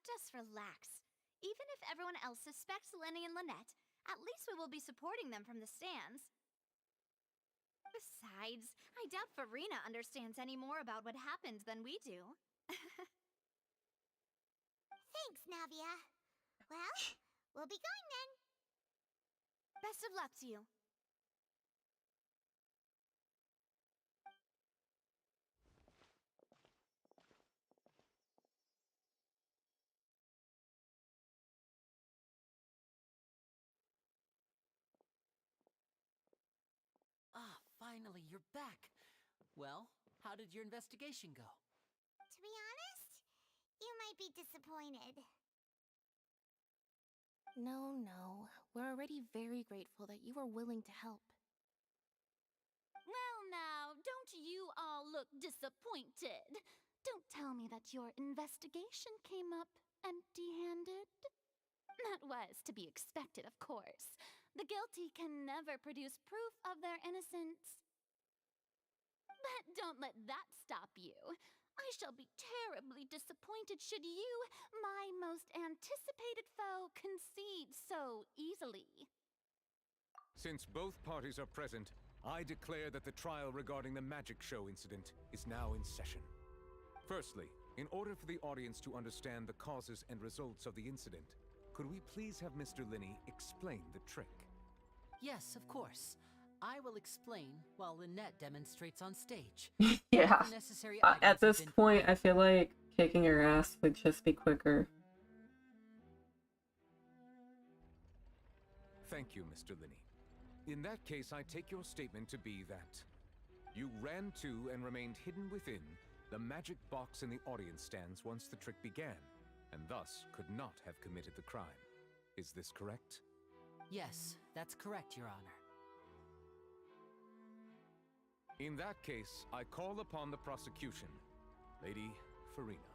Just relax. Even if everyone else suspects Lenny and Lynette, at least we will be supporting them from the stands. Besides, I doubt Farina understands any more about what happened than we do. Thanks, Navia. Well, we'll be going then. Best of luck to you. finally, you're back. Well, how did your investigation go? To be honest, you might be disappointed. No. We're already very grateful that you were willing to help. Well now, don't you all look disappointed. Don't tell me that your investigation came up empty-handed. That was to be expected, of course. The guilty can never produce proof of their innocence. But don't let that stop you. I shall be terribly disappointed should you, my most anticipated foe, concede so easily. Since both parties are present, I declare that the trial regarding the magic show incident is now in session. Firstly, in order for the audience to understand the causes and results of the incident, could we please have Mr. Linney explain the trick? Yes, of course. I will explain while Lynette demonstrates on stage. Yeah. The necessary At items this have been point, I feel like kicking her ass would just be quicker. Thank you, Mr. Linney. In that case, I take your statement to be that you ran to and remained hidden within the magic box in the audience stands once the trick began, and thus could not have committed the crime. Is this correct? Yes, that's correct, Your Honor. In that case, I call upon the prosecution. Lady Farina,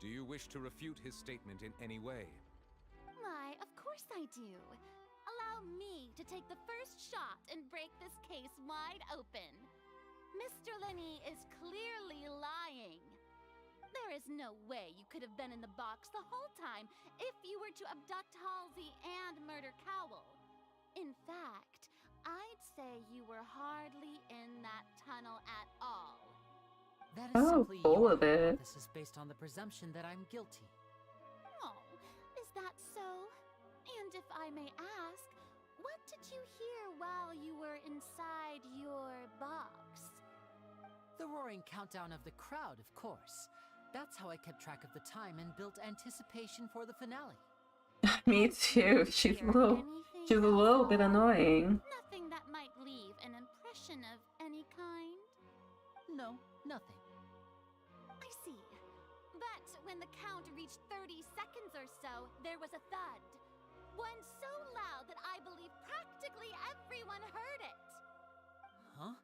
do you wish to refute his statement in any way? Why, of course I do. Allow me to take the first shot and break this case wide open. Mr. Linney is clearly lying. There is no way you could have been in the box the whole time if you were to abduct Halsey and murder Cowell. In fact, I'd say you were hardly in that tunnel at all. That is simply full your of it. hypothesis based on the presumption that I'm guilty. Oh, is that so? And if I may ask, what did you hear while you were inside your box? The roaring countdown of the crowd, of course. That's how I kept track of the time and built anticipation for the finale. Me too. She's a little bit annoying. Nothing that might leave an impression of any kind? No, nothing. I see. But when the count reached 30 seconds or so, there was a thud. One so loud that I believe practically everyone heard it. Huh?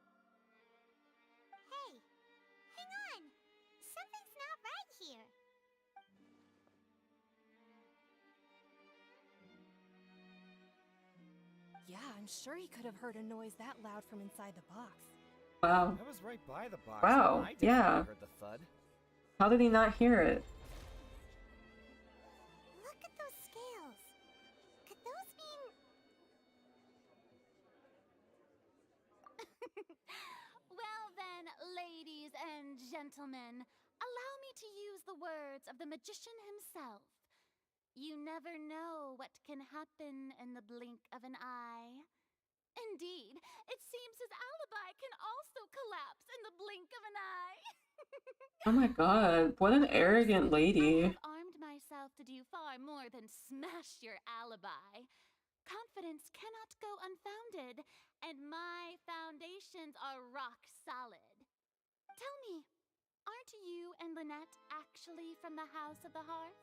Hey, hang on. Something's not right here. Yeah, I'm sure he could have heard a noise that loud from inside the box. Wow. I was right by the box. Wow, I definitely yeah. heard the thud. How did he not hear it? Look at those scales. Could those mean... Well then, ladies and gentlemen, allow me to use the words of the magician himself. You never know what can happen in the blink of an eye. Indeed, it seems his alibi can also collapse in the blink of an eye. Oh my god, what an arrogant lady. I've armed myself to do far more than smash your alibi. Confidence cannot go unfounded, and my foundations are rock solid. Tell me, aren't you and Lynette actually from the House of the Hearth?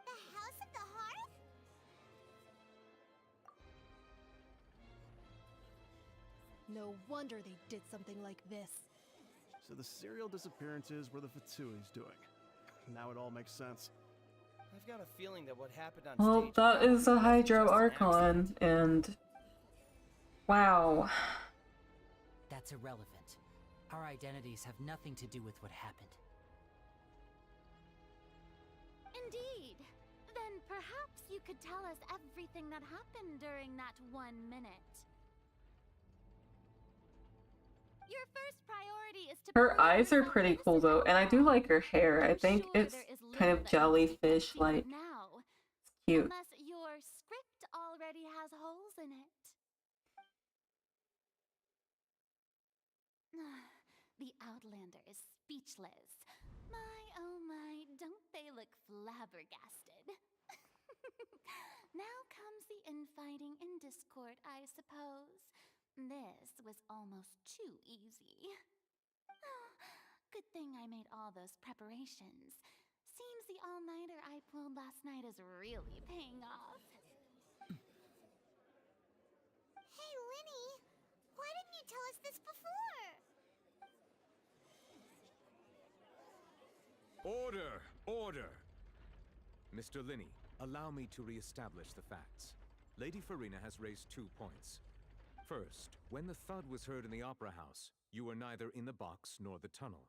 The House of the Hearth? No wonder they did something like this. So the serial disappearances were the Fatsui's doing. Now it all makes sense. I've got a feeling that what happened on Well, stage that is a wasn't Hydro just an Archon, accident. and... Wow. That's irrelevant. Our identities have nothing to do with what happened. Indeed. Then perhaps you could tell us everything that happened during that 1 minute. Your first priority is to Her eyes are pretty cool though, and I do like her hair. I think it's kind of jellyfish-like. Now, It's cute. unless your script already has holes in it. The Outlander is speechless. My, oh my, don't they look flabbergasted? Now comes the infighting and discord, I suppose. This was almost too easy. Good thing I made all those preparations. Seems the all-nighter I pulled last night is really paying off. Hey, Linny! Why didn't you tell us this before? Order! Order! Mr. Linney, allow me to re-establish the facts. Lady Farina has raised 2 points. First, when the thud was heard in the Opera House, you were neither in the box nor the tunnel.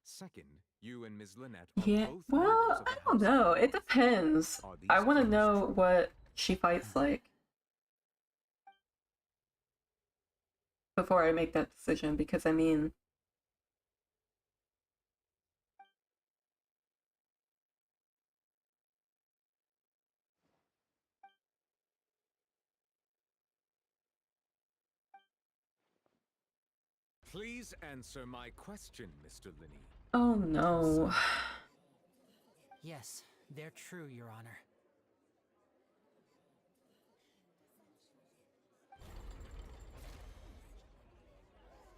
Second, you and Ms. Lynette are Yeah, both members well, of the I don't House. know. It depends. Are these I want to claims know true? what she fights like before I make that decision, because I mean, Please answer my question, Mr. Linney. oh no. Yes, they're true, Your Honor.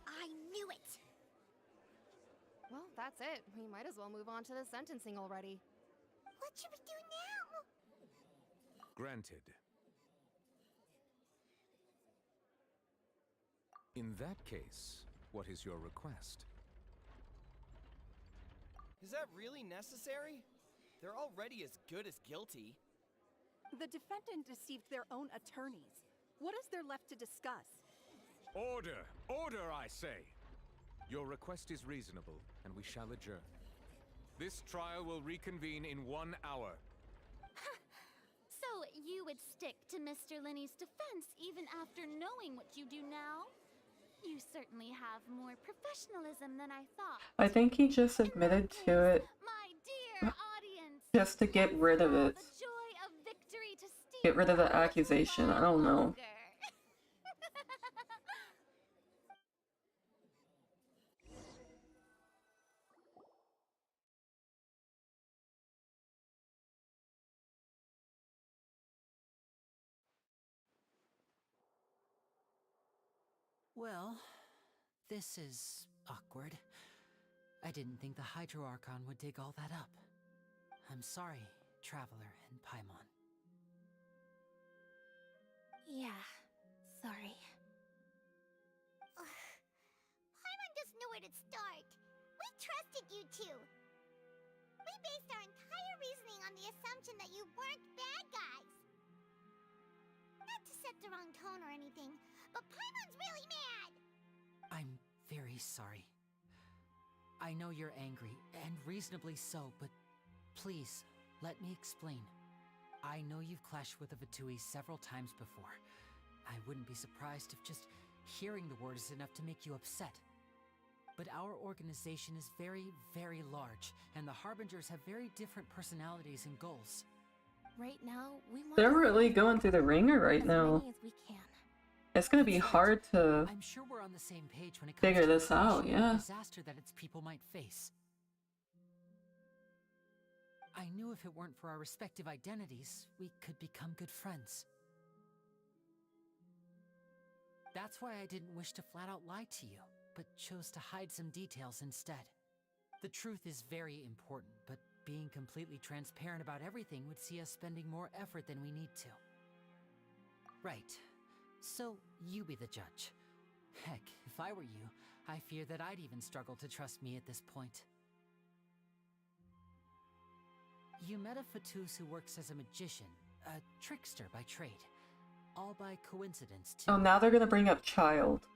I knew it! Well, that's it. We might as well move on to the sentencing already. What should we do now? Granted. In that case, what is your request? Is that really necessary? They're already as good as guilty. The defendant deceived their own attorneys. What is there left to discuss? Order! Order, I say! Your request is reasonable, and we shall adjourn. This trial will reconvene in 1 hour. So you would stick to Mr. Linney's defense even after knowing what you do now? You certainly have more professionalism than I thought. I think he just admitted to it My dear audience, just to get rid of it. the joy of victory to steal Get rid of the accusation. I don't know. Well, this is awkward. I didn't think the Hydro Archon would dig all that up. I'm sorry, Traveler and Paimon. Yeah, sorry. Paimon doesn't know where to start. We trusted you two. We based our entire reasoning on the assumption that you weren't bad guys. Not to set the wrong tone or anything, but Paimon's really mad! I'm very sorry. I know you're angry, and reasonably so, but please, let me explain. I know you've clashed with the Vtuber several times before. I wouldn't be surprised if just hearing the word is enough to make you upset. But our organization is very, very large, and the Harbingers have very different personalities and goals. Right now, we want They're to really going through the ringer right as now. many as we can. It's gonna be hard to I'm sure we're on the same page when it comes figure to this out, appreciating yeah. the disaster that its people might face. I knew if it weren't for our respective identities, we could become good friends. That's why I didn't wish to flat out lie to you, but chose to hide some details instead. The truth is very important, but being completely transparent about everything would see us spending more effort than we need to. Right. So, you be the judge. Heck, if I were you, I fear that I'd even struggle to trust me at this point. You met a Fatus who works as a magician, a trickster by trade. All by coincidence, too. Oh, now they're gonna bring up child.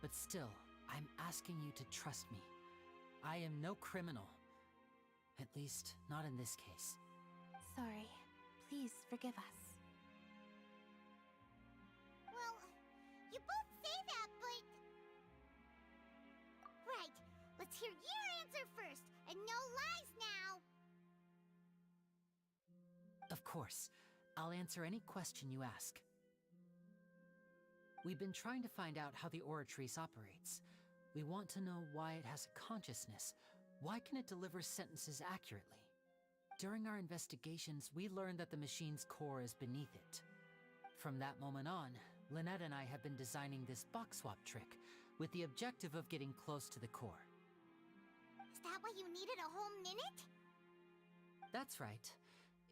But still, I'm asking you to trust me. I am no criminal. At least, not in this case. Sorry. Please forgive us. Well, you both say that, but... Right, let's hear your answer first, and no lies now! Of course. I'll answer any question you ask. We've been trying to find out how the Oratrice operates. We want to know why it has a consciousness. Why can it deliver sentences accurately? During our investigations, we learned that the machine's core is beneath it. From that moment on, Lynette and I have been designing this box swap trick with the objective of getting close to the core. Is that why you needed a whole minute? That's right.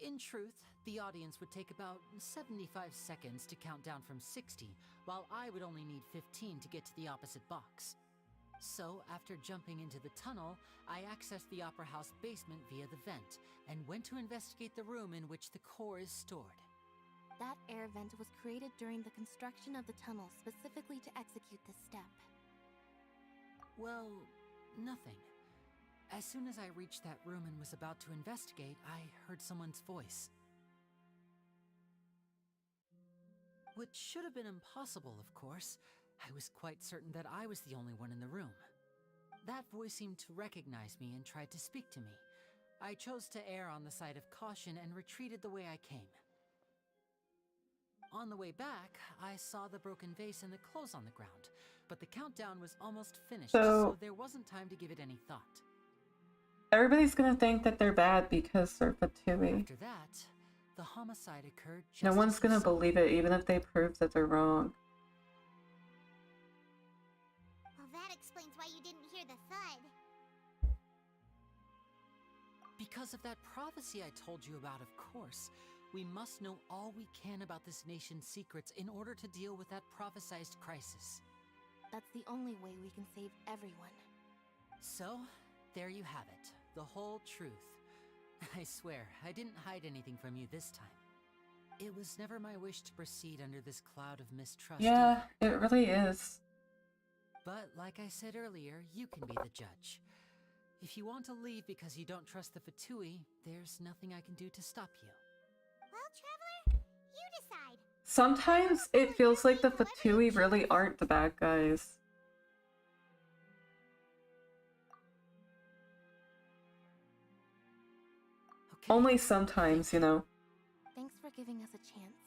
In truth, the audience would take about 75 seconds to count down from 60, while I would only need 15 to get to the opposite box. So, after jumping into the tunnel, I accessed the Opera House basement via the vent, and went to investigate the room in which the core is stored. That air vent was created during the construction of the tunnel specifically to execute this step. Well, nothing. As soon as I reached that room and was about to investigate, I heard someone's voice. Which should have been impossible, of course. I was quite certain that I was the only one in the room. That voice seemed to recognize me and tried to speak to me. I chose to err on the side of caution and retreated the way I came. On the way back, I saw the broken vase and the clothes on the ground, but the countdown was almost finished, so there wasn't time to give it any thought. Everybody's gonna think that they're bad because they're Fatui. After that, the homicide occurred just No one's as you gonna saw. believe it, even if they prove that they're wrong. Well, that explains why you didn't hear the thud. Because of that prophecy I told you about, of course. We must know all we can about this nation's secrets in order to deal with that prophesized crisis. That's the only way we can save everyone. So, there you have it. The whole truth. I swear, I didn't hide anything from you this time. It was never my wish to proceed under this cloud of mistrust. Yeah, it really is. But like I said earlier, you can be the judge. If you want to leave because you don't trust the Fatui, there's nothing I can do to stop you. Well, Traveler, you decide. Sometimes it feels like the Fatui really aren't the bad guys. Only sometimes, you know. Thanks for giving us a chance.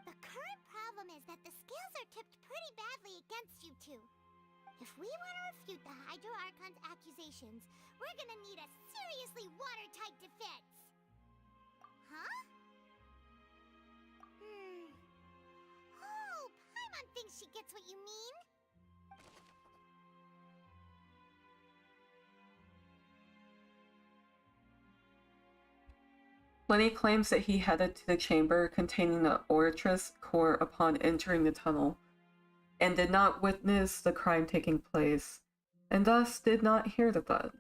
The current problem is that the scales are tipped pretty badly against you two. If we want to refute the Hydro Archon's accusations, we're gonna need a seriously watertight defense. Huh? Oh, Paimon thinks she gets what you mean. Lenny claims that he headed to the chamber containing the Oratrice core upon entering the tunnel, and did not witness the crime taking place, and thus did not hear the thud.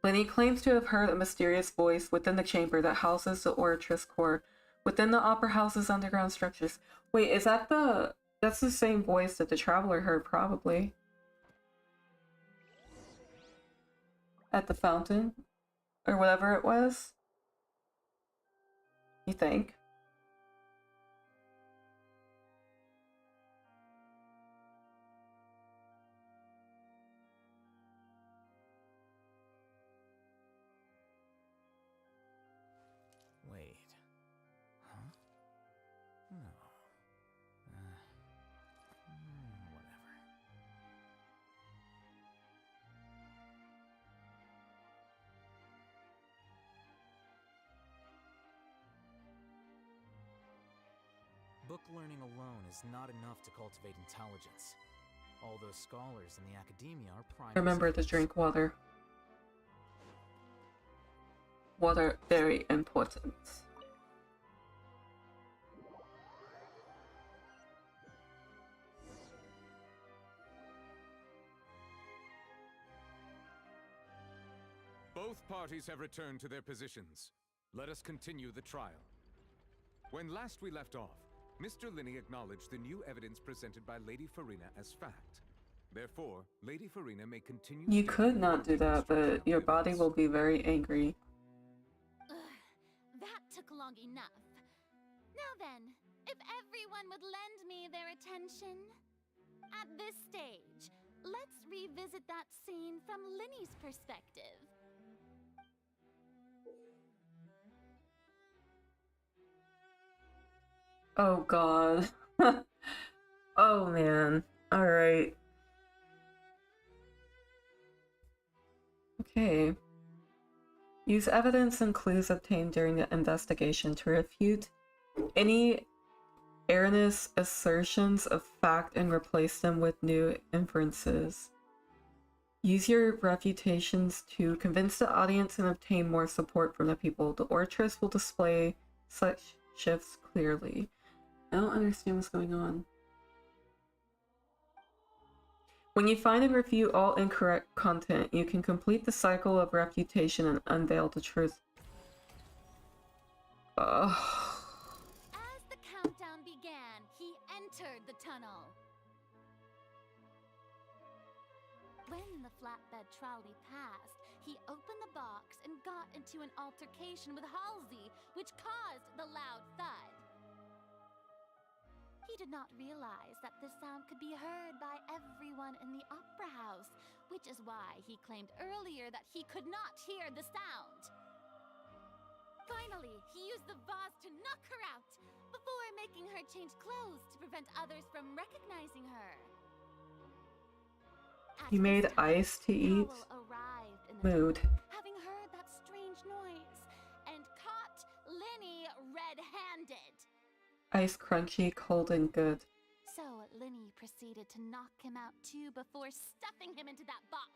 Lenny claims to have heard a mysterious voice within the chamber that houses the Oratrice core within the Opera House's underground structures. Wait, is that that's the same voice that the Traveler heard, probably. At the fountain? Or whatever it was? You think? Wait. Huh? No. Whatever. Book learning alone is not enough to cultivate intelligence. All those scholars in the academia are prime. Remember to drink water. Water, very important. Both parties have returned to their positions. Let us continue the trial. When last we left off, Mr. Linney acknowledged the new evidence presented by Lady Farina as fact. Therefore, Lady Farina may continue. You could not do that, but your body will be very angry. That took long enough. Now then, if everyone would lend me their attention. At this stage, let's revisit that scene from Linney's perspective. Oh god. Oh man. Alright. Okay. Use evidence and clues obtained during the investigation to refute any erroneous assertions of fact and replace them with new inferences. Use your refutations to convince the audience and obtain more support from the people. The oratress will display such shifts clearly. I don't understand what's going on. When you find and refute all incorrect content, you can complete the cycle of refutation and unveil the truth. As the countdown began, he entered the tunnel. When the flatbed trolley passed, he opened the box and got into an altercation with Halsey, which caused the loud thud. He did not realize that this sound could be heard by everyone in the opera house, which is why he claimed earlier that he could not hear the sound. Finally, he used the vase to knock her out, before making her change clothes to prevent others from recognizing her. He made ice to eat. Mood. Having heard that strange noise, and caught Linny red-handed. Ice crunchy, cold and good. So Linny proceeded to knock him out too before stuffing him into that box.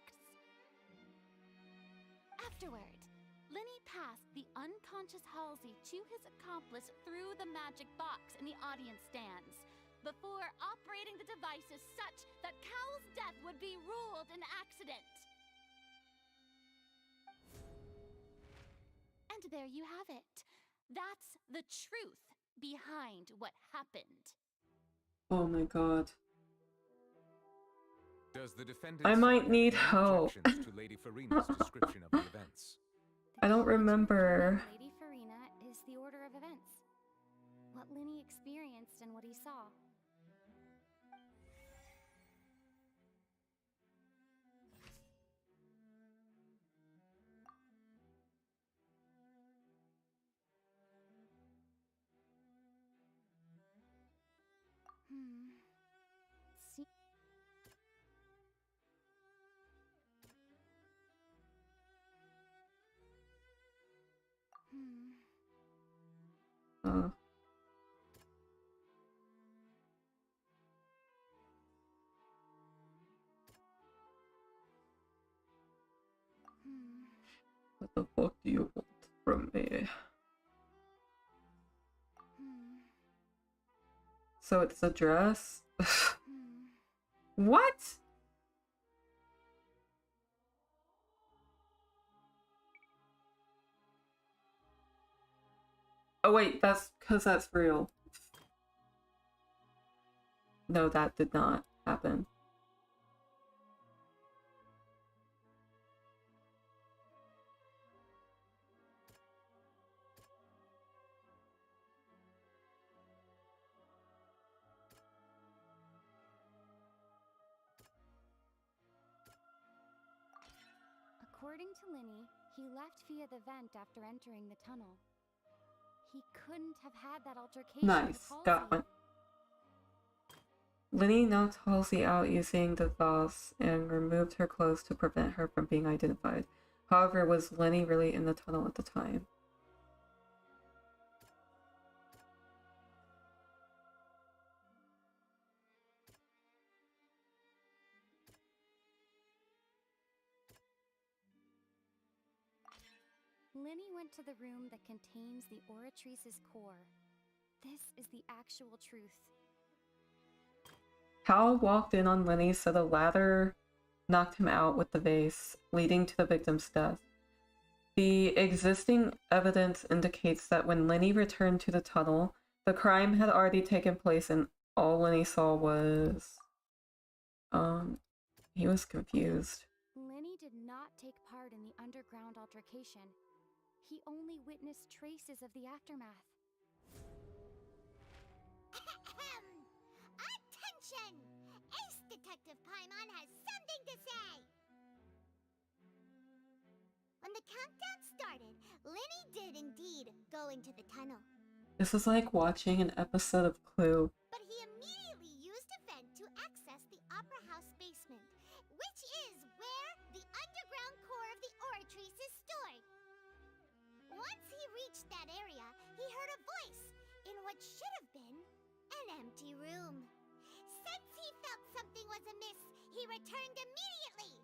Afterward, Linny passed the unconscious Halsey to his accomplice through the magic box in the audience stands, before operating the devices such that Cowl's death would be ruled an accident. And there you have it. That's the truth behind what happened. Oh my god. Does the defendant I might have need any help. objections to Lady Farina's description of the events? I don't remember. Lady Farina is the order of events. What Linny experienced and what he saw. See. What the fuck do you want from me? So it's a dress? What? Oh wait, that's because that's real. No, that did not happen. According to Linny, he left via the vent after entering the tunnel. He couldn't have had that altercation with Nice, Halsey. got one. Linny knocked Halsey out using the vase and removed her clothes to prevent her from being identified. However, was Linny really in the tunnel at the time? Linny went to the room that contains the Oratrice's core. This is the actual truth. Hal walked in on Linny, so the latter knocked him out with the vase, leading to the victim's death. The existing evidence indicates that when Linny returned to the tunnel, the crime had already taken place and all Linny saw was... he was confused. Linny did not take part in the underground altercation. He only witnessed traces of the aftermath. Attention! Ace Detective Paimon has something to say! When the countdown started, Linny did indeed go into the tunnel. This is like watching an episode of Clue. But he immediately used a vent to access the Opera House basement, which is where the underground core of the Oratrice is stored. Once he reached that area, he heard a voice in what should have been an empty room. Since he felt something was amiss, he returned immediately.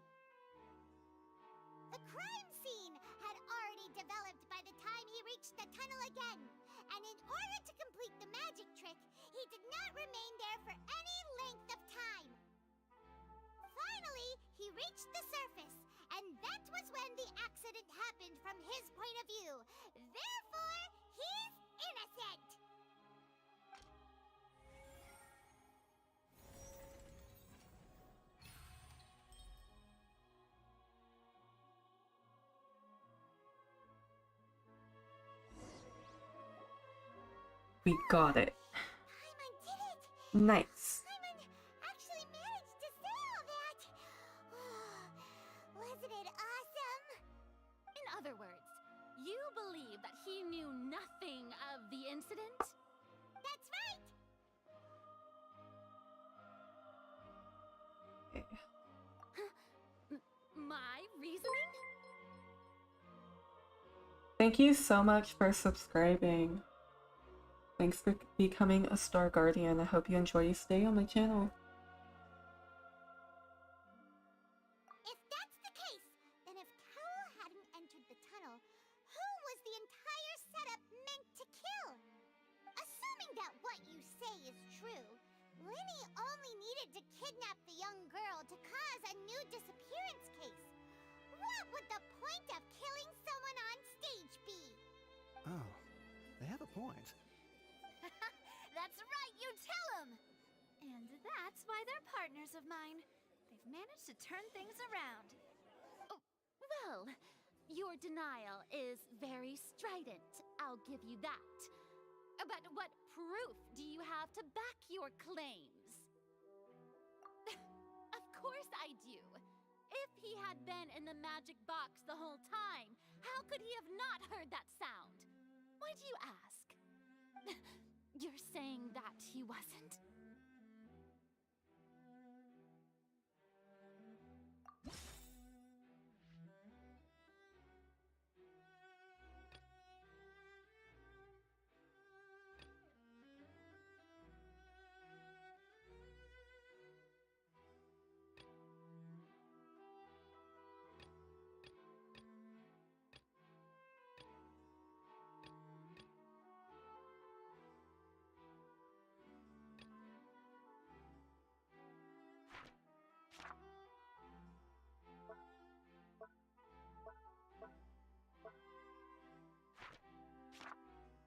The crime scene had already developed by the time he reached the tunnel again, and in order to complete the magic trick, he did not remain there for any length of time. Finally, he reached the surface, and that was when the accident happened from his point of view. Therefore, he's innocent! We got it. Nice. Actually managed to say all that! Wasn't it awesome? In other words, you believe that he knew nothing of the incident? That's right! My reasoning? Thank you so much for subscribing. Thanks for becoming a Star Guardian. I hope you enjoy your stay on my channel. If that's the case, then if Cowell hadn't entered the tunnel, who was the entire setup meant to kill? Assuming that what you say is true, Linny only needed to kidnap the young girl to cause a new disappearance case. What would the point of killing someone on stage be? Oh, they have a point. That's right, you tell them! And that's why they're partners of mine. They've managed to turn things around. Oh, well, your denial is very strident, I'll give you that. But what proof do you have to back your claims? Of course I do. If he had been in the magic box the whole time, how could he have not heard that sound? Why do you ask? You're saying that he wasn't?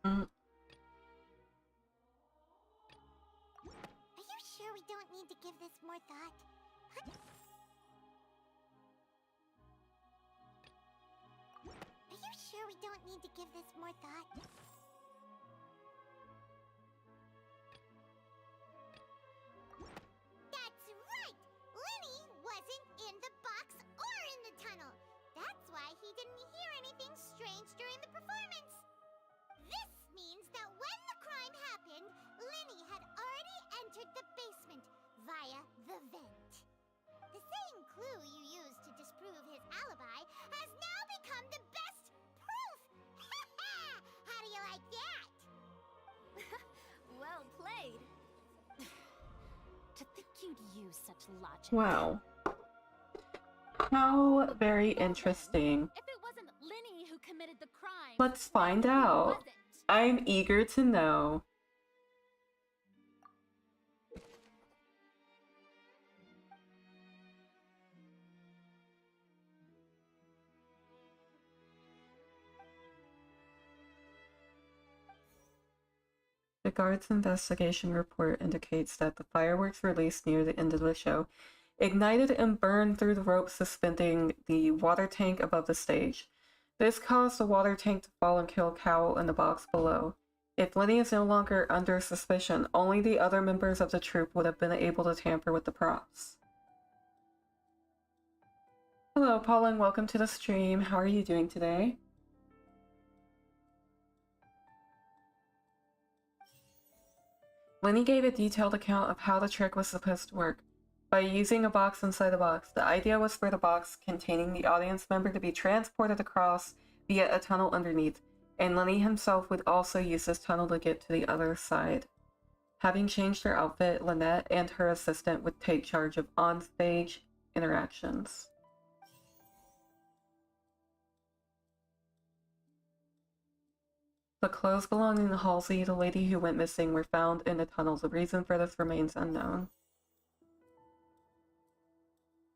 Are you sure we don't need to give this more thought? Are you sure we don't need to give this more thought? That's right! Linny wasn't in the box or in the tunnel. That's why he didn't hear anything strange during the performance. This means that when the crime happened, Linny had already entered the basement via the vent. The same clue you used to disprove his alibi has now become the best proof! How do you like that? Well played. To think you'd use such logic. Wow. How very interesting. If it wasn't Linny who committed the crime, Let's find out. I'm eager to know. The guard's investigation report indicates that the fireworks released near the end of the show ignited and burned through the rope suspending the water tank above the stage. This caused the water tank to fall and kill Cowell in the box below. If Linny is no longer under suspicion, only the other members of the troupe would have been able to tamper with the props. Hello, Paula, and welcome to the stream. How are you doing today? Linny gave a detailed account of how the trick was supposed to work. By using a box inside the box, the idea was for the box containing the audience member to be transported across via a tunnel underneath. and Lenny himself would also use this tunnel to get to the other side. Having changed her outfit, Lynette and her assistant would take charge of on-stage interactions. The clothes belonging to Halsey, the lady who went missing, were found in the tunnels. The reason for this remains unknown.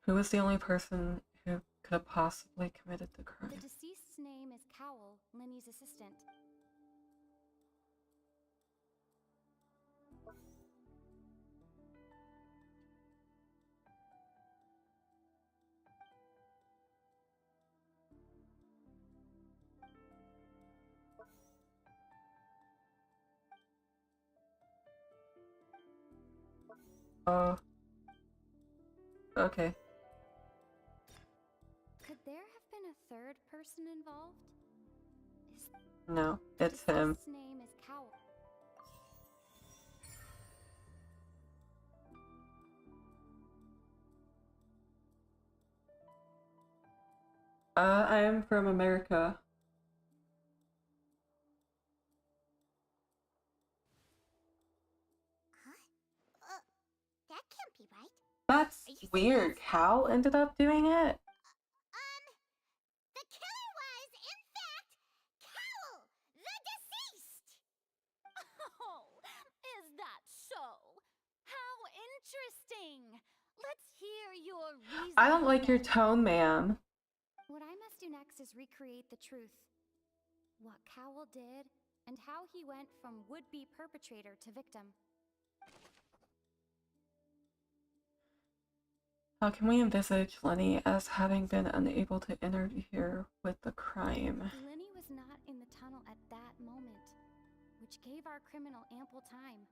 Who was the only person who could have possibly committed the crime? The deceased's name is Cowell, Lenny's assistant. Okay. Could there have been a third person involved? No, it's him. His name is Cowell. I am from America. That can't be right. That's weird. Cal ended up doing it? The killer was, in fact, Cowell, the deceased! Oh, is that so? How interesting! Let's hear your reason. I don't like your tone, ma'am. What I must do next is recreate the truth. What Cowell did, and how he went from would-be perpetrator to victim. How can we envisage Lenny as having been unable to interfere with the crime? Lenny was not in the tunnel at that moment, which gave our criminal ample time.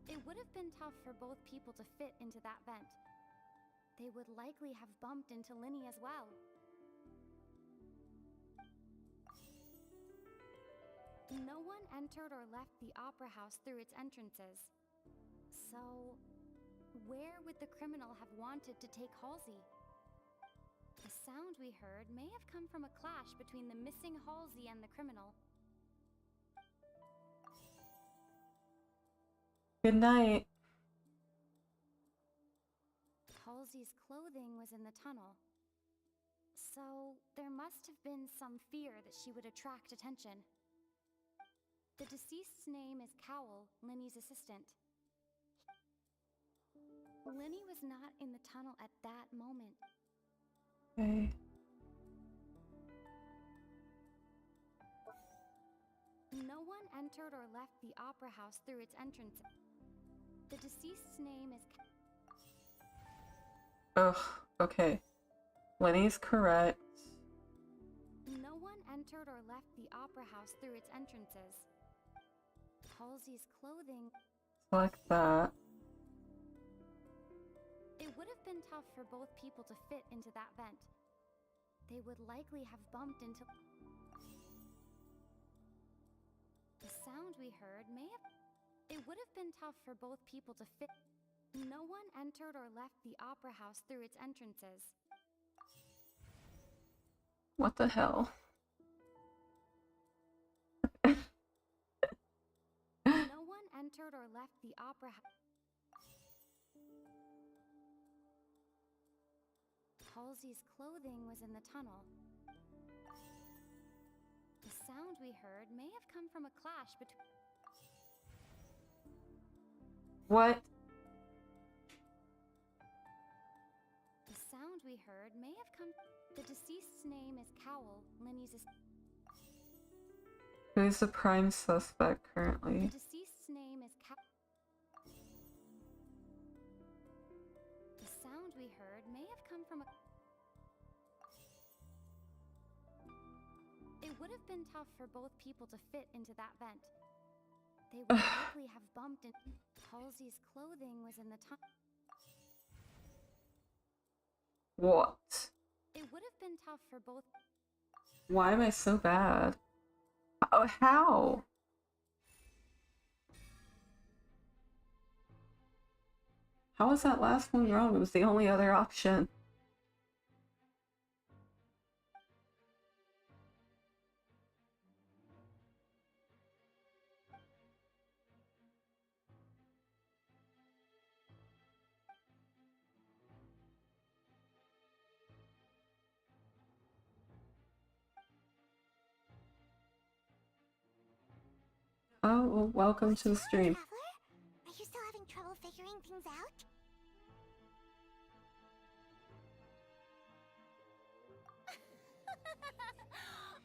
It would have been tough for both people to fit into that vent. They would likely have bumped into Lenny as well. No one entered or left the opera house through its entrances. So, where would the criminal have wanted to take Halsey? The sound we heard may have come from a clash between the missing Halsey and the criminal. Good night. Halsey's clothing was in the tunnel. So, there must have been some fear that she would attract attention. The deceased's name is Cowell, Lenny's assistant. Lenny was not in the tunnel at that moment. Okay. No one entered or left the opera house through its entrance. The deceased's name is... Ugh, okay. Lenny's correct. No one entered or left the opera house through its entrances. Halsey's clothing... Select that. It would have been tough for both people to fit into that vent. They would likely have bumped into... The sound we heard may have... It would have been tough for both people to fit... No one entered or left the opera house through its entrances. What the hell? No one entered or left the opera house. Halsey's clothing was in the tunnel. The sound we heard may have come from a clash between... What? The sound we heard may have come... The deceased's name is Cowell, Lenny's... Who's the prime suspect currently? The deceased's name is Cowell. The sound we heard may have come from a... It would have been tough for both people to fit into that vent. They would likely have bumped in... Halsey's clothing was in the tunnel. What? It would have been tough for both... Why am I so bad? Oh, how? How was that last one wrong? It was the only other option. Oh, well, welcome to the stream. Traveler? Are you still having trouble figuring things out?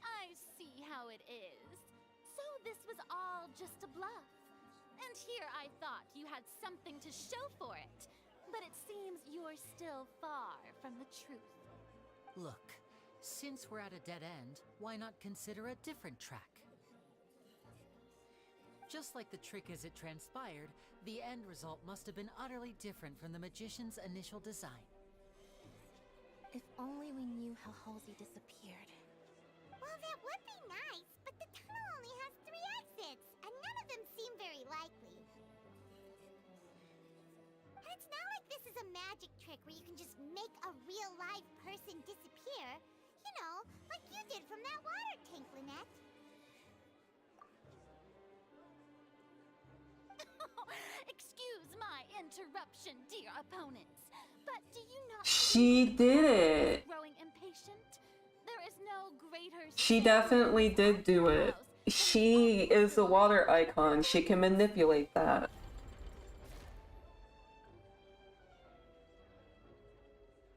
I see how it is. So this was all just a bluff. And here I thought you had something to show for it. But it seems you're still far from the truth. Look, since we're at a dead end, why not consider a different track? Just like the trick as it transpired, the end result must have been utterly different from the magician's initial design. If only we knew how Halsey disappeared. Well, that would be nice, but the tunnel only has 3 exits, and none of them seem very likely. And it's not like this is a magic trick where you can just make a real live person disappear. You know, like you did from that water tank, Lynette. Excuse my interruption, dear opponents. But do you not She did it. growing impatient? There is no greater She definitely did do it. She is the water icon. She can manipulate that.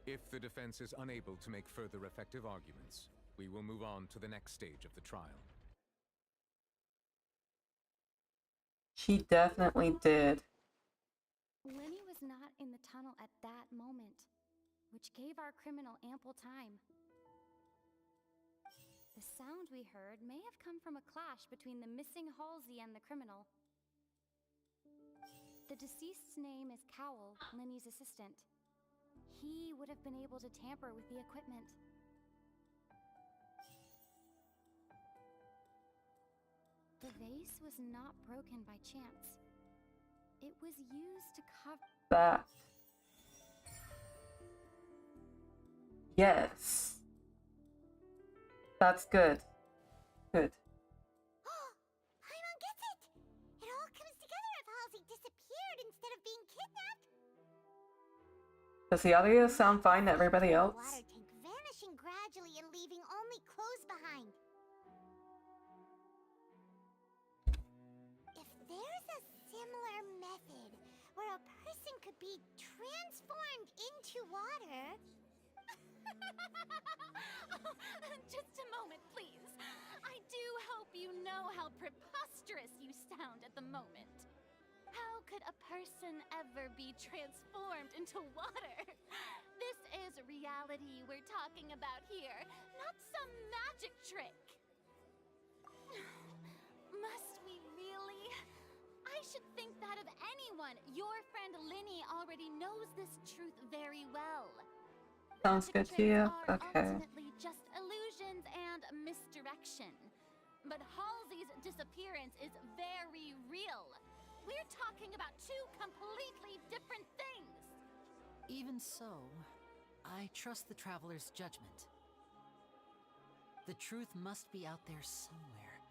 If the defense is unable to make further effective arguments, we will move on to the next stage of the trial. She definitely did. Lenny was not in the tunnel at that moment, which gave our criminal ample time. The sound we heard may have come from a clash between the missing Halsey and the criminal. The deceased's name is Cowell, Lenny's assistant. He would have been able to tamper with the equipment. The vase was not broken by chance. It was used to cover That. Yes. That's good. Good. Paimon gets it! It all comes together if Halsey disappeared instead of being kidnapped. Does the audio sound fine to everybody else? Water tank vanishing gradually and leaving only clothes behind. If there's a similar method where a person could be transformed into water... Just a moment, please. I do hope you know how preposterous you sound at the moment. How could a person ever be transformed into water? This is reality we're talking about here, not some magic trick. Must we really? I should think that of anyone. Your friend Linny already knows this truth very well. Sounds good to you? Are Okay. ultimately just illusions and misdirection. But Halsey's disappearance is very real. We're talking about 2 completely different things. Even so, I trust the traveler's judgment. The truth must be out there somewhere.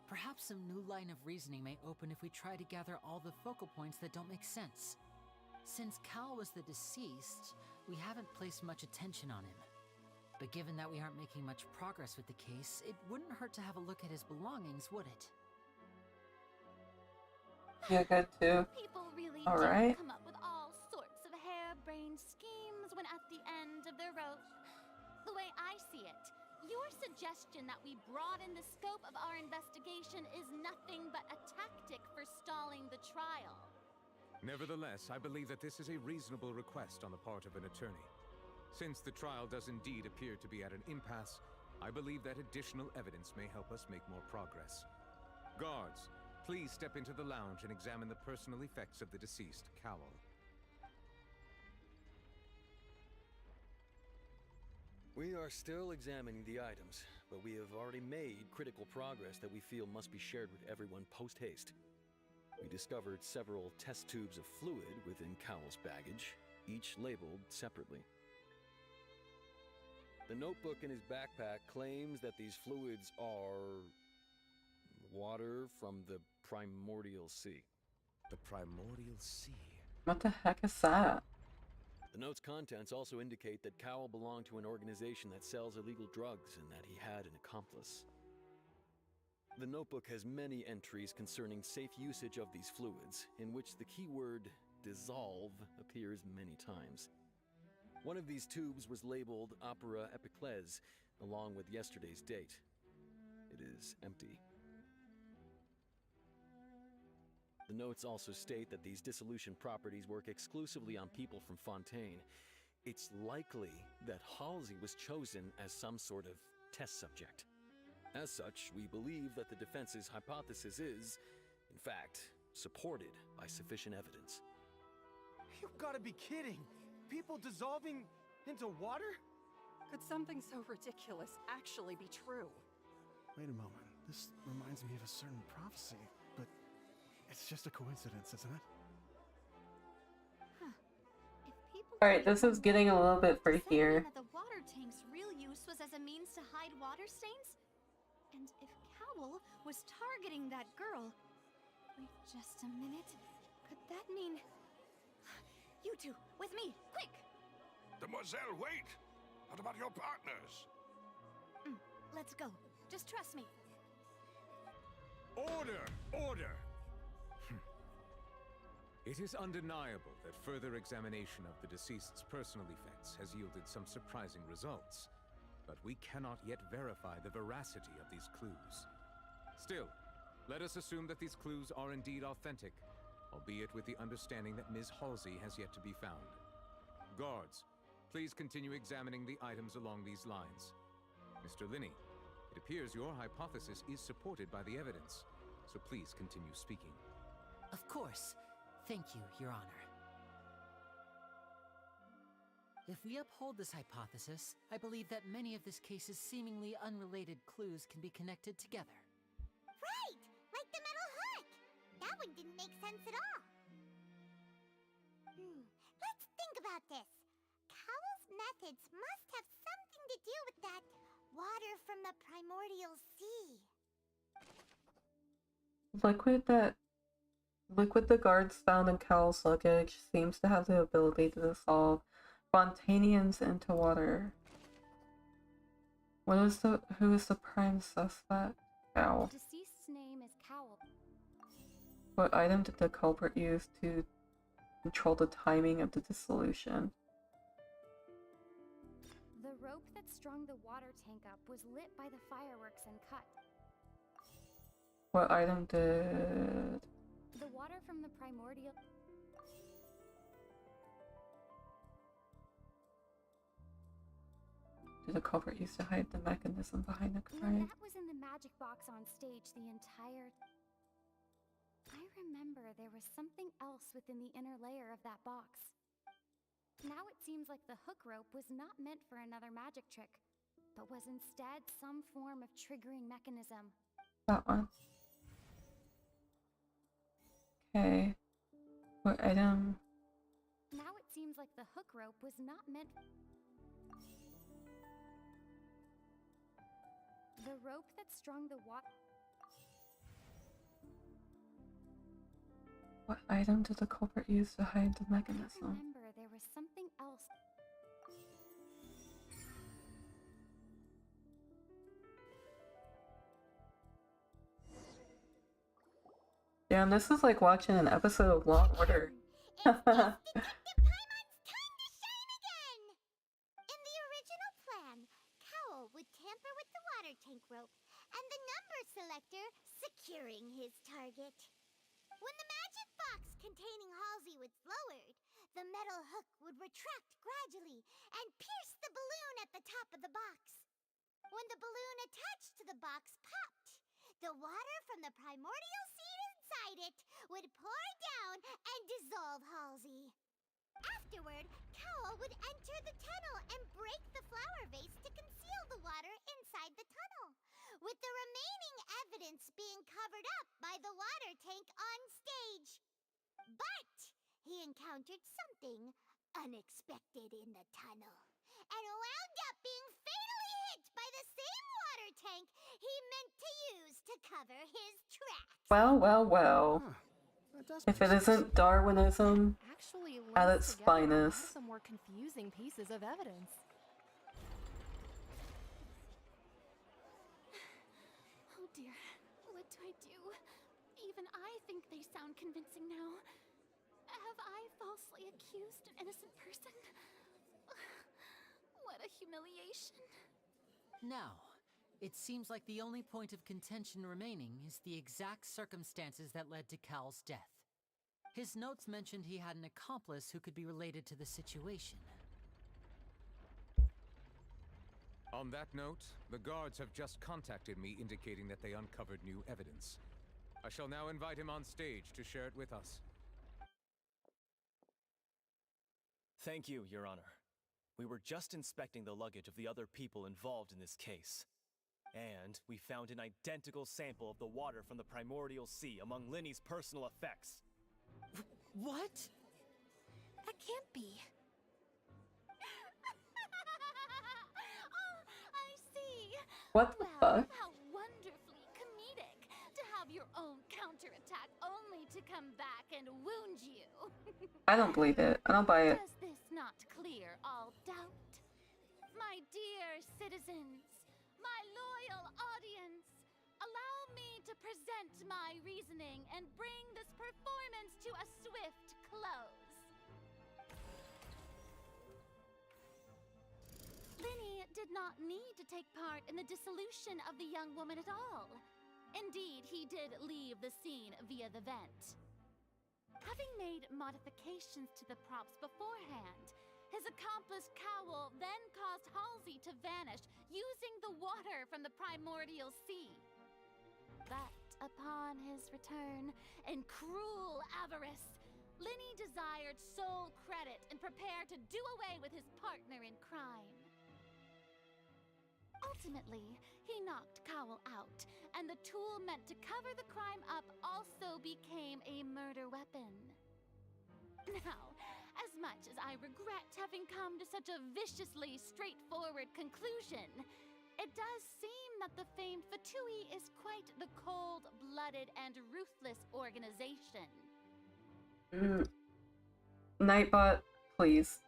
Perhaps some new line of reasoning may open if we try to gather all the focal points that don't make sense. Since Cal was the deceased, we haven't placed much attention on him. But given that we aren't making much progress with the case, it wouldn't hurt to have a look at his belongings, would it? Yeah, good too. People really Alright. do come up with all sorts of harebrained schemes when at the end of their rope. The way I see it, your suggestion that we broaden the scope of our investigation is nothing but a tactic for stalling the trial. Nevertheless, I believe that this is a reasonable request on the part of an attorney. Since the trial does indeed appear to be at an impasse, I believe that additional evidence may help us make more progress. Guards, please step into the lounge and examine the personal effects of the deceased, Cowell. We are still examining the items, but we have already made critical progress that we feel must be shared with everyone post-haste. We discovered several test tubes of fluid within Cowell's baggage, each labeled separately. The notebook in his backpack claims that these fluids are water from the primordial sea. The primordial sea? What the heck is that? The note's contents also indicate that Cowell belonged to an organization that sells illegal drugs and that he had an accomplice. The notebook has many entries concerning safe usage of these fluids, in which the keyword dissolve appears many times. One of these tubes was labeled Opera Epiclese, along with yesterday's date. It is empty. The notes also state that these dissolution properties work exclusively on people from Fontaine. It's likely that Halsey was chosen as some sort of test subject. As such, we believe that the defense's hypothesis is, in fact, supported by sufficient evidence. You've got to be kidding! People dissolving into water? Could something so ridiculous actually be true? Wait a moment. This reminds me of a certain prophecy, but it's just a coincidence, isn't it? Huh. If people Alright, this is getting a little bit freakier. that the water tank's real use was as a means to hide water stains? And if Cowl was targeting that girl... Wait just a minute. Could that mean... You two, with me, quick! Demoiselle, wait! What about your partners? Let's go. Just trust me. Order! Order! It is undeniable that further examination of the deceased's personal effects has yielded some surprising results, but we cannot yet verify the veracity of these clues. Still, let us assume that these clues are indeed authentic, albeit with the understanding that Ms. Halsey has yet to be found. Guards, please continue examining the items along these lines. Mr. Linney, it appears your hypothesis is supported by the evidence, so please continue speaking. Of course. Thank you, Your Honor. If we uphold this hypothesis, I believe that many of this case's seemingly unrelated clues can be connected together. Right! Like the metal hook! That one didn't make sense at all. Let's think about this. Cowell's methods must have something to do with that water from the primordial sea. Liquid the guards found in Cowell's luggage seems to have the ability to dissolve Fontanians into water. Who is the prime suspect? Cowl. The deceased's name is Cowl. What item did the culprit use to control the timing of the dissolution? The rope that strung the water tank up was lit by the fireworks and cut. What item did... The water from the primordial... Did the culprit use to hide the mechanism behind the When crime? that was in the magic box on stage the entire... I remember there was something else within the inner layer of that box. Now it seems like the hook rope was not meant for another magic trick, but was instead some form of triggering mechanism. That one. Okay. What item? Now it seems like the hook rope was not meant... The rope that strung the water... What item did the culprit use to hide the I mechanism? remember there was something else... Damn, this is like watching an episode of Law and Order. In the original plan, Cowell would tamper with the water tank rope and the number selector securing his target. When the magic box containing Halsey was lowered, the metal hook would retract gradually and pierce the balloon at the top of the box. When the balloon attached to the box popped, the water from the primordial seed inside it would pour down and dissolve Halsey. Afterward, Cowell would enter the tunnel and break the flower vase to conceal the water inside the tunnel, with the remaining evidence being covered up by the water tank on stage. But he encountered something unexpected in the tunnel, and wound up being fatally hit by the same water tank he meant to use to cover his tracks. Well, well, well. If it isn't Darwinism Actually, at linked its together finest. some more confusing pieces of evidence. Oh dear. Even I think they sound convincing now. Have I falsely accused an innocent person? What a humiliation. Now, it seems like the only point of contention remaining is the exact circumstances that led to Cal's death. His notes mentioned he had an accomplice who could be related to the situation. On that note, the guards have just contacted me indicating that they uncovered new evidence. I shall now invite him on stage to share it with us. Thank you, Your Honor. We were just inspecting the luggage of the other people involved in this case. And we found an identical sample of the water from the primordial sea among Linny's personal effects. What? That can't be. Oh, I see. What the fuck? How wonderfully comedic to have your own counterattack only to come back and wound you. I don't believe it. I don't buy it. Does this not clear all doubt? My dear citizens, my loyal audience, allow me to present my reasoning and bring this performance to a swift close. Linny did not need to take part in the dissolution of the young woman at all. Indeed, he did leave the scene via the vent. Having made modifications to the props beforehand, his accomplice Cowl then caused Halsey to vanish using the water from the primordial sea. But upon his return, in cruel avarice, Linny desired sole credit and prepared to do away with his partner in crime. Ultimately, he knocked Cowl out, and the tool meant to cover the crime up also became a murder weapon. Now, as much as I regret having come to such a viciously straightforward conclusion, it does seem that the famed Fatui is quite the cold-blooded and ruthless organization. Nightbot, please.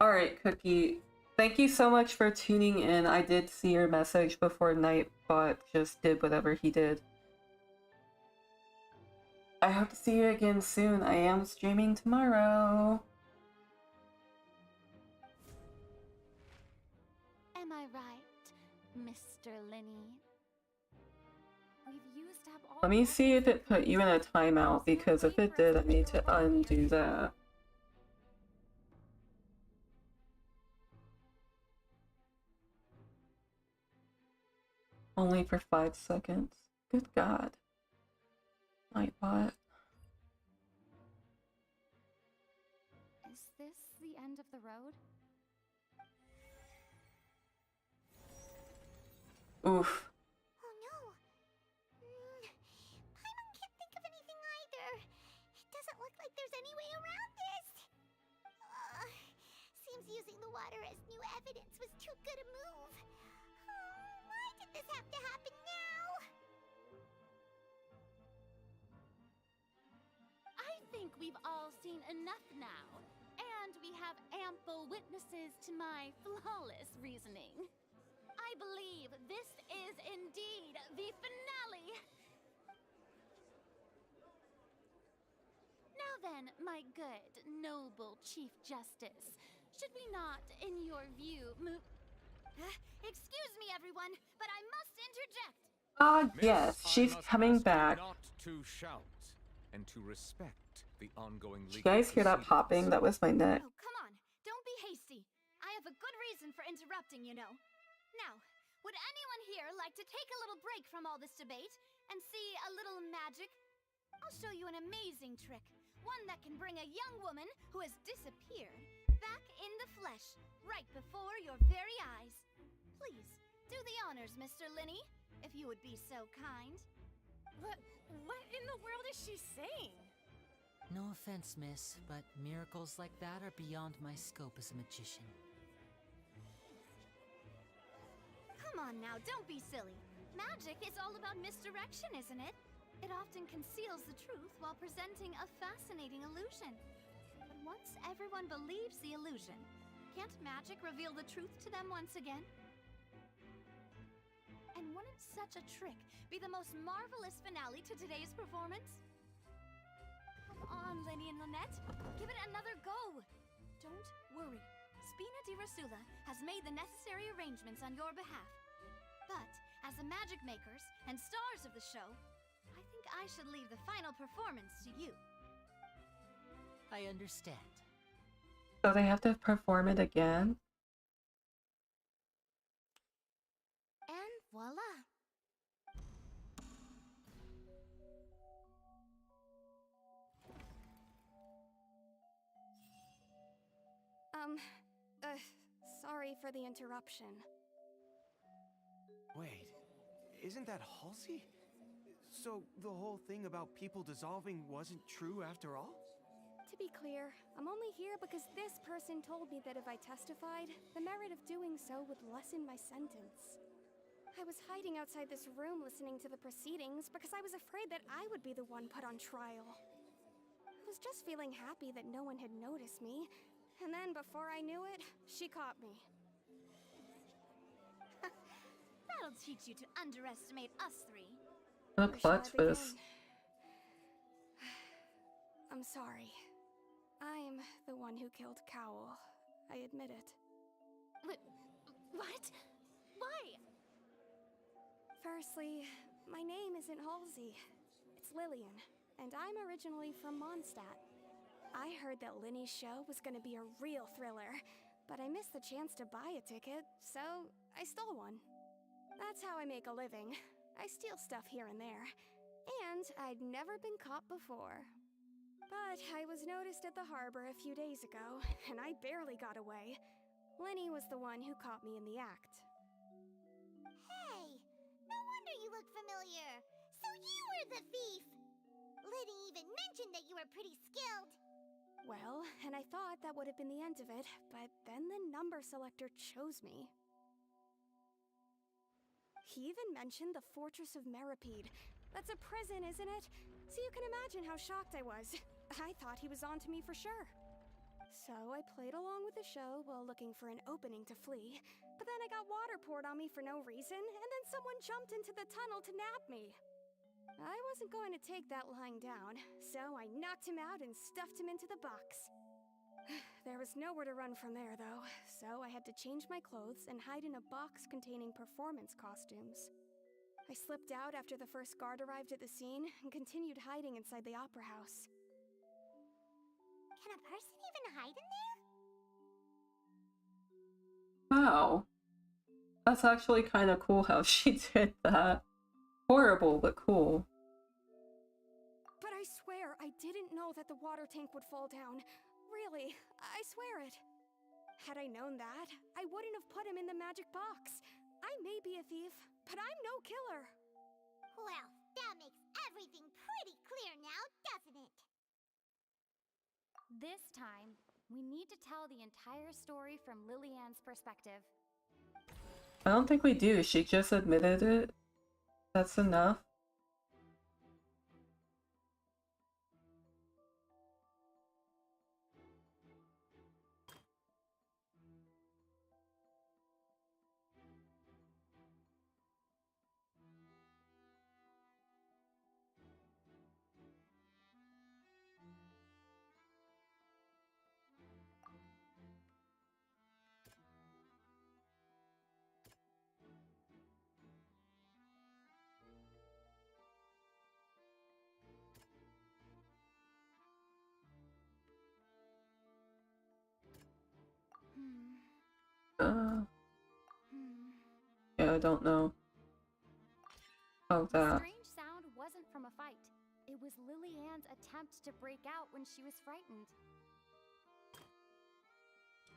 Alright, Cookie. Thank you so much for tuning in. I did see your message before Nightbot just did whatever he did. I hope to see you again soon. I am streaming tomorrow. Am I right, Mr. Linny? We've used up all. Let me see if it put you in a timeout, because if it did, I need to undo that. Only for 5 seconds. Good God. Nightbot. Is this the end of the road? Oof. Oh no. Paimon can't think of anything either. It doesn't look like there's any way around this. Seems using the water as new evidence was too good a move. Why did this have to happen now? I think we've all seen enough now, and we have ample witnesses to my flawless reasoning. I believe this is indeed the finale. Now then, my good, noble Chief Justice, should we not, in your view, Excuse me, everyone, but I must interject. Ah, yes, she's coming back. Not to shout and to respect the ongoing legal Did you guys hear that popping? That was my neck. Oh, come on. Don't be hasty. I have a good reason for interrupting, you know. Now, would anyone here like to take a little break from all this debate and see a little magic? I'll show you an amazing trick. One that can bring a young woman who has disappeared back in the flesh, right before your very eyes. Please, do the honors, Mr. Linny, if you would be so kind. What in the world is she saying? No offense, miss, but miracles like that are beyond my scope as a magician. Come on now, don't be silly. Magic is all about misdirection, isn't it? It often conceals the truth while presenting a fascinating illusion. But once everyone believes the illusion, can't magic reveal the truth to them once again? And wouldn't such a trick be the most marvelous finale to today's performance? Come on, Lenny and Lynette. Give it another go. Don't worry. Spina di Rasula has made the necessary arrangements on your behalf. But, as the magic makers and stars of the show, I think I should leave the final performance to you. I understand. So they have to perform it again? And voila! Sorry for the interruption. Wait, isn't that Halsey? So the whole thing about people dissolving wasn't true after all? To be clear, I'm only here because this person told me that if I testified, the merit of doing so would lessen my sentence. I was hiding outside this room listening to the proceedings because I was afraid that I would be the one put on trial. I was just feeling happy that no one had noticed me, and then before I knew it, she caught me. That'll teach you to underestimate us three. What a plot twist. I'm sorry. I'm the one who killed Cowl. I admit it. What? Why? Firstly, my name isn't Halsey. It's Lillian, and I'm originally from Mondstadt. I heard that Linny's show was gonna be a real thriller, but I missed the chance to buy a ticket, so I stole one. That's how I make a living. I steal stuff here and there. And I'd never been caught before. But I was noticed at the harbor a few days ago, and I barely got away. Lenny was the one who caught me in the act. Hey, no wonder you look familiar. So you were the thief. Liddy even mentioned that you were pretty skilled. Well, and I thought that would have been the end of it, but then the number selector chose me. He even mentioned the Fortress of Meripede. That's a prison, isn't it? So you can imagine how shocked I was. I thought he was on to me for sure. So I played along with the show while looking for an opening to flee, but then I got water poured on me for no reason, and then someone jumped into the tunnel to nab me. I wasn't going to take that lying down, so I knocked him out and stuffed him into the box. There was nowhere to run from there, though, so I had to change my clothes and hide in a box containing performance costumes. I slipped out after the first guard arrived at the scene and continued hiding inside the opera house. Can a person even hide in there? Wow. That's actually kind of cool how she did that. Horrible, but cool. But I swear I didn't know that the water tank would fall down. Really, I swear it. Had I known that, I wouldn't have put him in the magic box. I may be a thief, but I'm no killer. Well, that makes everything pretty clear now, doesn't it? This time, we need to tell the entire story from Lillian's perspective. I don't think we do. She just admitted it. That's enough. Yeah, I don't know. Oh, The that. strange sound wasn't from a fight. It was Lillian's attempt to break out when she was frightened.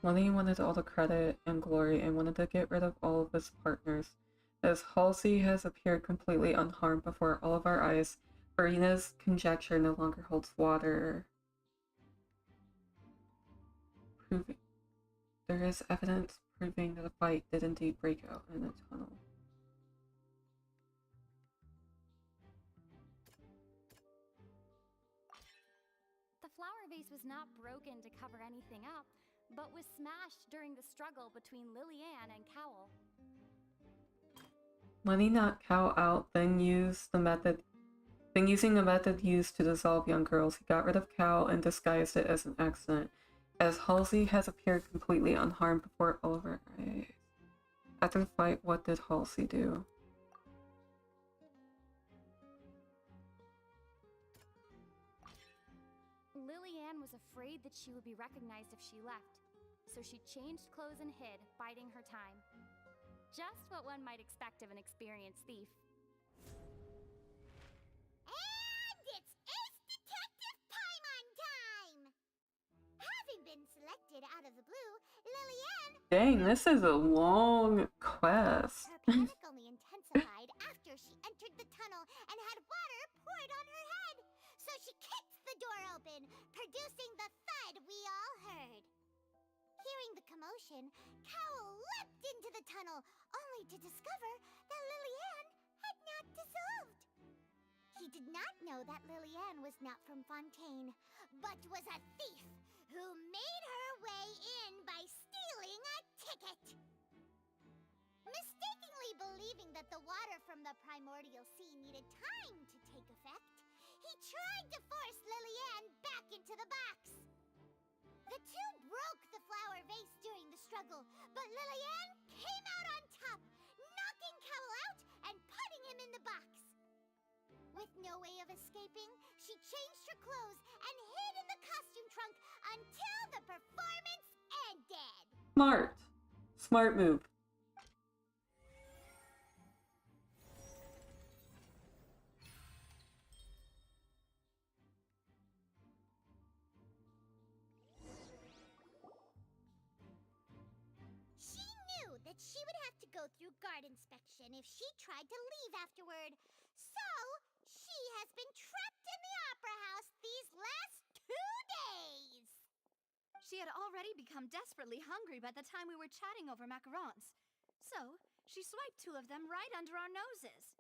Lenny wanted all the credit and glory and wanted to get rid of all of his partners. As Halsey has appeared completely unharmed before all of our eyes, Farina's conjecture no longer holds water. There is evidence proving that a fight did indeed break out in the tunnel. The flower vase was not broken to cover anything up, but was smashed during the struggle between Lillian and Cowl. Lenny knocked Cal out, then using the method used to dissolve young girls. He got rid of Cal and disguised it as an accident, as Halsey has appeared completely unharmed before over. Right. After the fight, what did Halsey do? Lillian was afraid that she would be recognized if she left, so she changed clothes and hid, biding her time. Just what one might expect of an experienced thief. And it's Ace Detective Paimon time! Having been selected out of the blue, Lillian... Dang, this is a long quest. Her panic only intensified after she entered the tunnel and had water poured on her head. So she kicked the door open, producing the thud we all heard. Hearing the commotion, Cowell leapt into the tunnel, only to discover that Lillian had not dissolved. He did not know that Lillian was not from Fontaine, but was a thief who made her way in by stealing a ticket. Mistakenly believing that the water from the primordial sea needed time to take effect, he tried to force Lillian back into the box. The two broke the flower vase during the struggle, but Lillian came out on top, knocking Cowell out and putting him in the box. With no way of escaping, she changed her clothes and hid in the costume trunk until the performance ended. Smart. Smart move. She knew that she would have to go through guard inspection if she tried to leave afterward. So, she has been trapped in the Opera House these last 2 days. She had already become desperately hungry by the time we were chatting over macarons. So, she swiped 2 of them right under our noses.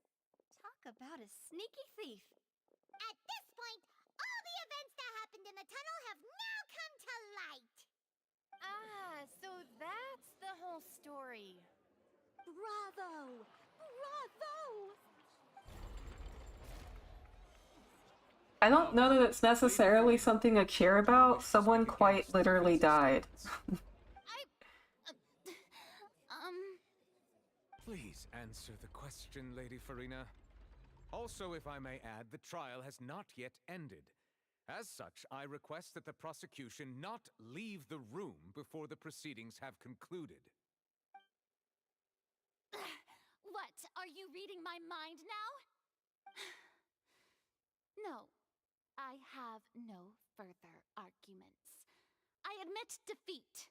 Talk about a sneaky thief. At this point, all the events that happened in the tunnel have now come to light. Ah, so that's the whole story. Bravo! Bravo! I don't know that it's necessarily something I care about. Someone quite literally died. Please answer the question, Lady Farina. Also, if I may add, the trial has not yet ended. As such, I request that the prosecution not leave the room before the proceedings have concluded. What? Are you reading my mind now? No. I have no further arguments. I admit defeat.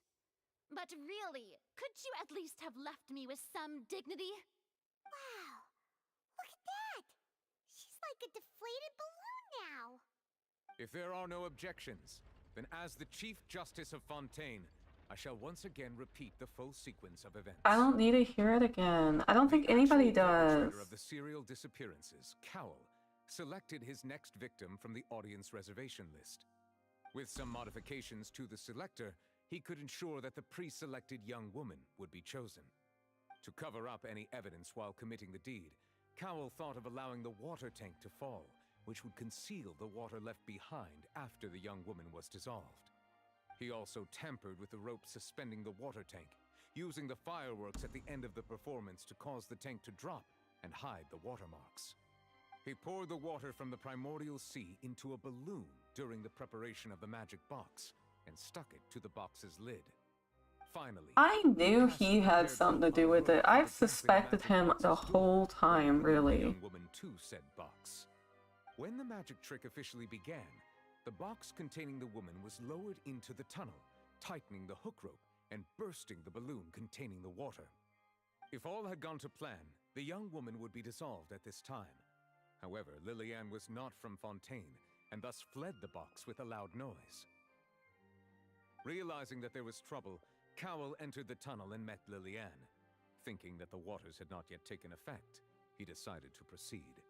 But really, could you at least have left me with some dignity? Wow, look at that! She's like a deflated balloon now. If there are no objections, then as the Chief Justice of Fontaine, I shall once again repeat the full sequence of events. I don't need to hear it again. I don't think anybody does. Of the serial disappearances, Cowell, selected his next victim from the audience reservation list. With some modifications to the selector, he could ensure that the pre-selected young woman would be chosen. To cover up any evidence while committing the deed, Cowell thought of allowing the water tank to fall, which would conceal the water left behind after the young woman was dissolved. He also tampered with the rope suspending the water tank, using the fireworks at the end of the performance to cause the tank to drop and hide the watermarks. He poured the water from the primordial sea into a balloon during the preparation of the magic box and stuck it to the box's lid. Finally, I knew he had something to do with it. I've suspected him the whole time, really. The young woman to said box. When the magic trick officially began, the box containing the woman was lowered into the tunnel, tightening the hook rope and bursting the balloon containing the water. If all had gone to plan, the young woman would be dissolved at this time. However, Lillian was not from Fontaine, and thus fled the box with a loud noise. Realizing that there was trouble, Cowell entered the tunnel and met Lillian. Thinking that the waters had not yet taken effect, he decided to proceed.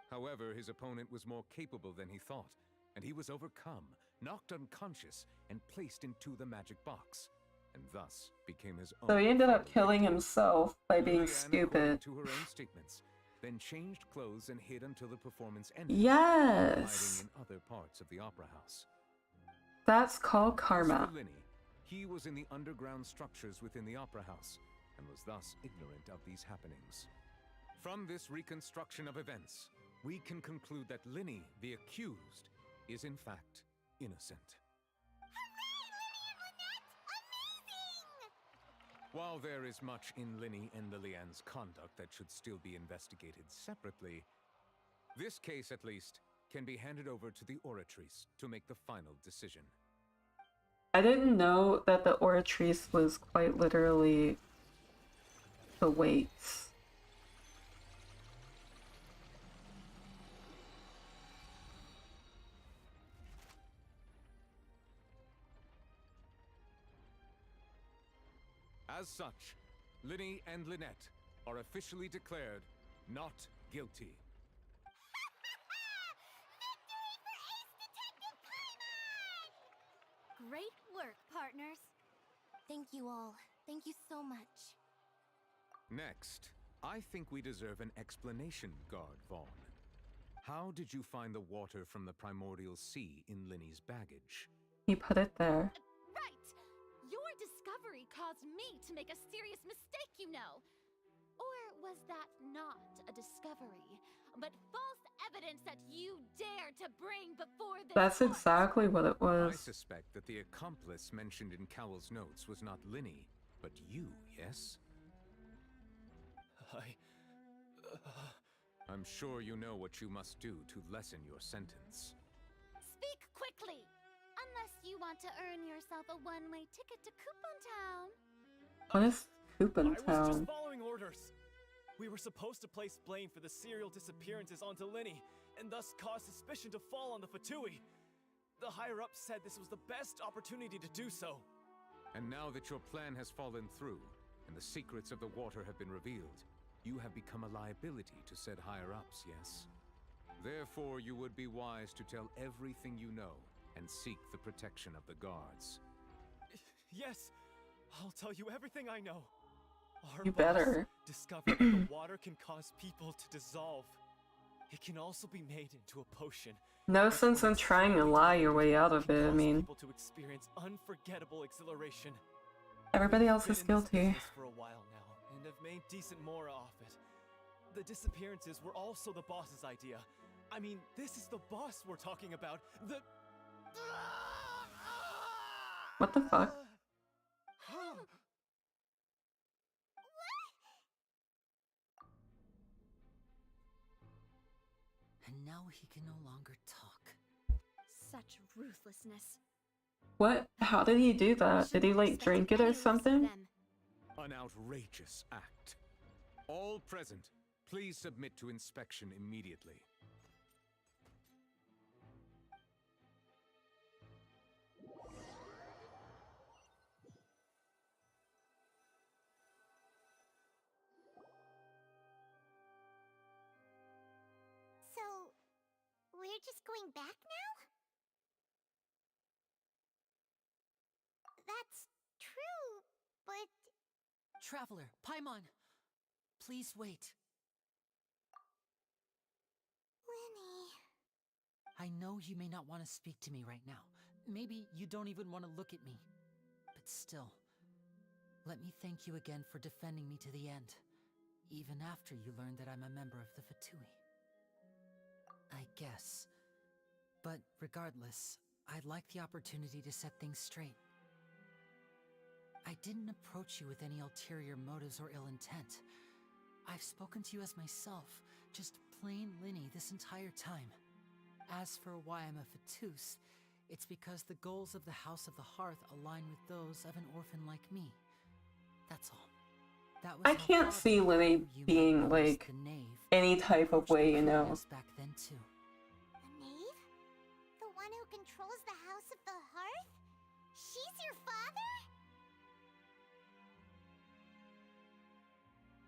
However, his opponent was more capable than he thought, and he was overcome, knocked unconscious, and placed into the magic box. and thus became his own. So he ended up killing himself by being Leanne, according stupid. to her own statements, then changed clothes and hid until the performance ended. Yes! Hiding in other parts of the opera house. That's called As karma. for Linny, he was in the underground structures within the opera house, and was thus ignorant of these happenings. From this reconstruction of events, we can conclude that Linny, the accused, is in fact innocent. While there is much in Linny and Lillian's conduct that should still be investigated separately, this case, at least, can be handed over to the Oratrice to make the final decision. I didn't know that the Oratrice was quite literally the weights. As such, Linny and Lynette are officially declared not guilty. Great work, partners. Thank you all. Thank you so much. Next, I think we deserve an explanation, Guard Vaughn. How did you find the water from the primordial sea in Linny's baggage? He put it there. Right! Your discovery caused me to make a serious mistake, you know. Or was that not a discovery, but false evidence that you dare to bring before this That's court? exactly what it I was. suspect that the accomplice mentioned in Cowell's notes was not Linny, but you, yes? I'm sure you know what you must do to lessen your sentence. Speak quickly! Unless you want to earn yourself a one-way ticket to Coupon Town. What is Coupon I was Town? just following orders. We were supposed to place blame for the serial disappearances onto Linny, and thus cause suspicion to fall on the Fatui. The higher-ups said this was the best opportunity to do so. And now that your plan has fallen through, and the secrets of the water have been revealed, you have become a liability to said higher-ups, yes? Therefore, you would be wise to tell everything you know, and seek the protection of the guards. Yes, I'll tell you everything I know. Our You boss better. discovered that the water can cause people to dissolve. It can also be made into a potion. No sense in trying to lie your way out of it. I mean, People to experience unforgettable exhilaration. everybody else Been is in this guilty. business for a while now, and have made decent more off it. The disappearances were also the boss's idea. I mean, this is the boss we're talking about. The What the fuck? And now he can no longer talk. Such ruthlessness. What? How did he do that? Did he like drink it or something? An outrageous act. All present, please submit to inspection immediately. So, we're just going back now? That's true, but... Traveler, Paimon! Please wait. Linny... I know you may not want to speak to me right now. Maybe you don't even want to look at me. But still, let me thank you again for defending me to the end. Even after you learned that I'm a member of the Fatui. I guess. But regardless, I'd like the opportunity to set things straight. I didn't approach you with any ulterior motives or ill intent. I've spoken to you as myself, just plain Linny this entire time. As for why I'm a Fatus, it's because the goals of the House of the Hearth align with those of an orphan like me. That's all. That was I how can't Father see Lily knew you being might notice like the knave any type of way, you know. back then too. The knave? The one who controls the House of the Hearth? She's your father?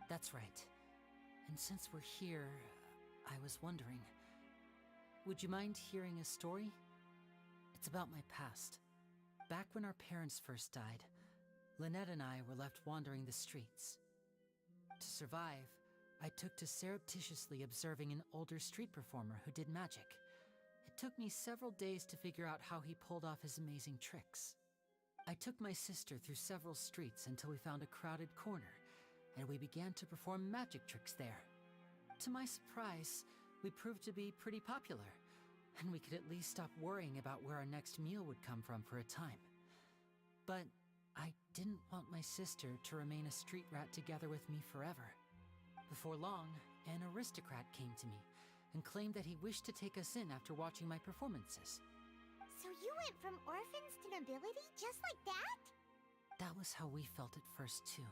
That's right. And since we're here, I was wondering, would you mind hearing a story? It's about my past. Back when our parents first died, Lynette and I were left wandering the streets. To survive, I took to surreptitiously observing an older street performer who did magic. It took me several days to figure out how he pulled off his amazing tricks. I took my sister through several streets until we found a crowded corner, and we began to perform magic tricks there. To my surprise, we proved to be pretty popular, and we could at least stop worrying about where our next meal would come from for a time. But I didn't want my sister to remain a street rat together with me forever. Before long, an aristocrat came to me and claimed that he wished to take us in after watching my performances. So you went from orphans to nobility just like that? That was how we felt at first, too.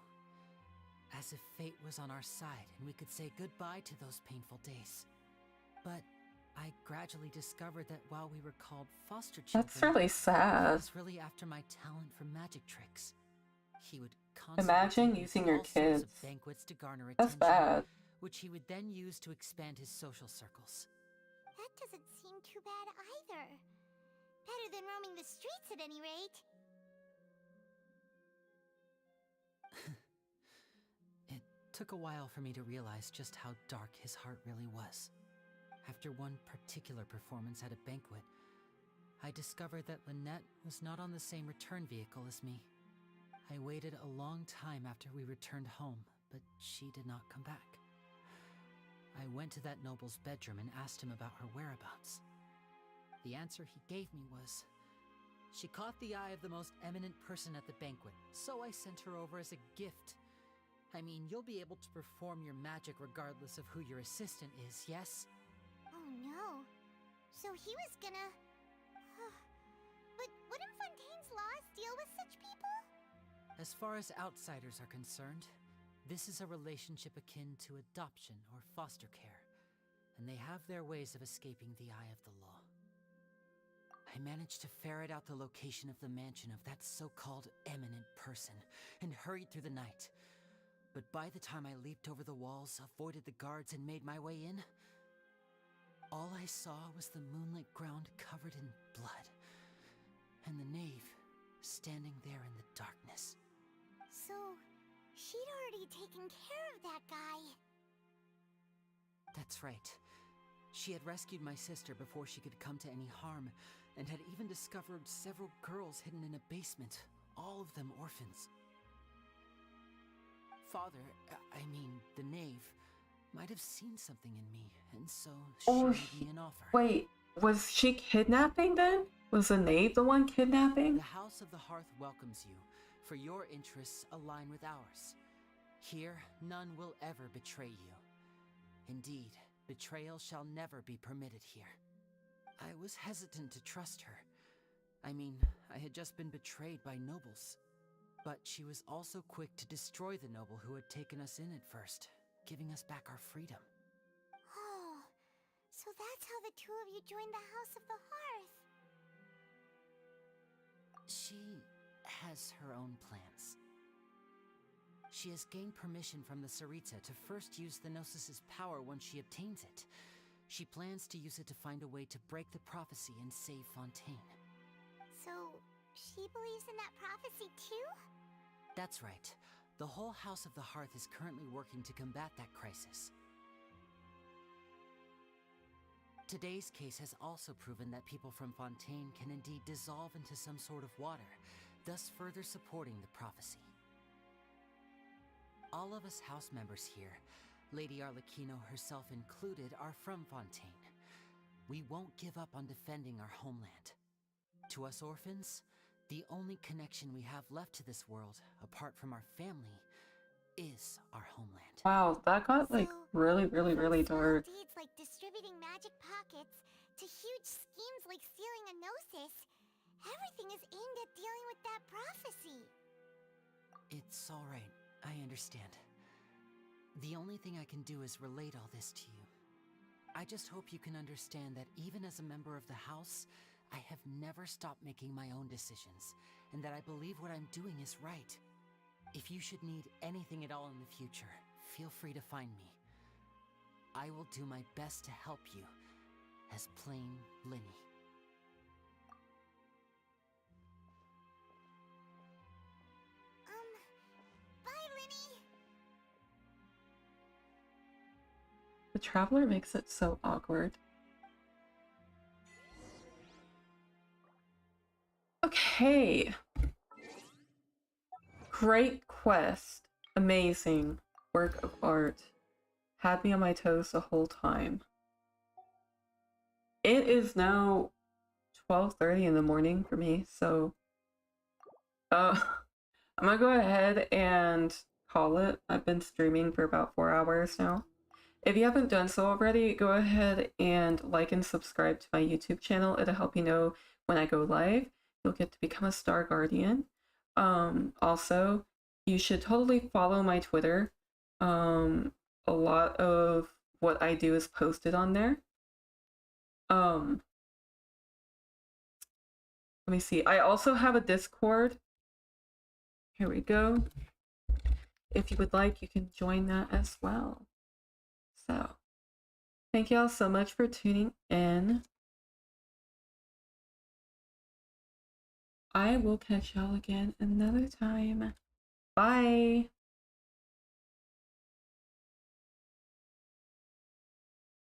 As if fate was on our side and we could say goodbye to those painful days. But I gradually discovered that while we were called foster children, That's really sad. he was really after my talent for magic tricks. He would constantly Imagine take using me to your all sorts kids. of banquets to garner That's attention, bad. which he would then use to expand his social circles. That doesn't seem too bad either. Better than roaming the streets at any rate. It took a while for me to realize just how dark his heart really was. After one particular performance at a banquet, I discovered that Lynette was not on the same return vehicle as me. I waited a long time after we returned home, but she did not come back. I went to that noble's bedroom and asked him about her whereabouts. The answer he gave me was, she caught the eye of the most eminent person at the banquet, so I sent her over as a gift. I mean, you'll be able to perform your magic regardless of who your assistant is, yes? Oh no. So he was gonna... But wouldn't Fontaine's laws deal with such people? As far as outsiders are concerned, this is a relationship akin to adoption or foster care, and they have their ways of escaping the eye of the law. I managed to ferret out the location of the mansion of that so-called eminent person and hurried through the night. But by the time I leaped over the walls, avoided the guards, and made my way in, all I saw was the moonlit ground covered in blood, and the knave standing there in the darkness. So, she'd already taken care of that guy. That's right. She had rescued my sister before she could come to any harm, and had even discovered several girls hidden in a basement, all of them orphans. Father, the knave, might have seen something in me, and so she made me an offer. Wait, was she kidnapping then? Was the knave the one kidnapping? The House of the Hearth welcomes you, for your interests align with ours. Here, none will ever betray you. Indeed, betrayal shall never be permitted here. I was hesitant to trust her. I had just been betrayed by nobles. But she was also quick to destroy the noble who had taken us in at first, giving us back our freedom. Oh, so that's how the two of you joined the House of the Hearth. She has her own plans. She has gained permission from the Tsaritsa to first use the Gnosis' power once she obtains it. She plans to use it to find a way to break the prophecy and save Fontaine. So, she believes in that prophecy too? That's right. The whole House of the Hearth is currently working to combat that crisis. Today's case has also proven that people from Fontaine can indeed dissolve into some sort of water, thus further supporting the prophecy. All of us house members here, Lady Arlecchino herself included, are from Fontaine. We won't give up on defending our homeland. To us orphans, the only connection we have left to this world, apart from our family, is our homeland. Wow, that got really dark. Deeds like distributing magic pockets to huge schemes like stealing a Gnosis. Everything is aimed at dealing with that prophecy. It's all right. I understand. The only thing I can do is relate all this to you. I just hope you can understand that even as a member of the House, I have never stopped making my own decisions, and that I believe what I'm doing is right. If you should need anything at all in the future, feel free to find me. I will do my best to help you, as plain Linny. The Traveler makes it so awkward. Okay. Great quest. Amazing. Work of art. Had me on my toes the whole time. It is now 12:30 in the morning for me, so I'm gonna go ahead and call it. I've been streaming for about 4 hours now. If you haven't done so already, go ahead and like and subscribe to my YouTube channel. It'll help you know when I go live. You'll get to become a Star Guardian. Also, you should totally follow my Twitter. A lot of what I do is posted on there. Let me see. I also have a Discord. Here we go. If you would like, you can join that as well. So, thank y'all so much for tuning in. I will catch y'all again another time. Bye!